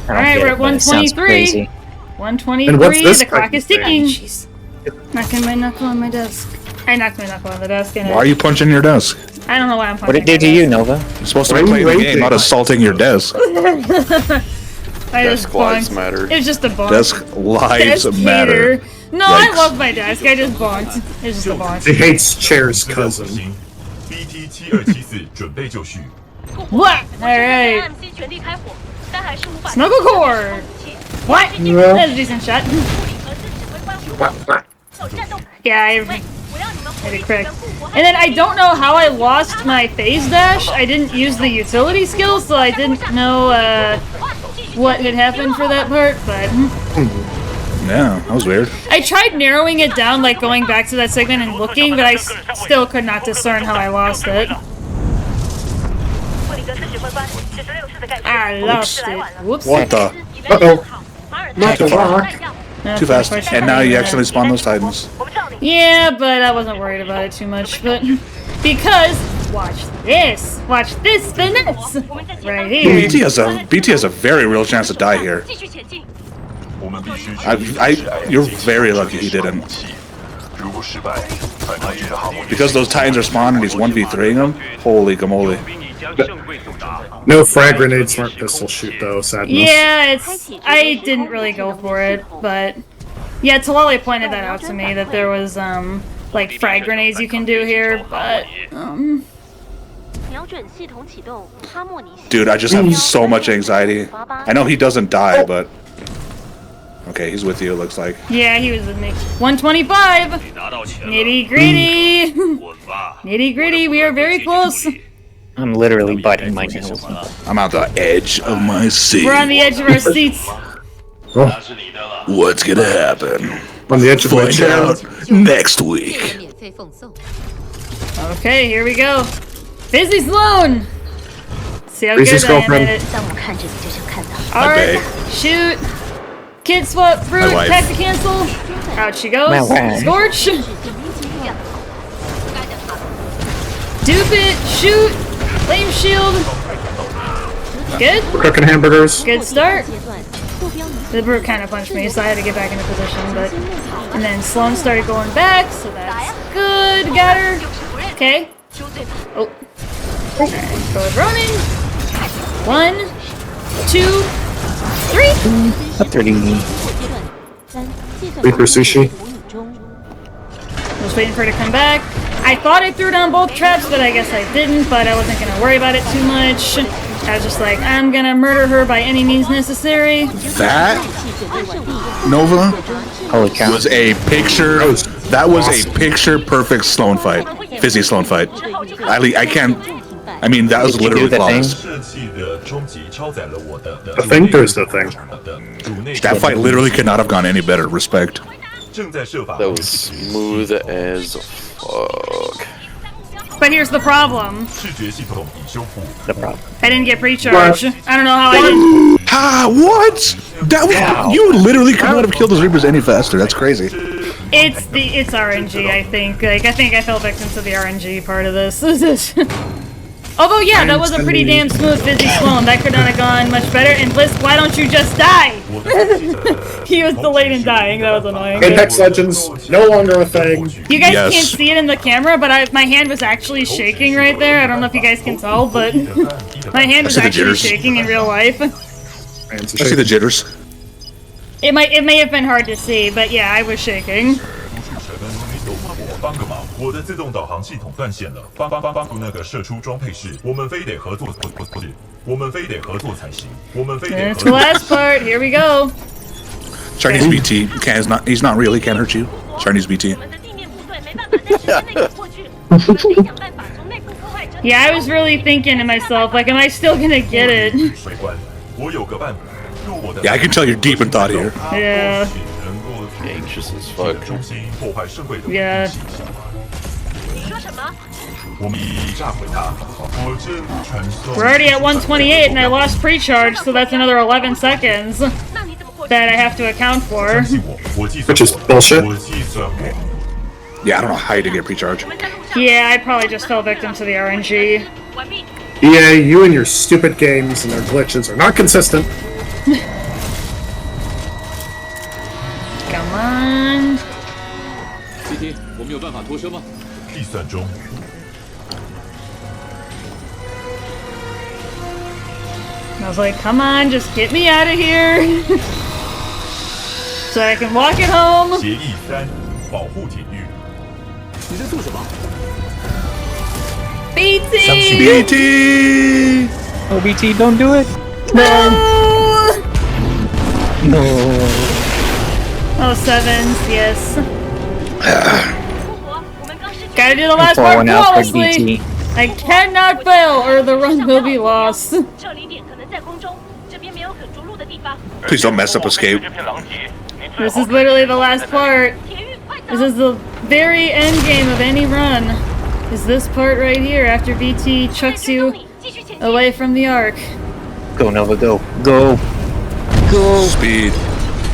Speaker 1: Alright, we're at
Speaker 11: But it sounds
Speaker 1: 123.
Speaker 11: crazy.
Speaker 1: 123,
Speaker 2: And what's this
Speaker 1: the clock is
Speaker 2: fucking thing?
Speaker 1: ticking. Knocking my knuckle on my desk. I knocked my knuckle on the desk and
Speaker 3: Why are you punching your desk?
Speaker 1: I don't know why I'm punching
Speaker 11: What did it do to
Speaker 1: my
Speaker 11: you,
Speaker 1: desk.
Speaker 11: Nova?
Speaker 3: You're supposed to
Speaker 2: Why
Speaker 3: be
Speaker 2: are
Speaker 3: playing
Speaker 2: you
Speaker 3: the game,
Speaker 2: raging?
Speaker 3: not assaulting your desk.
Speaker 1: I just
Speaker 5: Desk lives
Speaker 1: bonked.
Speaker 5: matter.
Speaker 1: It was just a bonk.
Speaker 3: Desk lives
Speaker 1: Desk
Speaker 3: matter.
Speaker 1: hater. No, I
Speaker 3: Yikes.
Speaker 1: love my desk. I just bonked. It's just a bonk.
Speaker 2: He hates Chair's cousin.
Speaker 7: BT 7274准备就绪。
Speaker 1: What? Alright.
Speaker 6: MC 全力开火，但还是无法
Speaker 1: Snuggle core. What?
Speaker 2: Yeah.
Speaker 1: That's a decent shot.
Speaker 6: 处理核心指挥官无法有战斗。
Speaker 1: Yeah, I
Speaker 6: 我要你们火
Speaker 1: hit
Speaker 6: 力
Speaker 1: it
Speaker 6: 支
Speaker 1: quick.
Speaker 6: 援护国
Speaker 1: And then I don't know how I lost my phase dash. I didn't use the utility skill, so I didn't know what had happened for that part, but
Speaker 3: Yeah, that was weird.
Speaker 1: I tried narrowing it down, like going back to that segment and looking, but I still could not discern how I lost it.
Speaker 6: 布里格斯指挥官96次的概率。
Speaker 1: I lost it. Whoops.
Speaker 3: What the?
Speaker 2: Uh-oh. Not the rock.
Speaker 1: That's
Speaker 3: Too
Speaker 1: my
Speaker 3: fast.
Speaker 1: question.
Speaker 3: And now you accidentally spawn those titans.
Speaker 1: Yeah, but I wasn't worried about it too much. But because watch this finesse right here.
Speaker 3: BT has a very real chance to die here.
Speaker 6: 继续前进。
Speaker 7: 我们必须
Speaker 3: You're very lucky he didn't.
Speaker 7: 如果失败，反抗军的航母
Speaker 3: Because those titans are spawned and he's 1v3ing them. Holy gamoly.
Speaker 9: 兵已将圣柜抵达。
Speaker 2: No frag grenade smart pistol shoot though, sadness.
Speaker 1: Yeah, I didn't really go for it, but yeah, Talali pointed that out to me that there was like frag grenades you can do here, but
Speaker 6: 瞄准系统启动，哈莫尼西。
Speaker 3: Dude, I just have so much anxiety. I know he doesn't die, but... Okay, he's with you, it looks like.
Speaker 1: yeah, he was with me. 125.
Speaker 10: 你拿到钱了，
Speaker 1: Nitty gritty.
Speaker 10: 滚吧！
Speaker 1: Nitty gritty. We are very close.
Speaker 11: I'm literally biting my nails.
Speaker 3: I'm at the edge of my seat.
Speaker 1: We're on the edge of our seats.
Speaker 10: 那是你的了。
Speaker 3: What's gonna happen?
Speaker 2: On the edge of my
Speaker 3: Find
Speaker 2: chair.
Speaker 3: out next week.
Speaker 12: 免费奉送。
Speaker 1: Okay, here we go. Busy Sloan. See how
Speaker 2: Busy's
Speaker 1: good I am
Speaker 2: girlfriend.
Speaker 1: at it.
Speaker 6: 当我看着你就想看到。
Speaker 1: Art,
Speaker 3: babe.
Speaker 1: shoot. Kid swap fruit,
Speaker 3: My wife.
Speaker 1: pack to cancel. Out she goes.
Speaker 11: My wife.
Speaker 1: Scorch. Dupe it, shoot. Flame shield. Good.
Speaker 2: Cooking hamburgers.
Speaker 1: Good start. The brute kind of punched me, so I had to get back into position. But and then Sloan started going back, so that's good. Got her. Okay. Oh. Forward running. 1, 2, 3.
Speaker 11: A 30.
Speaker 2: Reaper sushi.
Speaker 1: I was waiting for her to come back. I thought I threw down both traps, but I guess I didn't, but I wasn't gonna worry about it too much. I was just like, I'm gonna murder her by any means necessary.
Speaker 3: That, Nova,
Speaker 11: Holy cow.
Speaker 3: was a picture. That was a picture-perfect Sloan fight. Fizzy Sloan fight. I can't. I mean, that was literally
Speaker 11: the thing?
Speaker 3: flawless.
Speaker 2: The thing? There's the thing.
Speaker 3: That fight literally could not have gone any better. Respect.
Speaker 5: That was smooth as fuck.
Speaker 1: But here's the problem.
Speaker 11: The problem.
Speaker 1: I didn't get pre-charge. I don't know how I didn't.
Speaker 3: Ah, what? That was, you literally could not have killed those Reapers any faster. That's crazy.
Speaker 1: It's RNG, I think. Like, I think I fell victim to the RNG part of this. Although, yeah, that was a pretty damn smooth Fizzy Sloan. That could not have gone much better. And Bliss, why don't you just die? He was delayed in dying. That was annoying.
Speaker 2: Apex Legends, no longer a thing.
Speaker 1: You guys can't see it in the camera, but my hand was actually shaking right there. I don't know if you guys can tell, but my hand was actually shaking in real life.
Speaker 3: I see the jitters.
Speaker 1: It may have been hard to see, but yeah, I was shaking.
Speaker 7: 帮个忙，我的自动导航系统断线了。帮那个射出装配室，我们非得合作，我们非得合作才行。我们非得。
Speaker 1: That's the last part. Here we go.
Speaker 3: Chinese BT. He's not real. He can't hurt you. Chinese BT.
Speaker 1: Yeah, I was really thinking to myself, like, am I still gonna get it?
Speaker 3: Yeah, I can tell you're deep in thought here.
Speaker 1: Yeah.
Speaker 5: Anxious as fuck.
Speaker 1: Yeah. We're already at 128 and I lost pre-charge, so that's another 11 seconds that I have to account for.
Speaker 2: Which is bullshit.
Speaker 3: Yeah, I don't know how you did get pre-charge.
Speaker 1: Yeah, I probably just fell victim to the RNG.
Speaker 2: EA, you and your stupid games and their glitches are not consistent.
Speaker 1: Come on.
Speaker 8: CT，我们有办法脱身吗？
Speaker 7: 计算中。
Speaker 1: I was like, come on, just get me out of here. So I can walk it home.
Speaker 7: 协议3，保护体育。
Speaker 8: 你在做什么
Speaker 1: BT!
Speaker 3: BT!
Speaker 11: Oh, BT, don't do it.
Speaker 1: No!
Speaker 11: No.
Speaker 1: Oh, sevens, yes. Gotta do the last part
Speaker 11: Pouring out for
Speaker 1: flawlessly.
Speaker 11: BT.
Speaker 1: I cannot fail or the run will be lost.
Speaker 3: Please don't mess up escape.
Speaker 1: This is literally the last part. This is the very end game of any run. Is this part right here after BT chucks you away from the arc.
Speaker 11: Go, Nova, go. Go. Go.
Speaker 3: Speed.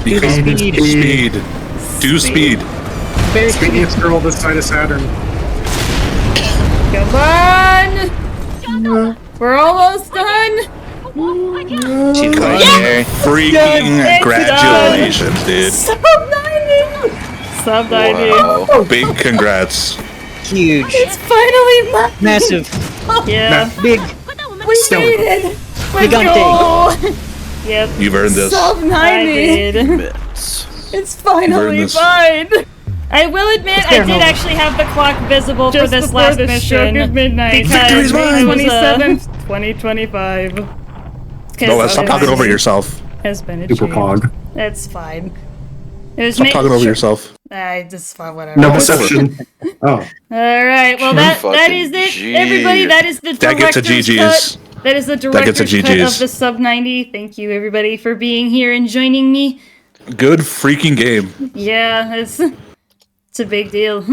Speaker 3: Because
Speaker 11: Speed.
Speaker 3: speed. Do speed.
Speaker 11: Very
Speaker 2: Speediest girl this side of Saturn.
Speaker 1: Come on! We're almost done!
Speaker 11: She's right there.
Speaker 3: Freaking
Speaker 1: Yes,
Speaker 3: congratulations, dude.
Speaker 1: Sub 90! Sub 90.
Speaker 5: Wow.
Speaker 3: Big congrats.
Speaker 11: Huge.
Speaker 1: It's finally mine!
Speaker 11: Massive.
Speaker 1: Yeah.
Speaker 11: Big.
Speaker 1: We made it! Let's
Speaker 11: Gigante.
Speaker 1: go! Yep.
Speaker 3: You've earned this.
Speaker 1: Sub 90! It's finally
Speaker 3: this.
Speaker 1: fine! I will admit, I did actually have the clock visible for this last mission. Of midnight.
Speaker 3: Victory's mine!
Speaker 1: 27th, 2025.
Speaker 3: No, let's stop talking over yourself.
Speaker 1: Has been
Speaker 2: Super
Speaker 1: achieved.
Speaker 2: pog.
Speaker 1: That's fine. It was
Speaker 3: Stop talking over yourself.
Speaker 1: just fine, whatever.
Speaker 2: No deception. Oh.
Speaker 1: Alright, well that is it,
Speaker 5: Fucking
Speaker 1: everybody. That is the
Speaker 3: That gets a
Speaker 1: director's
Speaker 3: GG's.
Speaker 1: cut. That is the
Speaker 3: That gets a
Speaker 1: director's cut
Speaker 3: GG's.
Speaker 1: of the Sub 90. Thank you, everybody, for being here and joining me.
Speaker 3: Good freaking game.
Speaker 1: Yeah, it's a big deal.